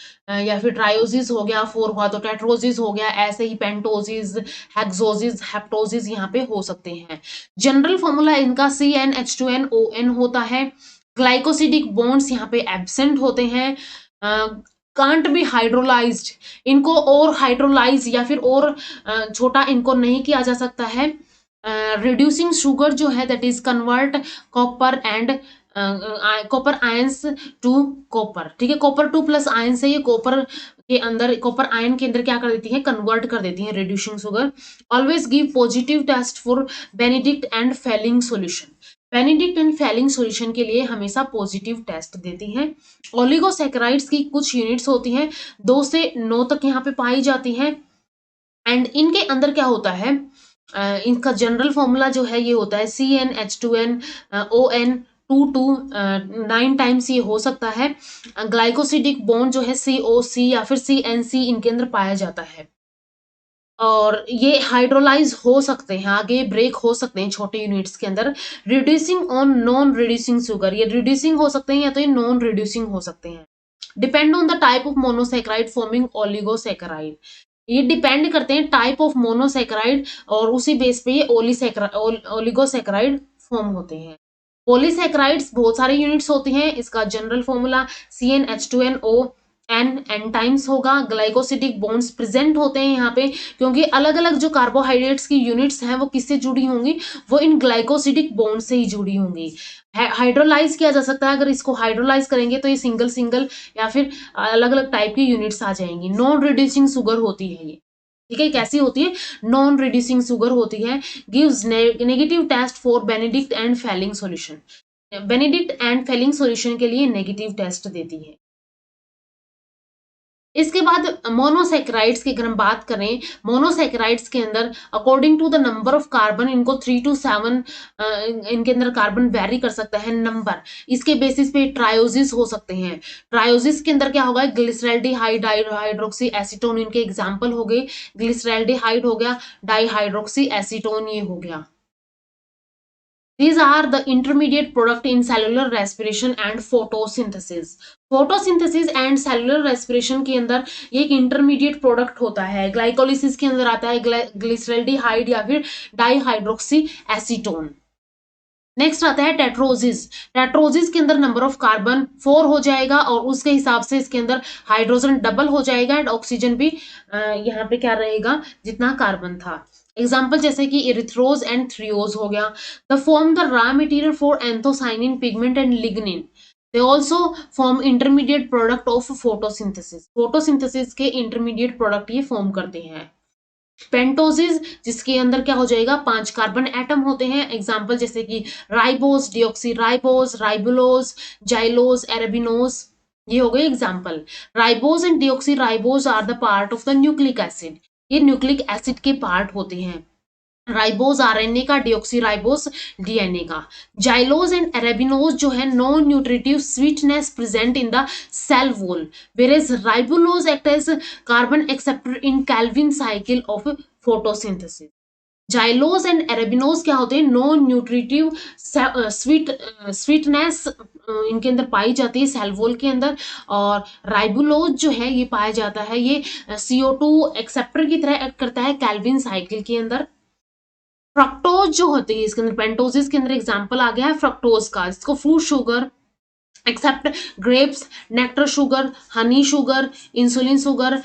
या फिर ट्रायोसिस हो गया, 4 हुआ तो टेट्रोसिस हो गया, ऐसे ही पेंटोसिस, हेक्सोसिस, हेप्टोसिस यहाँ पे हो सकते हैं। जनरल फॉर्मूला इनका CnH2nOn होता है। ग्लाइकोसिडिक बॉन्ड्स यहाँ पे एब्सेंट होते हैं, कांट बी हाइड्रोलाइज्ड, इनको और हाइड्रोलाइज या फिर और छोटा इनको नहीं किया जा सकता है। रिड्यूसिंग शुगर जो है that is convert copper and copper ions to copper, ठीक है। कॉपर 2 प्लस आयन से ये कॉपर के अंदर, कॉपर आयन के अंदर क्या कर देती है, कन्वर्ट कर देती है reducing sugar. Always give positive test for Benedict and Fehling solution, Benedict and Fehling solution के लिए हमेशा पॉजिटिव टेस्ट देती हैं। ओलिगोसैकेराइड्स की कुछ यूनिट्स होती हैं, 2 से 9 तक यहाँ पे पाई जाती हैं, एंड इनके अंदर क्या होता है, इनका जनरल फॉर्मूला जो है ये होता है CnH2nOn 2 to 9 टाइम्स ये हो सकता है। ग्लाइकोसिडिक बॉन्ड जो है COC या फिर CNC इनके अंदर पाया जाता है, और ये हाइड्रोलाइज हो सकते हैं, आगे ब्रेक हो सकते हैं छोटे यूनिट्स के अंदर। Reducing on non reducing sugar, ये रिड्यूसिंग हो सकते हैं या तो ये नॉन रिड्यूसिंग हो सकते हैं। Depend on the type of monosaccharide forming oligosaccharide, ये डिपेंड करते हैं टाइप ऑफ मोनोसैकेराइड, और उसी बेस पे ये ओलिगोसैकेराइड फॉर्म होते हैं। पॉलीसैकेराइड्स बहुत सारे यूनिट्स होते हैं, इसका general formula CnH2nOn n times होगा। ग्लाइकोसिडिक बॉन्ड्स प्रेजेंट होते हैं यहाँ पे, क्योंकि अलग अलग जो कार्बोहाइड्रेट्स की यूनिट्स हैं वो किससे जुड़ी होंगी, वो इन ग्लाइकोसिडिक बॉन्ड से ही जुड़ी होंगी। हाइड्रोलाइज किया जा सकता है, अगर इसको हाइड्रोलाइज करेंगे तो ये सिंगल सिंगल या फिर अलग अलग टाइप की यूनिट्स आ जाएंगी। नॉन रिड्यूसिंग शुगर होती है ये, ठीक है। कैसी होती है? नॉन रिड्यूसिंग शुगर होती है। Gives negative test for Benedict and Fehling solution, Benedict and Fehling solution के लिए नेगेटिव टेस्ट देती है। इसके बाद मोनोसैकेराइड्स की अगर हम बात करें, मोनोसैकेराइड्स के अंदर according to the number of carbon, इनको 3 to 7 इनके अंदर कार्बन वेरी कर सकता है नंबर, इसके बेसिस पे ट्रायोसिस हो सकते हैं। ट्रायोसिस के अंदर क्या होगा, ग्लिसरैल्डिहाइड, हाइड्रोक्सी एसीटोन इनके एग्जाम्पल हो गए। ग्लिसरैल्डिहाइड हो गया, डाईहाइड्रोक्सी एसीटोन ये हो गया। These are the intermediate product in cellular respiration and photosynthesis. Photosynthesis and cellular respiration के अंदर ये एक इंटरमीडिएट प्रोडक्ट होता है। ग्लाइकोलिसिस के अंदर आता है ग्लिसरैल्डिहाइड या फिर डाईहाइड्रोक्सी एसीटोन। नेक्स्ट आता है टेट्रोसिस। टेट्रोसिस के अंदर नंबर ऑफ कार्बन 4 हो जाएगा, और उसके हिसाब से इसके अंदर हाइड्रोजन डबल हो जाएगा, एंड ऑक्सीजन भी यहाँ पे क्या रहेगा, जितना कार्बन था। एग्जाम्पल जैसे कि इरिथ्रोज एंड थ्रियोज हो गया। The form the raw material for anthocyanin, pigment and lignin. They also form intermediate product of photosynthesis, photosynthesis के इंटरमीडिएट प्रोडक्ट ये फॉर्म करते हैं। पेंटोसिस जिसके अंदर क्या हो जाएगा, 5 कार्बन एटम होते हैं। एग्जाम्पल जैसे कि ribose, deoxyribose, ribulose, xylose, arabinose, ये हो गए example. Ribose and deoxyribose are the part of the nucleic acid, ये न्यूक्लिक एसिड के पार्ट होते हैं। राइबोस आरएनए का, डिऑक्सीराइबोस डीएनए का। जाइलोज एंड एरेबिनोज जो है non nutritive sweetness present in the cell wall, whereas ribulose act as carbon acceptor in Calvin cycle of photosynthesis. Xylose and arabinose क्या होते हैं, नॉन न्यूट्रिटिव स्वीटनेस इनके अंदर पाई जाती है सेल वॉल के अंदर। और राइबुलोज जो है ये पाया जाता है, ये CO2 एक्सेप्टर की तरह एक्ट करता है कैल्विन साइकिल के अंदर। फ्रक्टोज जो होती है इसके अंदर, पेंटोसिस के अंदर एग्जांपल आ गया है फ्रक्टोज का, इसको fruit sugar except grapes, nectar sugar, honey sugar, insulin sugar,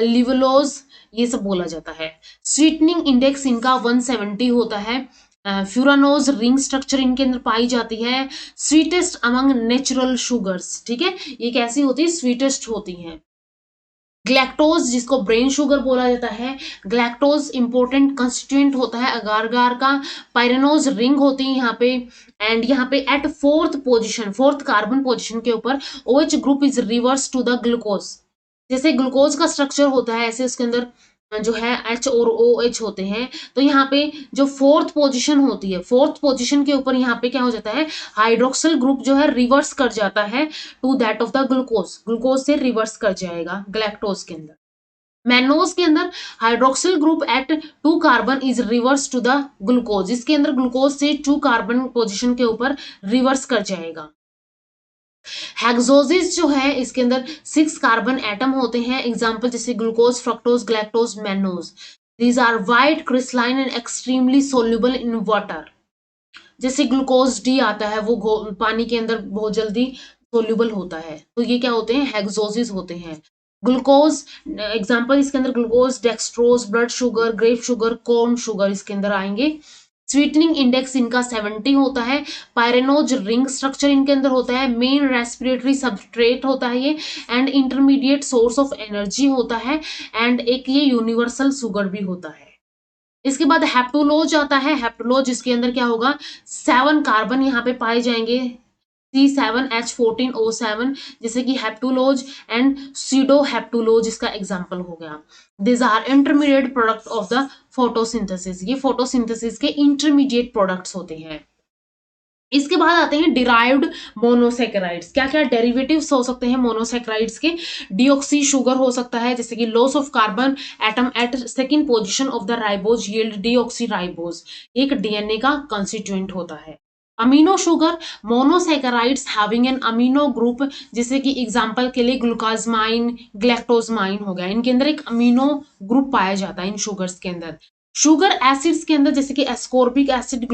laevulose, ये सब बोला जाता है। स्वीटनिंग इंडेक्स इनका 170 होता है। फ्यूरानोज रिंग स्ट्रक्चर इनके अंदर पाई जाती है। स्वीटेस्ट अमंग नेचुरल शुगर्स, ठीक है, ये कैसी होती है, स्वीटेस्ट होती हैं। ग्लैक्टोज जिसको ब्रेन शुगर बोला जाता है, ग्लैक्टोज इंपॉर्टेंट कंस्टिट्यूएंट होता है अगार अगार का। पायरेनोज रिंग होती है यहाँ पे, एंड यहाँ पे at fourth position, fourth carbon position के ऊपर OH group is reverse to the glucose. जैसे ग्लूकोज का स्ट्रक्चर होता है ऐसे उसके अंदर जो है H और OH होते हैं। तो यहाँ पे जो फोर्थ पोजीशन होती है, फोर्थ पोजीशन के ऊपर यहाँ पे क्या हो जाता है, हाइड्रोक्सिल ग्रुप जो है रिवर्स कर जाता है to that of the glucose, glucose से रिवर्स कर जाएगा ग्लैक्टोज के अंदर। मैनोज के अंदर hydroxyl group at 2 carbon is reverse to the glucose, इसके अंदर ग्लूकोज से 2 कार्बन पोजीशन के ऊपर रिवर्स कर जाएगा। हेक्सोसिस जो है इसके अंदर 6 कार्बन एटम होते हैं, एग्जांपल जैसे glucose, fructose, galactose, mannose. These are white crystalline and extremely soluble in water. जैसे ग्लूकोज डी आता है वो पानी के अंदर बहुत जल्दी सोल्यूबल होता है, तो ये क्या होते हैं, हेक्सोसिस होते हैं। ग्लूकोज एग्जांपल इसके अंदर glucose, dextrose, blood sugar, grape sugar, corn sugar इसके अंदर आएंगे। स्वीटनिंग इंडेक्स इनका 70 होता है। पायरेनोज रिंग स्ट्रक्चर इनके अंदर होता है। मेन रेस्पिरेटरी सबस्ट्रेट होता है ये, and intermediate source of energy होता है, एंड एक ये यूनिवर्सल शुगर भी होता है। इसके बाद हेप्टोलोज आता है। हेप्टोलोज इसके अंदर क्या होगा, 7 कार्बन यहाँ पे पाए जाएंगे, C7H14O7, जैसे कि हेप्टुलोज एंड सीडो हेप्टुलोज इसका एग्जांपल हो गया। This are intermediate product of the photosynthesis, ये फोटोसिंथेसिस के इंटरमीडिएट प्रोडक्ट्स होते हैं। इसके बाद आते हैं डिराइव्ड मोनोसेकेराइड्स। क्या क्या डेरिवेटिव्स हो सकते हैं मोनोसेकेराइड्स के, डिऑक्सी शुगर हो सकता है, जैसे कि loss of carbon atom at second position of the ribose yield deoxy ribose, एक DNA का कंस्टिट्यूएंट होता है। Amino sugar, monosaccharides having an amino group, जैसे कि एग्जांपल के लिए ग्लूकाजमाइन, ग्लैक्टोजमाइन हो गया, इनके अंदर एक अमीनो ग्रुप पाया जाता है इन शुगर्स के अंदर। शुगर एसिड्स के अंदर जैसे कि एस्कॉर्बिक एसिड,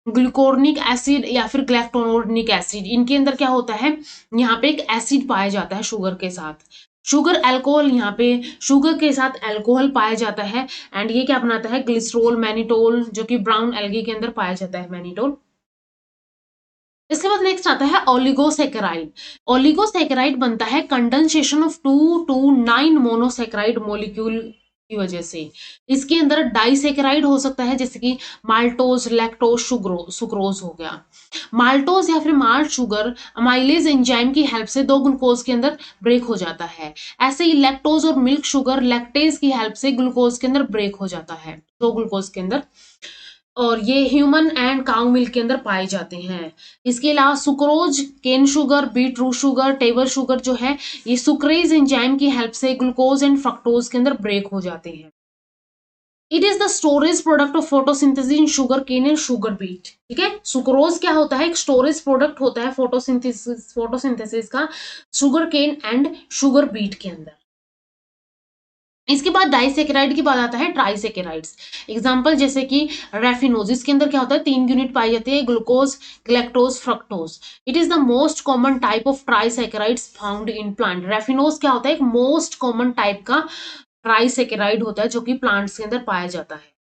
ग्लूकोर्निक एसिड या फिर ग्लैक्टोनोर्निक एसिड, इनके अंदर क्या होता है, यहाँ पे एक एसिड पाया जाता है शुगर के साथ। शुगर अल्कोहल, यहाँ पे शुगर के साथ अल्कोहल पाया जाता है, एंड ये क्या बनाता है, ग्लिसरॉल, मैनिटोल, जो कि ब्राउन एल्गी के अंदर पाया जाता है मैनिटोल। इसके बाद नेक्स्ट आता है ओलिगोसेकेराइड। ओलिगोसेकेराइड बनता है condensation of 2 to 9 monosaccharide molecule की वजह से। इसके अंदर डाइसेकेराइड हो सकता है, जैसे कि माल्टोज, लैक्टोज, सुक्रोज हो गया। माल्टोज या फिर माल्ट शुगर अमाइलेज एंजाइम की हेल्प से 2 ग्लूकोज के अंदर ब्रेक हो जाता है। ऐसे ही लैक्टोज और मिल्क शुगर लैक्टेज की हेल्प से ग्लूकोज के अंदर ब्रेक हो जाता है 2 ग्लूकोज के अंदर, और ये ह्यूमन एंड काउ मिल्क के अंदर पाए जाते हैं। इसके अलावा sucrose, cane sugar, beet root sugar, table sugar जो है ये सुक्रेज एंजाइम की हेल्प से ग्लूकोज एंड फ्रक्टोज के अंदर ब्रेक हो जाते हैं। It is the storage product of photosynthesis in sugar cane and sugar beet, ठीक है। सुक्रोज क्या होता है, एक स्टोरेज प्रोडक्ट होता है फोटोसिंथेसिस का sugar cane and sugar beet के अंदर। इसके बाद डाइसेकेराइड की बात आता है, ट्राइसेकेराइड्स। एग्जांपल जैसे कि रेफिनोज, इसके अंदर क्या होता है, 3 यूनिट पाई जाती है, glucose, galactose, fructose. It is the most common type of trisaccharides found in plant. Raffinose क्या होता है, एक मोस्ट कॉमन टाइप का ट्राइसेकेराइड होता है जो कि प्लांट्स के अंदर पाया जाता है।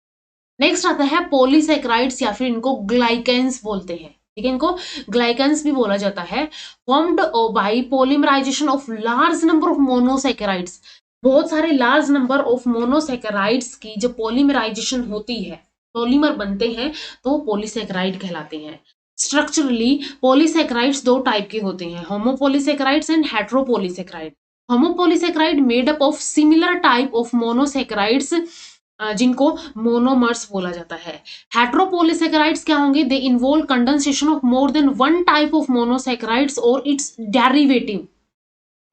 नेक्स्ट आता है पॉलीसेकेराइड्स, या फिर इनको ग्लाइकेंस बोलते हैं, ठीक है, इनको ग्लाइकेंस भी बोला जाता है। Formed by polymerisation of large number of monosaccharides, बहुत सारे लार्ज नंबर ऑफ मोनोसेकेराइड्स की जब पॉलीमराइजेशन होती है, पॉलीमर बनते हैं, तो पॉलीसेकेराइड कहलाते हैं। स्ट्रक्चरली पॉलीसेकेराइड्स 2 टाइप के होते हैं, homopolysaccharides and heteropolysaccharide. Homopolysaccharide made up of similar type of monosaccharides, जिनको मोनोमर्स बोला जाता है। हेटेरोपॉलीसेकेराइड्स क्या होंगे, they involve condensation of more than 1 type of monosaccharides और इट्स डेरिवेटिव,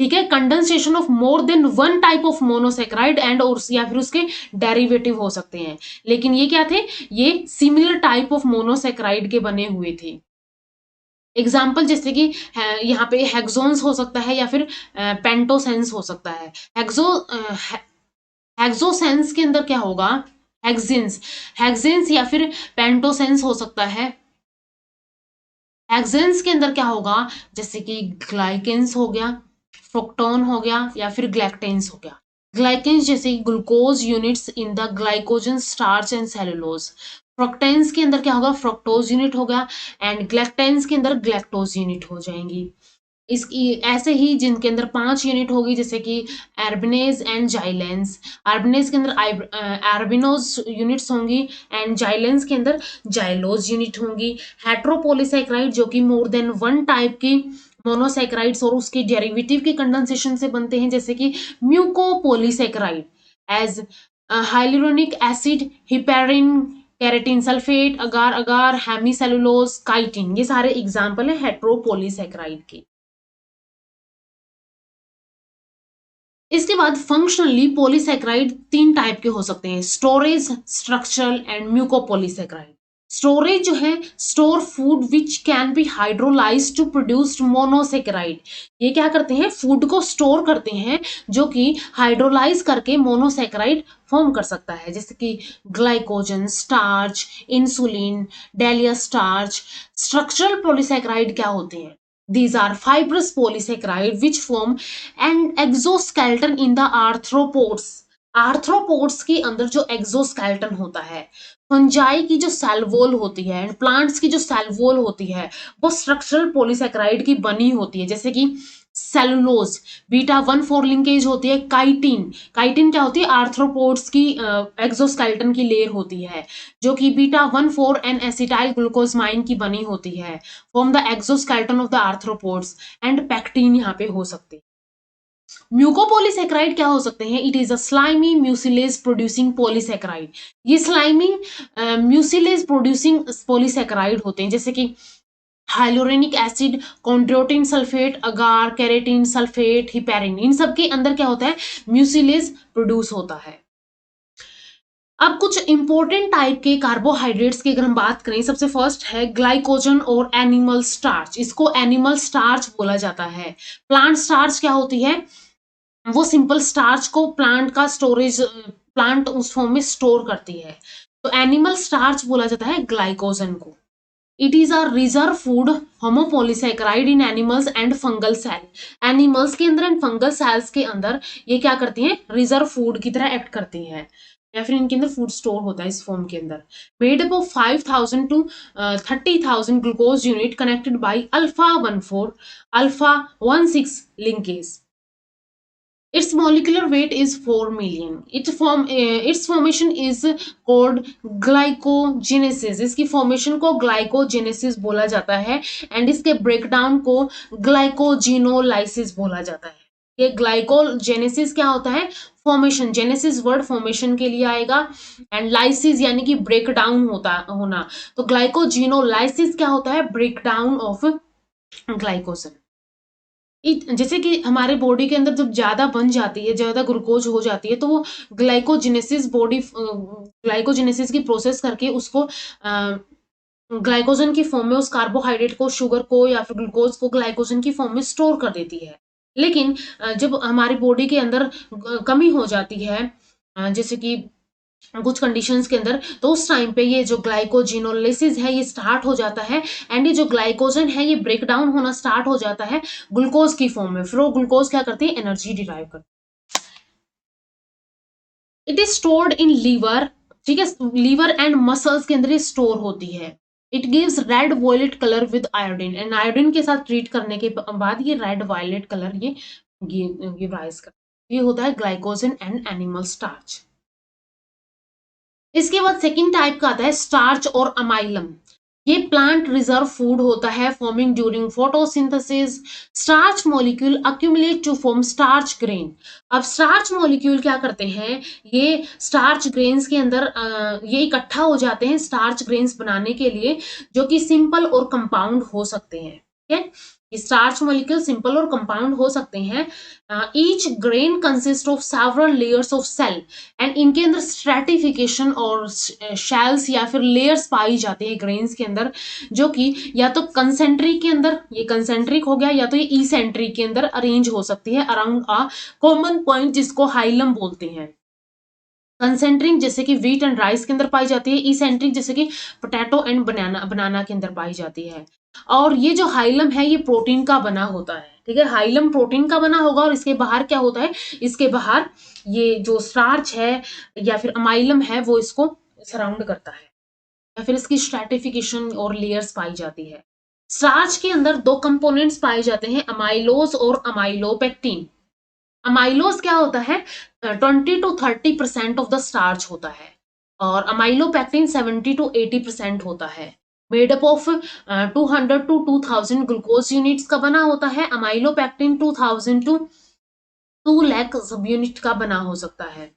ठीक है, condensation of more than one type of monosaccharide and और या फिर उसके डेरिवेटिव हो सकते हैं। लेकिन ये क्या थे, ये सिमिलर टाइप ऑफ मोनोसेक्राइड के बने हुए थे। एग्जाम्पल जैसे कि यहाँ पे हेक्सोन्स हो सकता है या फिर पेंटोसेंस हो सकता है। हेक्सोसेंस के अंदर क्या होगा, हेक्सेंस या फिर पेंटोसेंस हो सकता है। हेक्सेंस के अंदर क्या होगा, जैसे कि ग्लाइकेंस हो गया, फ्रुक्टोन हो गया या फिर ग्लैक्टेंस हो गया। ग्लाइकेंस जैसे glucose units in the glycogen starch and cellulose. Fructans के अंदर क्या होगा, फ्रक्टोज यूनिट होगा एंड ग्लैक्टेंस के अंदर ग्लैक्टोज यूनिट हो जाएंगी। इसकी ऐसे ही जिनके अंदर 5 यूनिट होगी, जैसे कि एर्बिनेज एंड जाइलेंस। आर्बिनेज के अंदर एर्बिनोज यूनिट्स होंगी एंड जाइलेंस के अंदर जाइलोज यूनिट होंगी। हेट्रोपोलीसैकेराइड जो कि मोर देन वन टाइप की मोनोसैकेराइड्स और उसके डेरिवेटिव के कंडेंसेशन से बनते हैं, जैसे कि mucopolysaccharide as hyaluronic acid, heparin, keratin sulphate, agar agar, hemicellulose, chitin, ये सारे एग्जाम्पल है हेट्रोपोलीसैकेराइड के। इसके बाद फंक्शनली पॉलीसैकेराइड 3 टाइप के हो सकते हैं, storage, structural and mucopolysaccharide. Storage जो है, store food which can be hydrolyse to produce monosaccharide. ये क्या करते हैं, फूड को स्टोर करते हैं जो कि हाइड्रोलाइज करके मोनोसेकेराइड फॉर्म कर सकता है, जैसे कि glycogen, starch, insulin, dahlia starch. Structural polysaccharide क्या होते हैं, these are fibrous polysaccharide which form an exoskeleton in the arthropods। Arthropods के अंदर जो एक्सोस्केलेटन होता है, फंजाई की जो सेल वॉल होती है एंड प्लांट्स की जो सेल वॉल होती है, वो स्ट्रक्चरल पॉलीसैकेराइड की बनी होती है, जैसे कि सेलुलोज, β1,4 लिंकेज होती है। काइटिन क्या होती है, आर्थ्रोपोड्स की एक्सोस्केलेटन की लेयर होती है जो कि β1,4 एन एसिटाइल ग्लूकोजमाइन की बनी होती है, form the exoskeleton of the arthropods and pectin यहाँ पे हो सकते हैं। म्यूकोपॉलीसैकेराइड क्या हो सकते हैं, it is a slimy mucilage producing polysaccharide. ये स्लाइमी म्यूसिलेज प्रोड्यूसिंग पॉलीसैकेराइड होते हैं, जैसे कि हाइलोरेनिक एसिड, कॉन्ड्रोटिन सल्फेट, अगार, केराटिन सल्फेट, हिपेरिन, इन सब के अंदर क्या होता है, म्यूसिलेज प्रोड्यूस होता है। अब कुछ इंपॉर्टेंट टाइप के कार्बोहाइड्रेट्स की अगर हम बात करें, सबसे फर्स्ट है ग्लाइकोजन और एनिमल स्टार्च। इसको एनिमल स्टार्च बोला जाता है। प्लांट स्टार्च क्या होती है, वो सिंपल स्टार्च को प्लांट का स्टोरेज, प्लांट उस फॉर्म में स्टोर करती है, तो एनिमल स्टार्च बोला जाता है ग्लाइकोजन को। It is a reserve food homopolysaccharide in animals and fungal cell. Animals के अंदर एंड फंगल सेल्स के अंदर ये क्या करती हैं, रिजर्व फूड की तरह एक्ट करती हैं, या फिर इनके अंदर फूड स्टोर होता है इस फॉर्म के अंदर। Made up of 5,000 to 30,000 glucose unit connected by alpha 1,4 alpha 1,6 linkage. Its molecular weight is 4 million. Its formation is called glycogenesis. इसकी formation को glycogenesis बोला जाता है and इसके breakdown को glycogenolysis बोला जाता है। ये glycogenesis क्या होता है, फॉर्मेशन, जेनेसिस वर्ड फॉर्मेशन के लिए आएगा एंड लाइसिस यानी कि ब्रेकडाउन होना, तो ग्लाइकोजिनोलाइसिस क्या होता है, ब्रेकडाउन ऑफ ग्लाइकोजन। जैसे कि हमारे बॉडी के अंदर जब ज्यादा बन जाती है, ज्यादा ग्लूकोज हो जाती है, तो वो ग्लाइकोजेनेसिस की प्रोसेस करके उसको ग्लाइकोजन की फॉर्म में, उस कार्बोहाइड्रेट को, शुगर को या फिर ग्लूकोज को ग्लाइकोजन की फॉर्म में स्टोर कर देती है। लेकिन जब हमारी बॉडी के अंदर कमी हो जाती है, जैसे कि कुछ कंडीशंस के अंदर, तो उस टाइम पे ये जो ग्लाइकोजिनोलाइसिस है ये स्टार्ट हो जाता है एंड ये जो ग्लाइकोजन है ये ब्रेक डाउन होना स्टार्ट हो जाता है ग्लूकोज की फॉर्म में। फिर वो ग्लूकोज क्या करती है, एनर्जी डिराइव करती है। It is stored in liver, ठीक है, लीवर एंड मसल्स के अंदर ये स्टोर होती है। It gives red violet colour with iodine, and iodine के साथ ट्रीट करने के बाद ये रेड वायलेट कलर ये गिव राइज करता है। ये होता है ग्लाइकोजन एंड एनिमल स्टार्च। इसके बाद सेकंड टाइप का आता है स्टार्च और अमाइलम। ये प्लांट रिजर्व फूड होता है, forming during photosynthesis. Starch molecule accumulate to form starch grain. अब स्टार्च मॉलिक्यूल क्या करते हैं, ये स्टार्च ग्रेन्स के अंदर ये इकट्ठा हो जाते हैं स्टार्च ग्रेन्स बनाने के लिए, जो कि सिंपल और कंपाउंड हो सकते हैं, ठीक है। स्टार्च मॉलिक्यूल सिंपल और कंपाउंड हो सकते हैं। Each grain consist of several layers of cell and इनके अंदर स्ट्रेटिफिकेशन और शेल्स या फिर लेयर्स पाई जाती है ग्रेन्स के अंदर, जो कि या तो कंसेंट्रिक के अंदर, ये कंसेंट्रिक हो गया, या तो ये इसेंट्रिक के अंदर अरेंज हो सकती है अराउंड अ कॉमन पॉइंट जिसको हाइलम बोलते हैं। कंसेंट्रिक जैसे कि व्हीट एंड राइस के अंदर पाई जाती है, इसेंट्रिक जैसे कि पोटैटो एंड बनाना के अंदर पाई जाती है। और ये जो हाइलम है ये प्रोटीन का बना होता है, ठीक है, हाइलम प्रोटीन का बना होगा और इसके बाहर क्या होता है, इसके बाहर ये जो स्टार्च है या फिर अमाइलम है वो इसको सराउंड करता है, या फिर इसकी स्ट्रैटिफिकेशन और लेयर्स पाई जाती है। स्टार्च के अंदर दो कंपोनेंट्स पाए जाते हैं, अमाइलोज और अमाइलोपेक्टिन। अमाइलोज क्या होता है, 20 to 30% ऑफ द स्टार्च होता है, और अमाइलोपेक्टिन 70 to 80% होता है। Made up of 200 to 2000 glucose units का बना होता है। अमाइलोपेक्टिन 2000 to 2 लाख सब यूनिट का बना हो सकता है।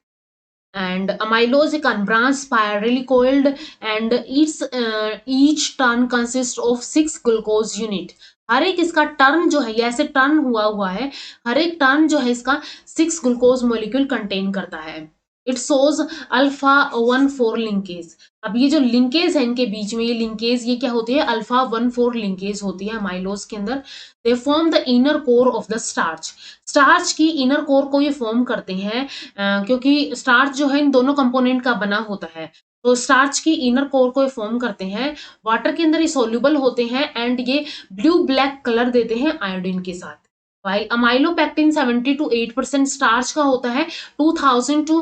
and amylose एक unbranched spirally coiled and each turn consists of 6 glucose unit। हर एक इसका टर्न जो है, ये ऐसे टर्न हुआ है, हर एक टर्न जो है इसका 6 ग्लूकोज मॉलिक्यूल कंटेन करता है। It shows alpha 1,4 linkage. अब ये जो लिंकेज है इनके बीच में, ये लिंकेज ये क्या होती है, अल्फा 1,4 लिंकेज होती है अमाइलोज के अंदर। They form the inner core of the starch. Starch की इनर कोर को ये फॉर्म करते हैं, क्योंकि स्टार्च जो है इन दोनों कंपोनेंट का बना होता है, तो स्टार्च की इनर कोर को ये फॉर्म करते हैं। वाटर के अंदर ये सोल्यूबल होते हैं एंड ये ब्लू ब्लैक कलर देते हैं आयोडीन के साथ। वाइल अमाइलोपेक्टिन 70 to 8% स्टार्च का होता है, 2000 to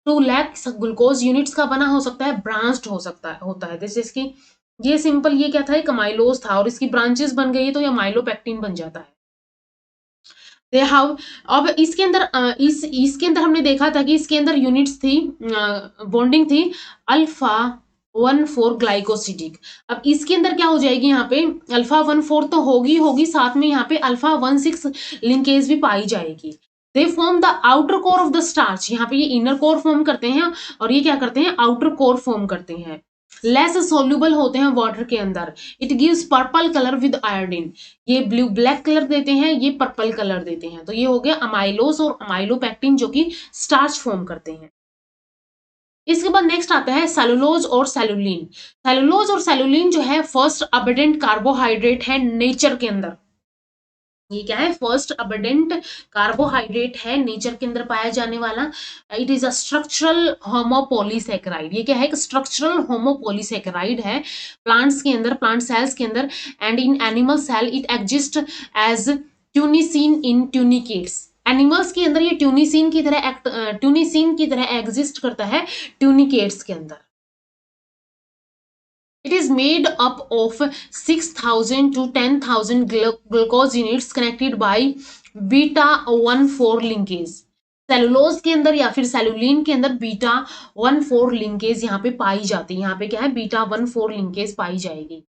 2 लाख ग्लूकोज यूनिट्स का बना हो सकता है, ब्रांच्ड हो सकता है होता है, जैसे इसकी ये सिंपल ये क्या था, एक अमाइलोज था और इसकी ब्रांचेस बन गई तो ये अमाइलोपेक्टिन बन जाता है। दे हैव, अब इसके अंदर इसके अंदर हमने देखा था कि इसके अंदर यूनिट्स थी, बॉन्डिंग थी अल्फा 1,4 ग्लाइकोसिडिक। अब इसके अंदर क्या हो जाएगी, यहाँ पे अल्फा 1,4 तो होगी, साथ में यहाँ पे अल्फा 1,6 लिंकेज भी पाई जाएगी। They form the outer core of the starch. यहाँ पे ये इनर कोर फॉर्म करते हैं और ये क्या करते हैं, आउटर कोर फॉर्म करते हैं। लेस सोल्यूबल होते हैं वाटर के अंदर। It gives purple colour with iodine. ये ब्लू ब्लैक कलर देते हैं, ये पर्पल कलर देते हैं। तो ये हो गया अमाइलोज और अमाइलोपेक्टिन जो कि स्टार्च फॉर्म करते हैं। इसके बाद नेक्स्ट आता है सेलुलोज और सेलुलिन। सेलुलोज और सेलुलिन जो है फर्स्ट अबंडेंट कार्बोहाइड्रेट है नेचर के अंदर। ये क्या है, फर्स्ट अबंडेंट कार्बोहाइड्रेट है नेचर के अंदर पाया जाने वाला। It is a structural homopolysaccharide. ये क्या है, एक स्ट्रक्चरल होमोपोलीसेकेराइड है प्लांट्स के अंदर, प्लांट सेल्स के अंदर। And in animal cell it exist as tunicin in tunicates. Animals के अंदर ये ट्यूनिसिन की तरह एग्जिस्ट करता है ट्यूनिकेट्स के अंदर। It is made up of 6,000 to 10,000 glucose units connected by beta 1,4 linkage। Cellulose के अंदर या फिर सेलुलिन के अंदर बीटा 1,4 लिंकेज यहाँ पे पाई जाती है। यहाँ पे क्या है, बीटा 1,4 लिंकेज पाई जाएगी।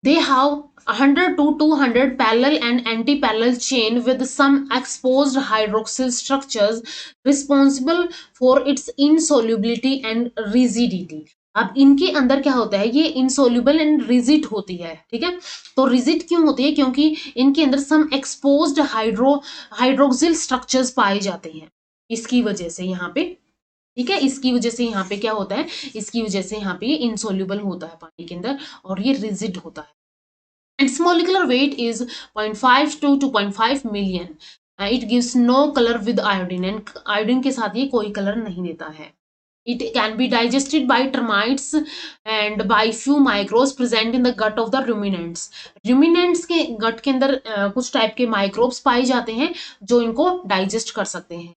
They have 100 to 200 parallel and anti-parallel chain with some exposed hydroxyl structures responsible for its insolubility and rigidity। अब इनके अंदर क्या होता है, ये इनसोल्यूबल एंड रिजिड होती है, ठीक है। तो रिजिड क्यों होती है, क्योंकि इनके अंदर सम एक्सपोज्ड हाइड्रोक्सिल स्ट्रक्चर्स पाए जाते हैं, इसकी वजह से यहाँ पे, ठीक है, इसकी वजह से यहाँ पे क्या होता है, इसकी वजह से यहाँ पे इनसोल्यूबल होता है पानी के अंदर और ये रिजिड होता है। Its molecular weight is 0.5 to 2.5 million। It gives no color with iodine and iodine के साथ ये कोई कलर नहीं देता है। It can be digested by termites and by few microbes present in the gut of the ruminants। ruminants के gut के अंदर कुछ टाइप के माइक्रोब्स पाए जाते हैं जो इनको डाइजेस्ट कर सकते हैं।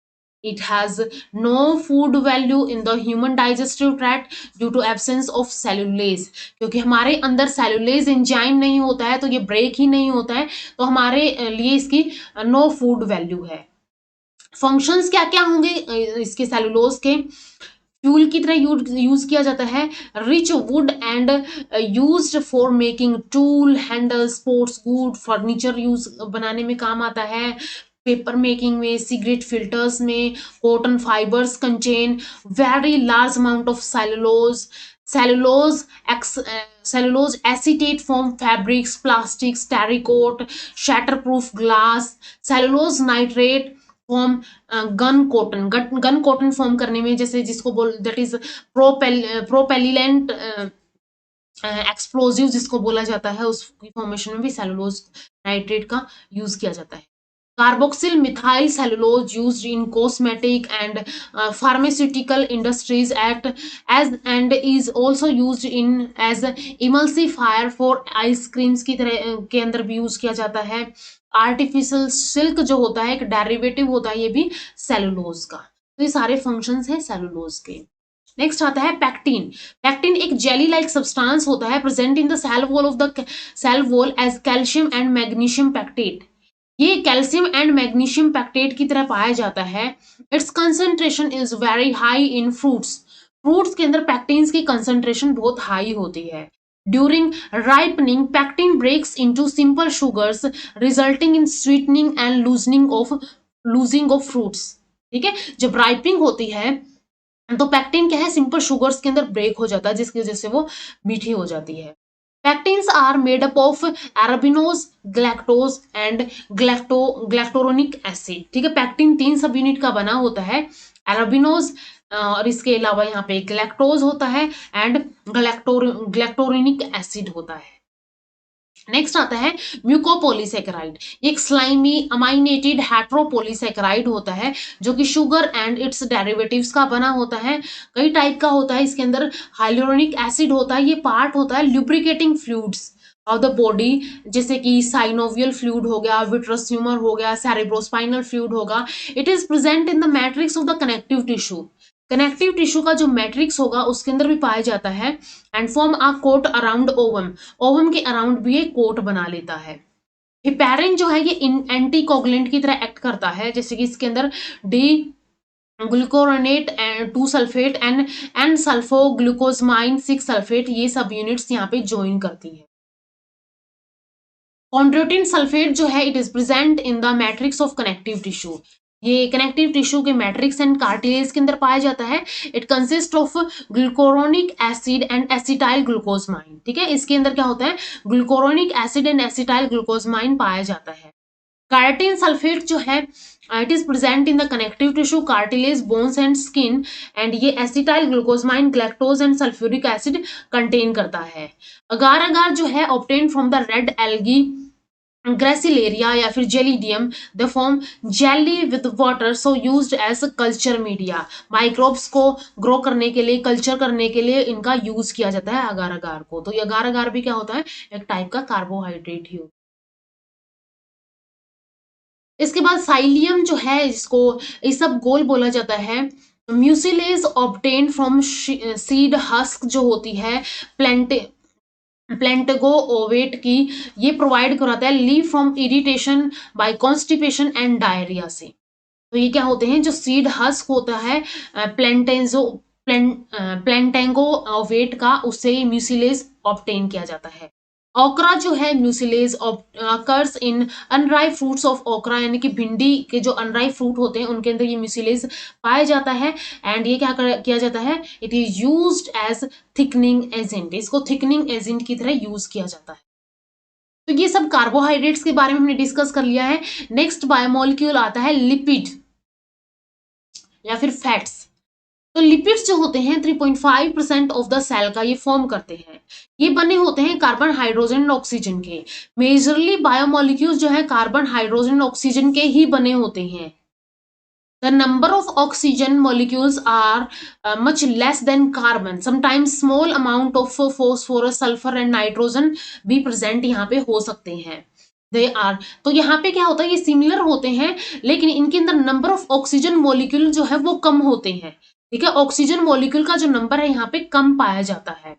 It has no food value in the human digestive tract due to absence of cellulase। क्योंकि हमारे अंदर सेलुलेज एंजाइम नहीं होता है तो ये ब्रेक ही नहीं होता है, तो हमारे लिए इसकी नो फूड वैल्यू है। फंक्शंस क्या क्या होंगे इसके सेलुलोज के, फ्यूल की तरह यूज किया जाता है, rich would and used for making tool, handle, sports good, furniture use बनाने में काम आता है, पेपर मेकिंग में, सिगरेट फिल्टर्स में, cotton fibres contain very large amount of cellulose. Cellulose cellulose acetate form fabrics, plastics, terrycot, shatterproof glass, cellulose nitrate form gun cotton form करने में, जैसे जिसको बोल दैट इज प्रोपेलिलेंट एक्सप्लोजिव जिसको बोला जाता है, उसकी फॉर्मेशन में भी सेलुलोज नाइट्रेट का यूज किया जाता है। Carboxyl methyl cellulose used in cosmetic and pharmaceutical industries and is also used in as emulsifier for ice creams की तरह के अंदर भी यूज किया जाता है। आर्टिफिशियल सिल्क जो होता है एक डेरिवेटिव होता है ये भी सेलुलोज का। तो ये सारे फंक्शंस हैं सेलुलोज के। नेक्स्ट आता है पैक्टिन। पैक्टिन एक जेली लाइक सब्सटेंस होता है present in the cell wall of the cell wall as calcium and magnesium pectate. ये कैल्शियम एंड मैग्नीशियम पैक्टेट की तरह पाया जाता है। Its concentration is very high in fruits. Fruits के अंदर पैक्टिन्स की कंसंट्रेशन बहुत हाई होती है। During ripening pectin breaks into simple sugars resulting in sweetening and loosing of fruits. ठीक है, जब राइपिंग होती है तो पैक्टिन क्या है, सिंपल शुगर्स के अंदर ब्रेक हो जाता है जिसकी वजह से वो मीठी हो जाती है। Pectins are made up of arabinose, galactose and galacturonic acid. ठीक है, पैक्टिन 3 सब यूनिट का बना होता है, एराबिनोज और इसके अलावा यहाँ पे ग्लैक्टोज होता है एंड ग्लैक्टोरोनिक एसिड होता है। नेक्स्ट आता है म्यूकोपॉलीसेकेराइड। एक स्लाइमी अमाइनेटेड हेट्रोपॉलीसेकेराइड होता है जो कि शुगर एंड इट्स डेरिवेटिव्स का बना होता है। कई टाइप का होता है, इसके अंदर हाइलोरोनिक एसिड होता है। ये पार्ट होता है lubricating fluids of the body, जैसे कि साइनोवियल फ्लूइड हो गया, विट्रस ह्यूमर हो गया, सेरेब्रोस्पाइनल फ्लूइड होगा। It is present in the matrix of the connective tissue. Connective tissue का जो मैट्रिक्स होगा उसके अंदर भी पाया जाता है and form a coat around ovum. Ovum के अराउंड भी ये कोट बना लेता है। हिपैरिन जो है ये एंटीकोगुलेंट की तरह एक्ट करता है, जैसे कि इसके अंदर D glucuronate and 2 sulphate and sulphoglucosamine 6 sulphate, ये सब यूनिट्स यहाँ पे ज्वाइन करती है। कॉन्ड्रोटिन सल्फेट जो है it is present in the matrix of connective tissue. ये कनेक्टिव टिश्यू के मैट्रिक्स एंड कार्टिलेज के अंदर पाया जाता है। It consist of glucuronic acid and acetyl glucosamine. ठीक है, इसके अंदर क्या होता है, glucuronic acid and acetyl glucosamine पाया जाता है। कैराटिन सल्फेट जो है it is present in the connective tissue, cartilage, bones and skin and ये acetyl glucosamine, galactose and sulphuric acid contain करता है। अगार अगार जो है obtain from the red algae Gracilaria या फिर Gelidium, the form jelly with water so used as culture media. Microbes को ग्रो करने के लिए, कल्चर करने के लिए इनका यूज किया जाता है अगार अगार को। तो ये अगार अगार भी क्या होता है, एक टाइप का कार्बोहाइड्रेट ही होता है। इसके बाद साइलियम जो है जिसको इस सब गोल बोला जाता है। Mucilage obtain from seed husk जो होती है प्लेंटगो ओवेट की, ये प्रोवाइड कराता है leave from irritation by constipation and diarrhoea से। तो ये क्या होते हैं, जो सीड हस्क होता है प्लेंटेंगो ओवेट का, उससे म्यूसिलेज ऑब्टेन किया जाता है। ओकरा जो है mucilage occurs in unripe fruits of ओकरा, यानी कि भिंडी के जो अनराइप फ्रूट होते हैं उनके अंदर ये म्यूसिलेज पाया जाता है एंड ये क्या किया जाता है, it is used as thickening agent. इसको थिकनिंग एजेंट की तरह यूज किया जाता है। तो ये सब कार्बोहाइड्रेट्स के बारे में हमने डिस्कस कर लिया है। नेक्स्ट बायोमोलिक्यूल आता है लिपिड या फिर फैट्स। तो लिपिड्स जो होते हैं 3.5% ऑफ द सेल का ये फॉर्म करते हैं। ये बने होते हैं कार्बन, हाइड्रोजन और ऑक्सीजन के। मेजरली बायोमोलिक्यूल्स जो है कार्बन, हाइड्रोजन, ऑक्सीजन के ही बने होते हैं। The number of oxygen molecules are much less than carbon. Sometimes small amount of phosphorus, sulfur and nitrogen भी present यहाँ पे हो सकते हैं। They are, तो यहाँ पे क्या होता है, ये सिमिलर होते हैं लेकिन इनके अंदर नंबर ऑफ ऑक्सीजन मोलिक्यूल जो है वो कम होते हैं। ठीक है, ऑक्सीजन मोलिक्यूल का जो नंबर है यहाँ पे कम पाया जाता है।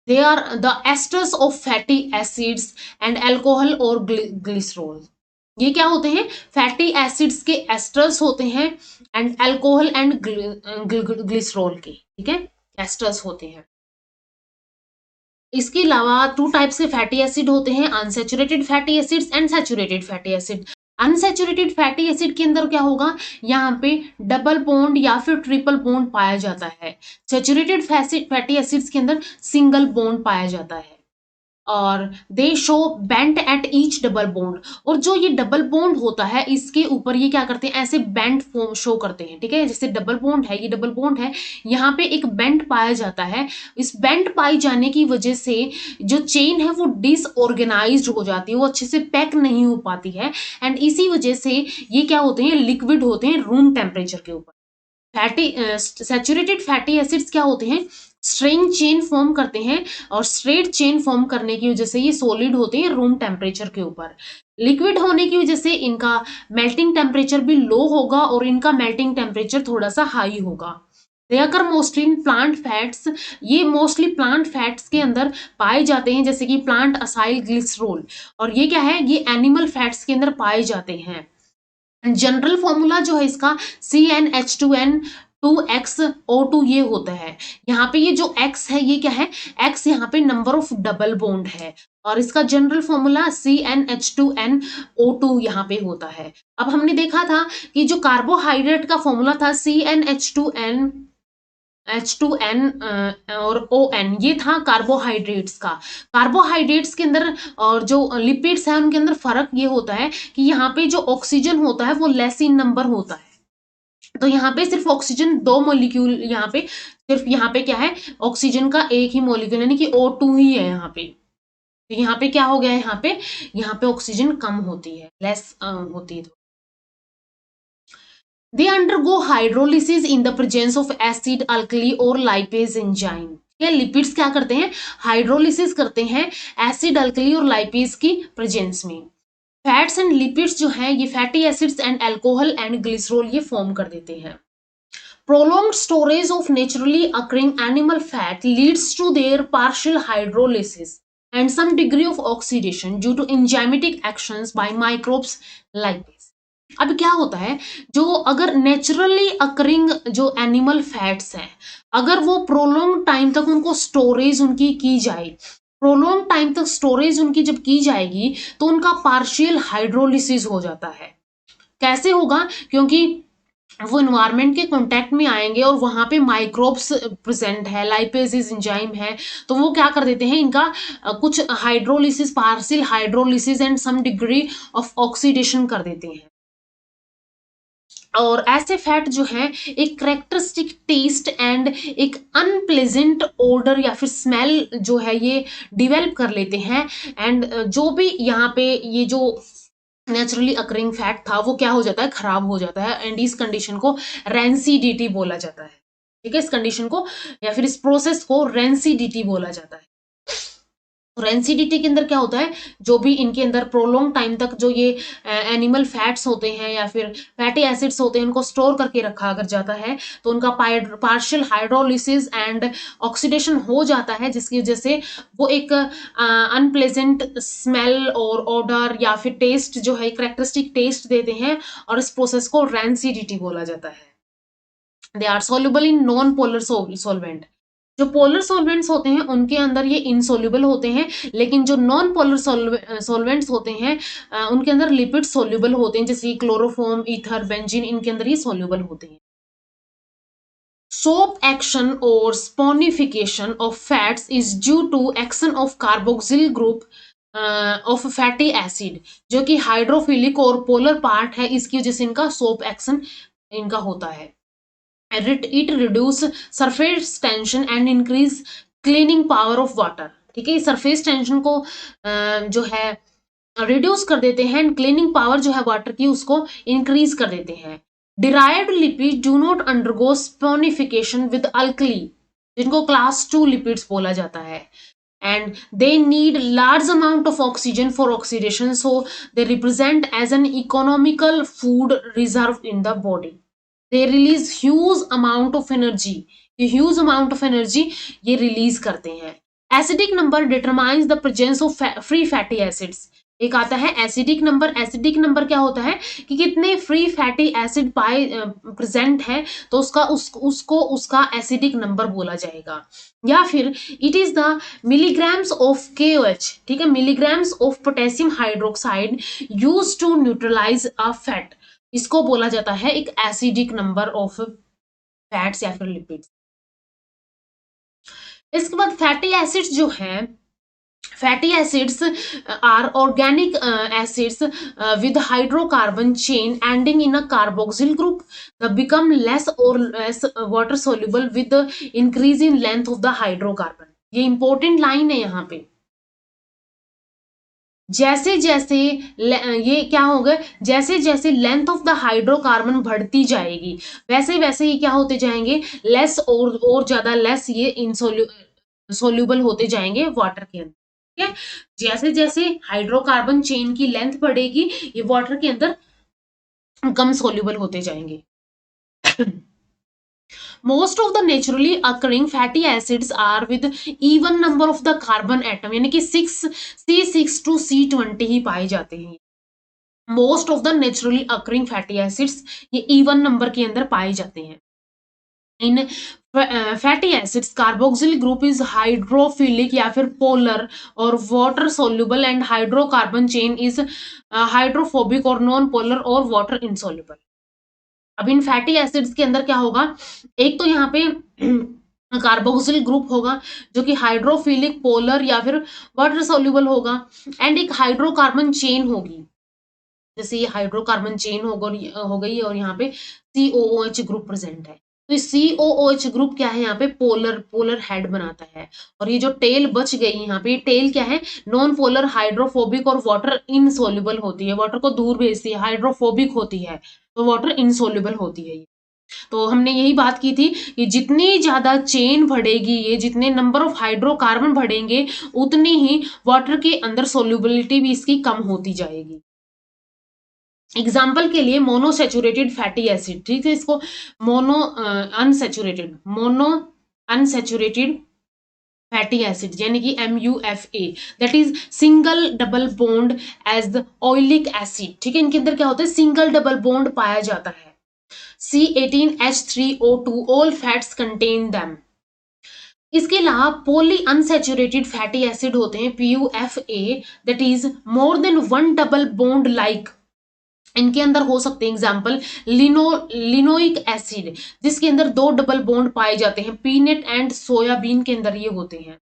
They are the esters of fatty acids and alcohol और ग्लिसरॉल। ये क्या होते हैं, फैटी एसिड्स के एस्टर्स होते हैं एंड अल्कोहल एंड ग्लिसरॉल के। ठीक है, एस्टर्स होते हैं। इसके अलावा 2 टाइप्स के फैटी एसिड होते हैं, unsaturated fatty acids and saturated fatty acid. Unsaturated fatty acid के अंदर क्या होगा, यहाँ पे डबल बॉन्ड या फिर ट्रिपल बॉन्ड पाया जाता है। सैचुरेटेड फैटी एसिड्स के अंदर सिंगल बॉन्ड पाया जाता है। और दे show bent at each double bond, और जो ये डबल बॉन्ड होता है इसके ऊपर ये क्या करते हैं, ऐसे बेंट फॉर्म शो करते हैं। ठीक है, जैसे डबल बॉन्ड है, ये डबल बॉन्ड है, यहाँ पे एक बेंट पाया जाता है। इस बेंट पाई जाने की वजह से जो चेन है वो डिसऑर्गेनाइज्ड हो जाती है, वो अच्छे से पैक नहीं हो पाती है, एंड इसी वजह से ये क्या होते हैं, लिक्विड होते हैं रूम टेम्परेचर के ऊपर। फैटी सैचुरेटेड फैटी एसिड्स क्या होते हैं, स्ट्रेंग चेन फॉर्म करते हैं, और स्ट्रेट चेन फॉर्म करने की वजह से ये सॉलिड होते हैं रूम टेम्परेचर के ऊपर। लिक्विड होने की वजह से इनका मेल्टिंग टेम्परेचर भी लो होगा और इनका मेल्टिंग टेम्परेचर थोड़ा सा हाई होगा। दे अकर मोस्टली इन प्लांट फैट्स, ये मोस्टली प्लांट फैट्स के अंदर पाए जाते हैं, जैसे कि प्लांट असाइल ग्लिसरॉल, और ये क्या है, ये एनिमल फैट्स के अंदर पाए जाते हैं। जनरल फॉर्मूला जो है इसका CnH2n2xO2 ये होता है। यहाँ पे ये जो X है ये क्या है, X यहाँ पे नंबर ऑफ डबल बॉन्ड है, और इसका जनरल फॉर्मूला CnH2nO2 यहाँ पे होता है। अब हमने देखा था कि जो कार्बोहाइड्रेट का फॉर्मूला था CnH2n और ON, ये था कार्बोहाइड्रेट्स का। कार्बोहाइड्रेट्स के अंदर और जो लिपिड्स है उनके अंदर फर्क ये होता है कि यहाँ पे जो ऑक्सीजन होता है वो लेस इन नंबर होता है, तो यहाँ पे सिर्फ ऑक्सीजन 2 मॉलिक्यूल, यहाँ पे सिर्फ यहाँ पे क्या है, ऑक्सीजन का एक ही मॉलिक्यूल यानी कि O2 ही है यहाँ पे। तो यहाँ पे क्या हो गया है, यहाँ पे ऑक्सीजन कम होती है, लेस होती है। They undergo hydrolysis in the presence of acid, alkali और lipase enzyme। ये लिपिड्स क्या करते हैं, हाइड्रोलिसिस करते हैं एसिड, अल्कली और लाइपेज की प्रेजेंस में। फैट्स एंड लिपिड्स जो है ये fatty acids and alcohol and glycerol ये फॉर्म कर देते हैं। Prolonged storage of naturally occurring animal fat leads to their partial hydrolysis and some degree of oxidation due to enzymatic actions by microbes like this। अब क्या होता है, जो अगर नेचुरली अकरिंग जो एनिमल फैट्स हैं, अगर वो प्रोलॉन्ग टाइम तक उनको स्टोरेज उनकी की जाए, प्रोलॉन्ग टाइम तक स्टोरेज उनकी जब की जाएगी तो उनका पार्शियल हाइड्रोलिसिस हो जाता है। कैसे होगा, क्योंकि वो इन्वायरमेंट के कांटेक्ट में आएंगे और वहां पे माइक्रोब्स प्रेजेंट है, लाइपेजेस एंजाइम है, तो वो क्या कर देते हैं, इनका कुछ hydrolysis, partial hydrolysis and some degree of oxidation कर देते हैं। और ऐसे फैट जो है एक करेक्टरिस्टिक टेस्ट एंड एक अनप्लेजेंट ओडर या फिर स्मेल जो है ये डिवेल्प कर लेते हैं, एंड जो भी यहाँ पे ये जो नेचुरली अकरिंग फैट था वो क्या हो जाता है, खराब हो जाता है, एंड इस कंडीशन को रेंसिडिटी बोला जाता है। ठीक है, इस कंडीशन को या फिर इस प्रोसेस को रेंसिडिटी बोला जाता है। रेंसिडिटी के अंदर क्या होता है, जो भी इनके अंदर प्रोलॉन्ग टाइम तक जो ये एनिमल फैट्स होते हैं या फिर फैटी एसिड्स होते हैं उनको स्टोर करके रखा अगर जाता है तो उनका पार्शियल हाइड्रोलिसिस एंड ऑक्सीडेशन हो जाता है, जिसकी वजह से वो एक अनप्लेजेंट स्मेल और ऑडर या फिर टेस्ट जो है करेक्टरिस्टिक टेस्ट देते हैं, और इस प्रोसेस को रेंसिडिटी बोला जाता है। They are soluble in non polar solvent. जो पोलर सॉल्वेंट्स होते हैं उनके अंदर ये इनसोल्यूबल होते हैं, लेकिन जो नॉन पोलर सॉल्वेंट्स होते हैं उनके अंदर लिपिड सोल्यूबल होते हैं, जैसे क्लोरोफॉर्म, ईथर, बेंजीन, इनके अंदर ये सोल्यूबल होते हैं। सोप एक्शन और saponification of fats is due to action of carboxyl group of fatty acid, जो कि हाइड्रोफिलिक और पोलर पार्ट है, इसकी वजह से इनका सोप एक्शन इनका होता है। It reduce surface tension and increase cleaning power of water। ठीक है, सरफेस टेंशन को जो है रिड्यूस कर देते हैं, एंड क्लीनिंग पावर जो है वाटर की उसको इंक्रीज कर देते हैं। Derived lipid do not undergo saponification with alkali, जिनको क्लास 2 लिपिड्स बोला जाता है, and they need large amount of oxygen for oxidation, so they represent as an economical food reserve in the body। they release huge amount of energy, ये huge amount of energy ये release करते हैं। acidic number determines the presence of free fatty acids। एक आता है एसिडिक नंबर। एसिडिक नंबर क्या होता है कि कितने फ्री फैटी एसिड पाए प्रेजेंट है, तो उसको उसका एसिडिक नंबर बोला जाएगा। या फिर it is the milligrams of KOH, ठीक है, milligrams of potassium hydroxide use to neutralize a fat, इसको बोला जाता है एक एसिडिक नंबर ऑफ फैट्स या फिर लिपिड्स। इसके बाद फैटी एसिड्स जो है, fatty acids are organic acids with hydrocarbon chain ending in a carboxyl group. They become less or less water soluble with the increase in length of the hydrocarbon. ये इंपॉर्टेंट लाइन है यहाँ पे। जैसे जैसे ये क्या होगा, जैसे जैसे लेंथ ऑफ द हाइड्रोकार्बन बढ़ती जाएगी वैसे वैसे ये क्या होते जाएंगे, लेस और ज्यादा लेस ये सोल्यूबल होते जाएंगे वाटर के अंदर। ठीक है, जैसे जैसे हाइड्रोकार्बन चेन की लेंथ बढ़ेगी ये वाटर के अंदर कम सोल्यूबल होते जाएंगे। Most of the naturally occurring fatty acids are with even number of the carbon atom, यानी कि C6 to C20 ही पाए जाते हैं। Most of the naturally occurring fatty acids ये इवन नंबर के अंदर पाए जाते हैं। इन fatty acids carboxyl group is hydrophilic या फिर पोलर और water soluble and hydrocarbon chain is hydrophobic और नॉन पोलर और वाटर इनसोल्यूबल। अब इन फैटी एसिड्स के अंदर क्या होगा, एक तो यहाँ पे कार्बोक्सिल ग्रुप होगा जो कि हाइड्रोफिलिक, पोलर या फिर वाटर सोल्यूबल होगा, एंड एक हाइड्रोकार्बन चेन होगी, जैसे ये हाइड्रोकार्बन चेन हो गई और यहाँ पे COOH ग्रुप प्रेजेंट है। तो COOH ग्रुप क्या है, यहाँ पे पोलर हेड बनाता है, और ये जो टेल बच गई यहाँ पे, टेल क्या है, नॉन पोलर, हाइड्रोफोबिक और वाटर इनसोल्यूबल होती है, वाटर को दूर भेजती है, हाइड्रोफोबिक होती है तो वाटर इनसोल्यूबल होती है। तो हमने यही बात की थी कि जितनी ज्यादा चेन बढ़ेगी, ये जितने नंबर ऑफ हाइड्रोकार्बन बढ़ेंगे उतनी ही वाटर के अंदर सोल्यूबिलिटी भी इसकी कम होती जाएगी। एग्जाम्पल के लिए मोनोसेचुरेटेड फैटी एसिड, ठीक है, इसको मोनो अनसेचुरेटेड फैटी एसिड यानी कि MUFA, that is single double bond as the oleic acid, ठीक है, इनके अंदर क्या होता है, सिंगल डबल बॉन्ड पाया जाता है। C18H3O2 all fats contain them. इसके अलावा पॉली अनसेचुरेटेड फैटी एसिड होते हैं PUFA, that is more than one double bond like, इनके अंदर हो सकते हैं एग्जाम्पल लिनोइक एसिड जिसके अंदर 2 डबल बॉन्ड पाए जाते हैं, पीनट एंड सोयाबीन के अंदर ये होते हैं।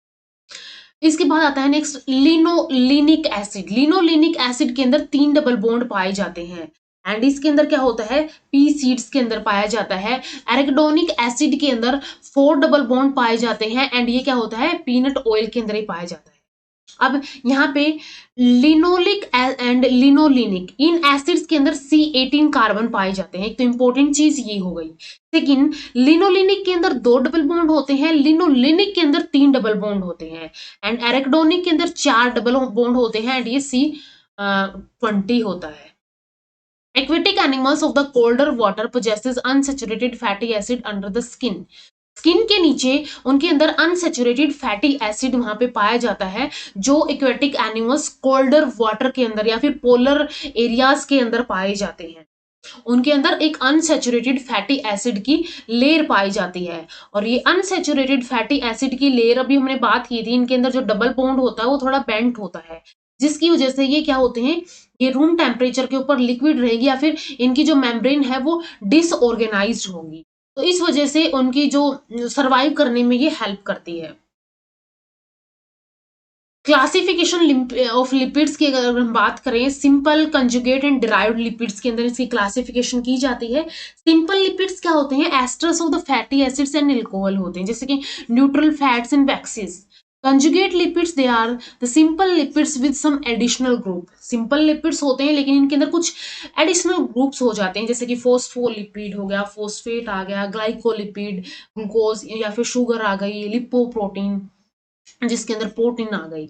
इसके बाद आता है next linolenic acid. Linolenic acid के अंदर 3 डबल बॉन्ड पाए जाते हैं, एंड इसके अंदर क्या होता है, पी सीड्स के अंदर पाया जाता है। एरेकिडोनिक एसिड के अंदर 4 डबल बॉन्ड पाए जाते हैं, एंड ये क्या होता है, पीनट ऑयल के अंदर ही पाया जाता है। अब यहाँ पे linoleic and linolenic, in acids के अंदर C18 कार्बन पाए जाते हैं, एक तो इंपॉर्टेंट चीज ये हो गई। लेकिन लिनोलिनिक के अंदर 2 डबल बॉन्ड होते हैं, लिनोलिनिक के अंदर 3 डबल बॉन्ड होते हैं, एंड एरेकिडोनिक के अंदर 4 डबल बॉन्ड होते हैं, एंड ये C20 होता है। Aquatic animals of the colder water possesses unsaturated fatty acid under the skin. Skin के नीचे उनके अंदर अनसेचुरेटेड फैटी एसिड वहां पे पाया जाता है, जो एक्वेटिक एनिमल्स कोल्डर वाटर के अंदर या फिर पोलर एरियाज के अंदर पाए जाते हैं, उनके अंदर एक अनसेचुरेटेड फैटी एसिड की लेयर पाई जाती है। और ये अनसेचुरेटेड फैटी एसिड की लेयर, अभी हमने बात की थी, इनके अंदर जो डबल बॉन्ड होता है वो थोड़ा बेंट होता है, जिसकी वजह से ये क्या होते हैं, ये रूम टेम्परेचर के ऊपर लिक्विड रहेगी या फिर इनकी जो मेम्ब्रेन है वो डिसऑर्गेनाइज्ड होगी, तो इस वजह से उनकी जो सरवाइव करने में ये हेल्प करती है। क्लासिफिकेशन ऑफ लिपिड्स की अगर हम बात करें, simple, conjugate and derived lipids के अंदर इसकी क्लासिफिकेशन की जाती है। सिंपल लिपिड्स क्या होते हैं, esters of the fatty acids and alcohol होते हैं, जैसे कि neutral fats and waxes. Conjugate lipids, they are the simple lipids with some additional group. Simple lipids होते हैं लेकिन इनके अंदर कुछ एडिशनल ग्रुप्स हो जाते हैं, जैसे कि फोस्फोलिपिड हो गया, फोस्फेट आ गया, ग्लाइकोलिपिड, ग्लूकोज या फिर शुगर आ गई, लिपोप्रोटीन जिसके अंदर प्रोटीन आ गई।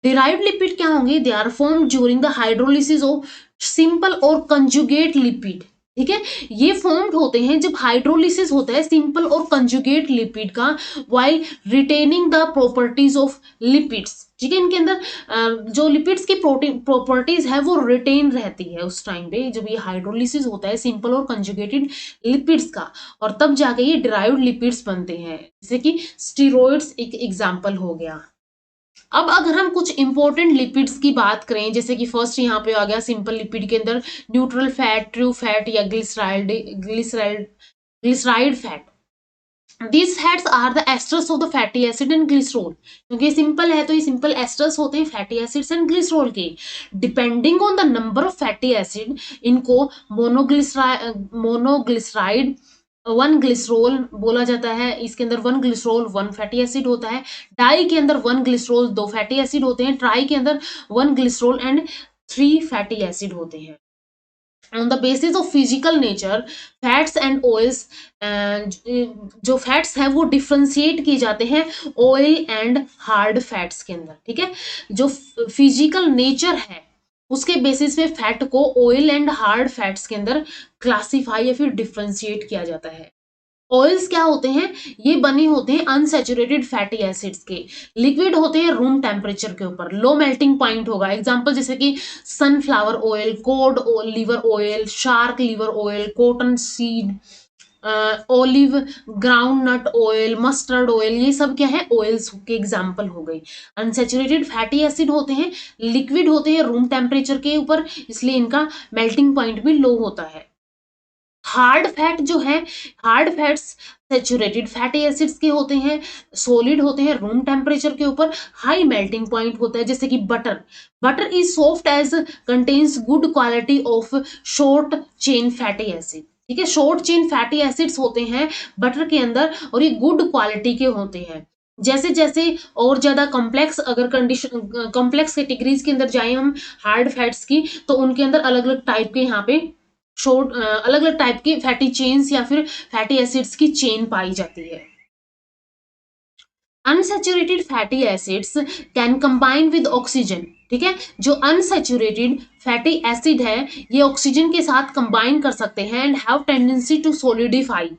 डिराइव्ड लिपिड क्या होंगे, they are form during the hydrolysis of simple और कंजुगेट लिपिड, ठीक है। ये फॉर्म्ड होते हैं जब हाइड्रोलिसिस होता है सिंपल और कंजुगेट लिपिड का while retaining the properties of lipids. ठीक है, इनके अंदर जो लिपिड्स की प्रोटीन प्रॉपर्टीज है वो रिटेन रहती है उस टाइम पे जब ये हाइड्रोलिसिस होता है सिंपल और कंजुगेटेड लिपिड्स का, और तब जाके ये डिराइव्ड लिपिड्स बनते हैं, जैसे कि स्टीरॉइड्स एक एग्जाम्पल हो गया। अब अगर हम कुछ इंपॉर्टेंट लिपिड्स की बात करें, जैसे कि फर्स्ट यहाँ पे आ गया सिंपल लिपिड के अंदर न्यूट्रल फैट, ट्रू फैट या glyceride fat. These fats are the esters of the fatty acid and glycerol। क्योंकि सिंपल है तो ये सिंपल एस्टर्स होते हैं फैटी एसिड्स एंड ग्लिसरॉल के। Depending on the number of fatty acid इनको मोनोग्लिसराइड, वन ग्लिसरॉल बोला जाता है। इसके अंदर one glycerol one fatty acid होता है। डाई के अंदर वन ग्लिसरॉल दो फैटी एसिड होते हैं। ट्राई के अंदर one glycerol and three fatty acid होते हैं। On the basis of physical nature fats and oils, जो फैट्स हैं वो डिफ्रेंशिएट किए जाते हैं ऑयल एंड हार्ड फैट्स के अंदर। ठीक है, जो फिजिकल नेचर है उसके बेसिस पे फैट को ऑयल एंड हार्ड फैट्स के अंदर क्लासिफाई या फिर डिफ्रेंशिएट किया जाता है। ऑयल्स क्या होते हैं, ये बने होते हैं अनसैचुरेटेड फैटी एसिड्स के, लिक्विड होते हैं रूम टेम्परेचर के ऊपर, लो मेल्टिंग पॉइंट होगा। एग्जांपल जैसे कि sunflower oil, cod liver oil, shark liver oil, cotton seed olive, ground nut oil, mustard oil, ये सब क्या है ऑयल्स के एग्जाम्पल हो गई। अनसैचुरेटेड फैटी एसिड होते हैं, लिक्विड होते हैं रूम टेम्परेचर के ऊपर, इसलिए इनका मेल्टिंग पॉइंट भी लो होता है। हार्ड फैट जो है, hard fats saturated fatty acids के होते हैं, सॉलिड होते हैं रूम टेम्परेचर के ऊपर, हाई मेल्टिंग पॉइंट होता है। जैसे कि butter, butter is soft as contains good quality of short chain fatty acid. ठीक है, शॉर्ट चेन फैटी एसिड्स होते हैं बटर के अंदर और ये गुड क्वालिटी के होते हैं। जैसे जैसे और ज्यादा कॉम्प्लेक्स अगर कंडीशन कॉम्प्लेक्स कैटेगरीज के अंदर जाए हम हार्ड फैट्स की, तो उनके अंदर अलग अलग टाइप के यहाँ पे शॉर्ट अलग अलग टाइप की फैटी चेन्स या फिर फैटी एसिड्स की चेन पाई जाती है। Unsaturated fatty acids can combine with oxygen. ठीक है, जो अनसैचुरेटेड फैटी एसिड है ये ऑक्सीजन के साथ कंबाइन कर सकते हैं and have tendency to solidify,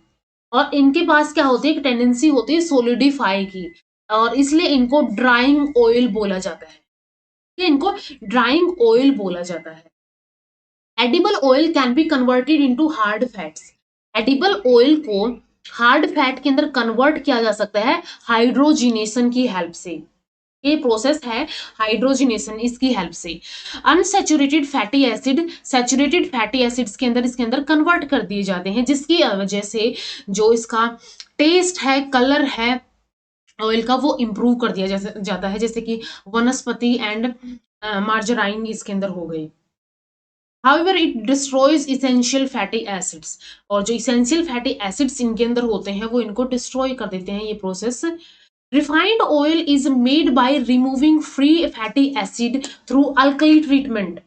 और इनके पास क्या होती है, एक टेंडेंसी होती है सोलिडिफाई की, और इसलिए इनको ड्राइंग ऑयल बोला जाता है। इनको ड्राइंग ऑयल बोला जाता है। Edible oil can be converted into hard fats. Edible oil को हार्ड फैट के अंदर कन्वर्ट किया जा सकता है हाइड्रोजिनेशन की हेल्प से। ये प्रोसेस है हाइड्रोजिनेशन, इसकी हेल्प से unsaturated fatty acid saturated fatty acids के अंदर इसके अंदर कन्वर्ट कर दिए जाते हैं, जिसकी वजह से जो इसका टेस्ट है, कलर है ऑयल का, वो इम्प्रूव कर दिया जाता है। जैसे कि वनस्पति एंड मार्जराइन इसके अंदर हो गई। However, it destroys essential fatty acids, और जो essential fatty acids इनके अंदर होते हैं वो इनको destroy कर देते हैं ये process. Refined oil is made by removing free fatty acid through alkali treatment।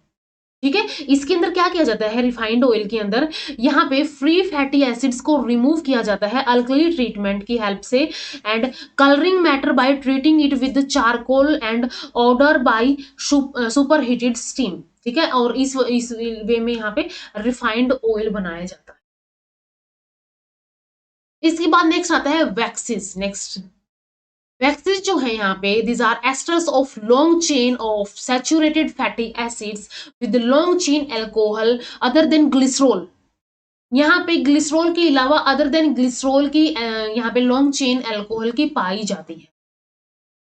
ठीक है, इसके अंदर क्या किया जाता है रिफाइंड ऑयल के अंदर, यहाँ पे फ्री फैटी एसिड्स को रिमूव किया जाता है अल्कली ट्रीटमेंट की हेल्प से, and colouring matter by treating it with charcoal and order by super heated steam. ठीक है, और इस वे में यहाँ पे रिफाइंड ऑयल बनाया जाता है। इसके बाद नेक्स्ट आता है वैक्सेस। वैक्सेस जो है यहाँ पे this are esters of long chain of saturated fatty acids with long chain alcohol other than glycerol. यहाँ पे ग्लिसरॉल के अलावा अदर देन ग्लिसरॉल की यहाँ पे लॉन्ग चेन अल्कोहल की पाई जाती है।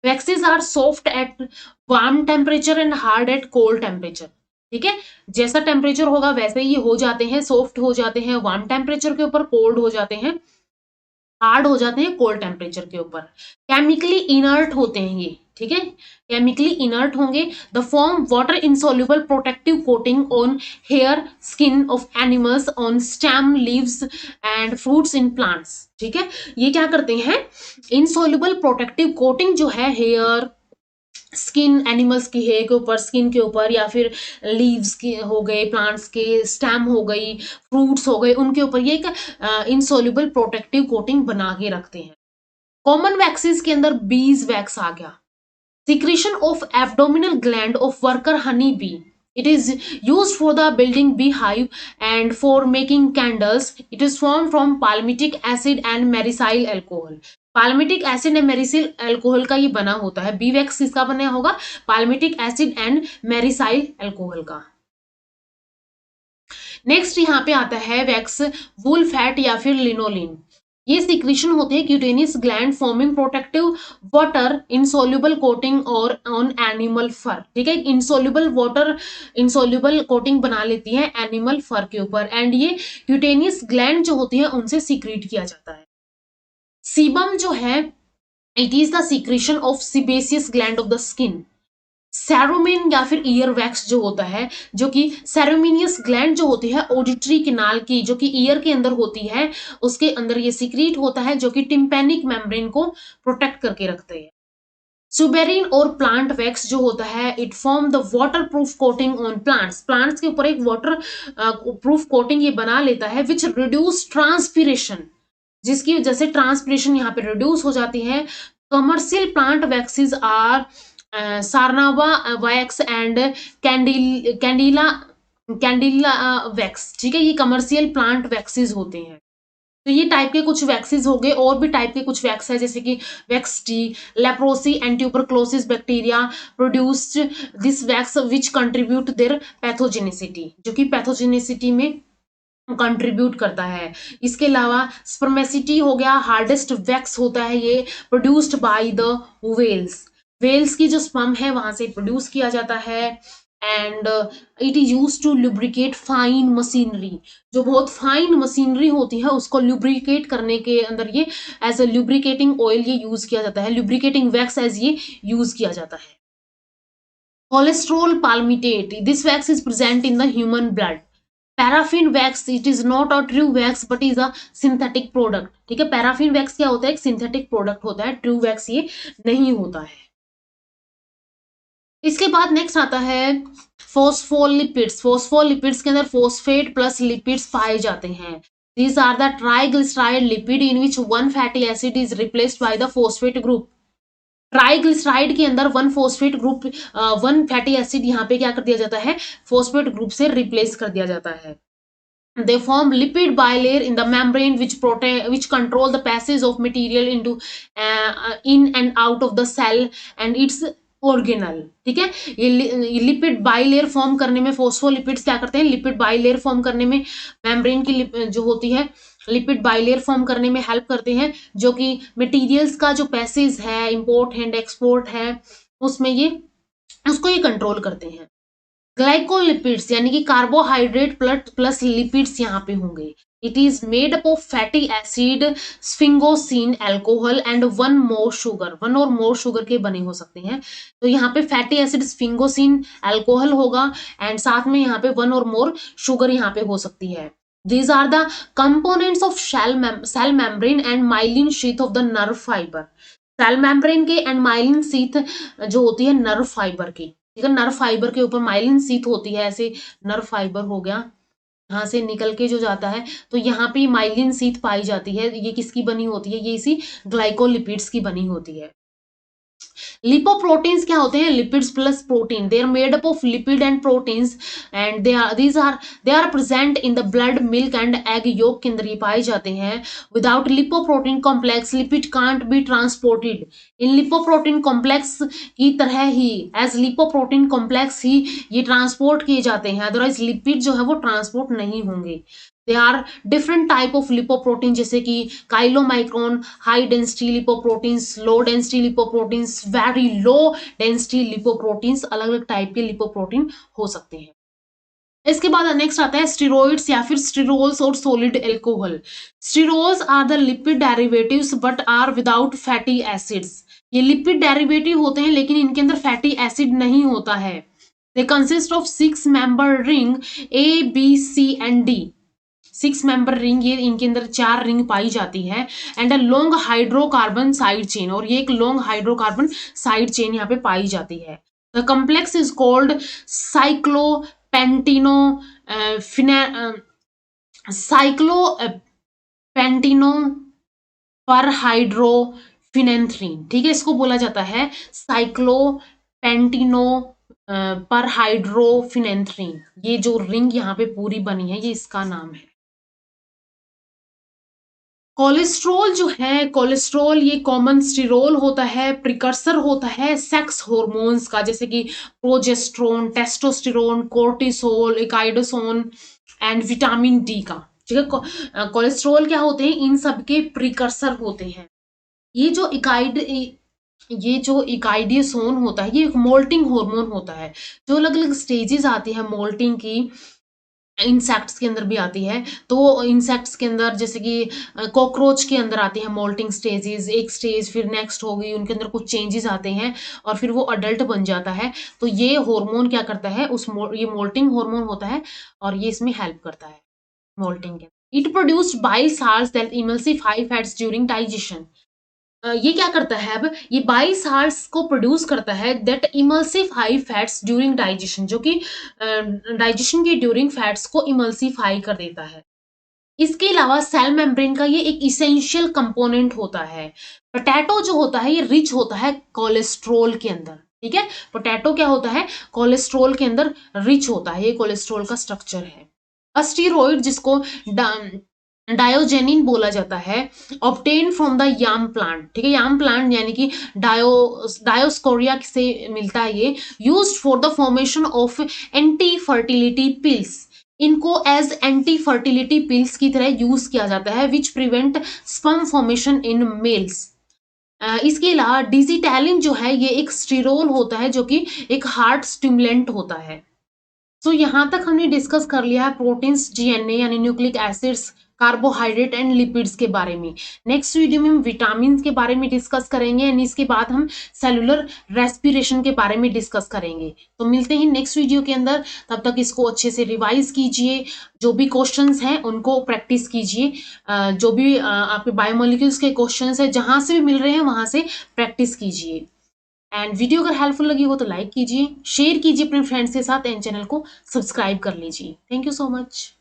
Waxes are soft at warm temperature and hard at cold temperature. ठीक है, जैसा टेम्परेचर होगा वैसे ही हो जाते हैं, सॉफ्ट हो जाते हैं वार्म टेम्परेचर के ऊपर, कोल्ड हो जाते हैं, हार्ड हो जाते हैं कोल्ड टेम्परेचर के ऊपर। केमिकली इनर्ट होते हैं ये। ठीक है, केमिकली इनर्ट होंगे। The form water insoluble protective coating on hair, skin of animals, on stem, leaves and fruits in plants. ठीक है, ये क्या करते हैं, इनसॉल्युबल प्रोटेक्टिव कोटिंग जो है हेयर, स्किन, एनिमल्स की हेयर के ऊपर, स्किन के ऊपर, या फिर लीव्स के हो गए, प्लांट्स के स्टेम हो गई, फ्रूट्स हो गए, उनके ऊपर ये एक इनसॉल्युबल प्रोटेक्टिव कोटिंग बना के रखते हैं। कॉमन वैक्सीज के अंदर बीज वैक्स आ गया। Secretion of abdominal gland of worker honey bee. It is used for the building beehive and for making candles. It is formed from palmitic acid and myricyl alcohol. Palmitic acid and myricyl alcohol का ये बना होता है. बी वैक्स किसका बना होगा? पाल्मिटिक एसिड एंड मेरिसाइल अल्कोहल का. नेक्स्ट यहाँ पे आता है वैक्स वूल फैट या फिर लिनोलिन. ये सिक्रीशन होते हैं cutaneous gland forming protective water insoluble coating और ऑन एनिमल फर. ठीक है, इनसोल्यूबल वाटर इनसोल्यूबल कोटिंग बना लेती है एनिमल फर के ऊपर एंड ये क्यूटेनियस ग्लैंड जो होती है उनसे सीक्रेट किया जाता है. सीबम जो है it is the secretion of sebaceous gland of the skin. Cerumen या फिर ईयर वैक्स जो होता है, जो कि सेरोमिनियस ग्लैंड जो होती है ऑडिटरी किनाल की, जो कि ईयर के अंदर होती है, उसके अंदर ये सीक्रेट होता है जो कि टिम्पैनिक मेम्ब्रेन को प्रोटेक्ट करके रखते हैं. सुबेरिन और प्लांट वैक्स जो होता है it form the water proof coating on plants. Plants के ऊपर एक वाटर प्रूफ कोटिंग ये बना लेता है विच रिड्यूस ट्रांसपिरेशन, जिसकी वजह से ट्रांसपिरेशन यहाँ पे रिड्यूस हो जाती है. Commercial plant waxes are carnauba wax and candelilla wax. ठीक है, ये कमर्शियल प्लांट वैक्सीज होते हैं. तो ये टाइप के कुछ वैक्सीज हो गए. और भी टाइप के कुछ वैक्स है जैसे कि wax T, leprosy and tuberculosis bacteria produced this wax which contribute their pathogenicity, जो कि पैथोजेनिसिटी में कंट्रीब्यूट करता है. इसके अलावा स्पर्मेसिटी हो गया, हार्डेस्ट वैक्स होता है ये produced by the whales. Whales की जो स्पर्म है वहां से प्रोड्यूस किया जाता है. And it is use to lubricate fine machinery. जो बहुत फाइन मशीनरी होती है उसको लुब्रिकेट करने के अंदर ये एज अ लुब्रिकेटिंग ऑयल ये यूज किया जाता है. लुब्रिकेटिंग वैक्स एज ये यूज किया जाता है. Cholesterol palmitate, this wax is present in the human blood. Paraffin wax it is not a true wax but is a synthetic product. ठीक है, पैराफिन वैक्स क्या होता है? एक सिंथेटिक प्रोडक्ट होता है. ट्रू वैक्स ये नहीं होता है. इसके बाद नेक्स्ट आता है फोस्फोलिपिड्स. फोस्फोलिपिड्स के अंदर फोस्फेट प्लस लिपिड्स पाए जाते हैं. These are the triglyceride lipid in which one fatty acid is replaced by the phosphate group. Triglyceride के अंदर one phosphate group one fatty acid यहाँ पे क्या कर दिया जाता है? फोस्फेट ग्रुप से रिप्लेस कर दिया जाता है. They form lipid bilayer in the membrane which control the passage of material into in and out of the cell and its organelle. ठीक है, ये लिपिड बाइलेयर फॉर्म करने में फोस्फोलिपिड्स क्या करते हैं? लिपिड बाइलेयर फॉर्म करने में मेम्ब्रेन की जो होती है लिपिड बाइलेयर फॉर्म करने में हेल्प करते हैं, जो कि मटेरियल्स का जो पैसेज है, इंपोर्ट एंड एक्सपोर्ट है, उसमें ये उसको ये कंट्रोल करते हैं. ग्लाइकोलिपिड्स यानी कि कार्बोहाइड्रेट प्लस लिपिड्स यहाँ पे होंगे. It is made up of fatty acid, sphingosine, alcohol and one more sugar. One और मोर शुगर के बने हो सकते हैं. तो यहाँ पे फैटी एसिड, स्फिंगोसिन, अल्कोहल होगा एंड साथ में यहाँ पे वन और मोर शुगर यहाँ पे हो सकती है. These are the components of cell membrane and myelin sheath of the nerve fiber. Cell membrane के एंड माइलिन शीथ जो होती है नर्व फाइबर की. ठीक है, नर्व फाइबर के ऊपर माइलिन शीथ होती है. ऐसे नर्व फाइबर हो गया, यहाँ से निकल के जो जाता है, तो यहाँ पे माइलिन शीथ पाई जाती है. ये किसकी बनी होती है? ये इसी ग्लाइकोलिपिड्स की बनी होती है. लिपोप्रोटीन्स क्या होते हैं? Lipids plus protein. They are made up of lipid and proteins and they are present in the blood, milk and egg yolk के अंदर ये पाए जाते हैं. Without lipoprotein complex lipid can't be transported. In lipoprotein complex की तरह ही एज लिपोप्रोटीन कॉम्प्लेक्स ही ये ट्रांसपोर्ट किए जाते हैं, अदरवाइज लिपिड जो है वो ट्रांसपोर्ट नहीं होंगे. They are different type of lipoprotein जैसे कि chylomicron, high density lipoproteins, low density lipoproteins, very low density lipoproteins. अलग अलग टाइप के लिपोप्रोटीन हो सकते हैं. इसके बाद नेक्स्ट आता है स्टेरॉइड्स या फिर स्टेरोल्स और solid alcohol. Sterols are the lipid derivatives but are without fatty acids. ये लिपिड डेरिवेटिव होते हैं लेकिन इनके अंदर फैटी एसिड नहीं होता है. They consist of 6 member ring A, B, C and D. 6 member ring, ये इनके अंदर 4 रिंग पाई जाती है and a long hydrocarbon side chain. और ये एक लॉन्ग हाइड्रोकार्बन साइड चेन यहाँ पे पाई जाती है. द कॉम्प्लेक्स इज कॉल्ड साइक्लोपेंटिनो पर हाइड्रोफिनेंथ्रीन. ठीक है, इसको बोला जाता है साइक्लोपेंटिनो पर हाइड्रोफिनेंथ्रीन, ये जो रिंग यहाँ पे पूरी बनी है ये इसका नाम है। कोलेस्ट्रॉल जो है, कोलेस्ट्रॉल ये कॉमन स्टिरोल होता है, प्रिकर्सर होता है सेक्स हॉर्मोन्स का, जैसे कि progesterone, testosterone, cortisol, ecdysone and vitamin D का। ठीक है, कोलेस्ट्रॉल क्या होते हैं, इन सब के प्रिकर्सर होते हैं। ये जो इकाइडियोसोन होता है ये एक मोल्टिंग हार्मोन होता है। जो अलग अलग स्टेजेस आती है मोल्टिंग की, इंसेक्ट्स के अंदर भी आती है। तो इंसेक्ट्स के अंदर जैसे कि कॉकरोच के अंदर आती है मोल्टिंग स्टेजेस, एक स्टेज फिर नेक्स्ट हो गई, उनके अंदर कुछ चेंजेस आते हैं और फिर वो अडल्ट बन जाता है। तो ये हार्मोन क्या करता है, ये मोल्टिंग हार्मोन होता है और ये इसमें हेल्प करता है मोल्टिंग के। It produced bile salts that emulsify fats during digestion. ये क्या करता है, अब ये बाइल साल्ट्स को प्रोड्यूस करता है that emulsify fats during digestion, जो कि डाइजेशन के ड्यूरिंग फैट्स को इमल्सिफाई कर देता है। इसके अलावा सेल मेम्ब्रेन का ये एक इसेंशियल कंपोनेंट होता है। पोटैटो जो होता है ये रिच होता है कोलेस्ट्रॉल के अंदर। ठीक है, पोटैटो क्या होता है, कोलेस्ट्रॉल के अंदर रिच होता है, ये कोलेस्ट्रॉल का स्ट्रक्चर है। अस्टीरॉइड जिसको डायोजेनिन बोला जाता है, obtain from the yam plant. ठीक है, याम प्लांट यानी कि डायोस्कोरिया से मिलता है ये। Used for the formation of anti fertility pills, इनको एज एंटी फर्टिलिटी पिल्स की तरह यूज किया जाता है, which prevent sperm formation in males. इसके अलावा डिजिटैलिन जो है ये एक स्टीरोल होता है जो कि एक हार्ट स्टिमुलेंट होता है। तो यहाँ तक हमने डिस्कस कर लिया है प्रोटीन्स, जीएनए यानी nucleic acids, carbohydrate and lipids के बारे में। नेक्स्ट वीडियो में हम विटामिन के बारे में डिस्कस करेंगे एंड इसके बाद हम सेलुलर रेस्पिरेशन के बारे में डिस्कस करेंगे। तो मिलते हैं नेक्स्ट वीडियो के अंदर, तब तक इसको अच्छे से रिवाइज कीजिए, जो भी क्वेश्चंस हैं उनको प्रैक्टिस कीजिए, जो भी आपके बायोमोलिक्यूल्स के क्वेश्चंस है जहां से भी मिल रहे हैं वहां से प्रैक्टिस कीजिए। एंड वीडियो अगर हेल्पफुल लगी हो तो लाइक कीजिए, शेयर कीजिए अपने फ्रेंड्स के साथ एंड चैनल को सब्सक्राइब कर लीजिए। Thank you so much.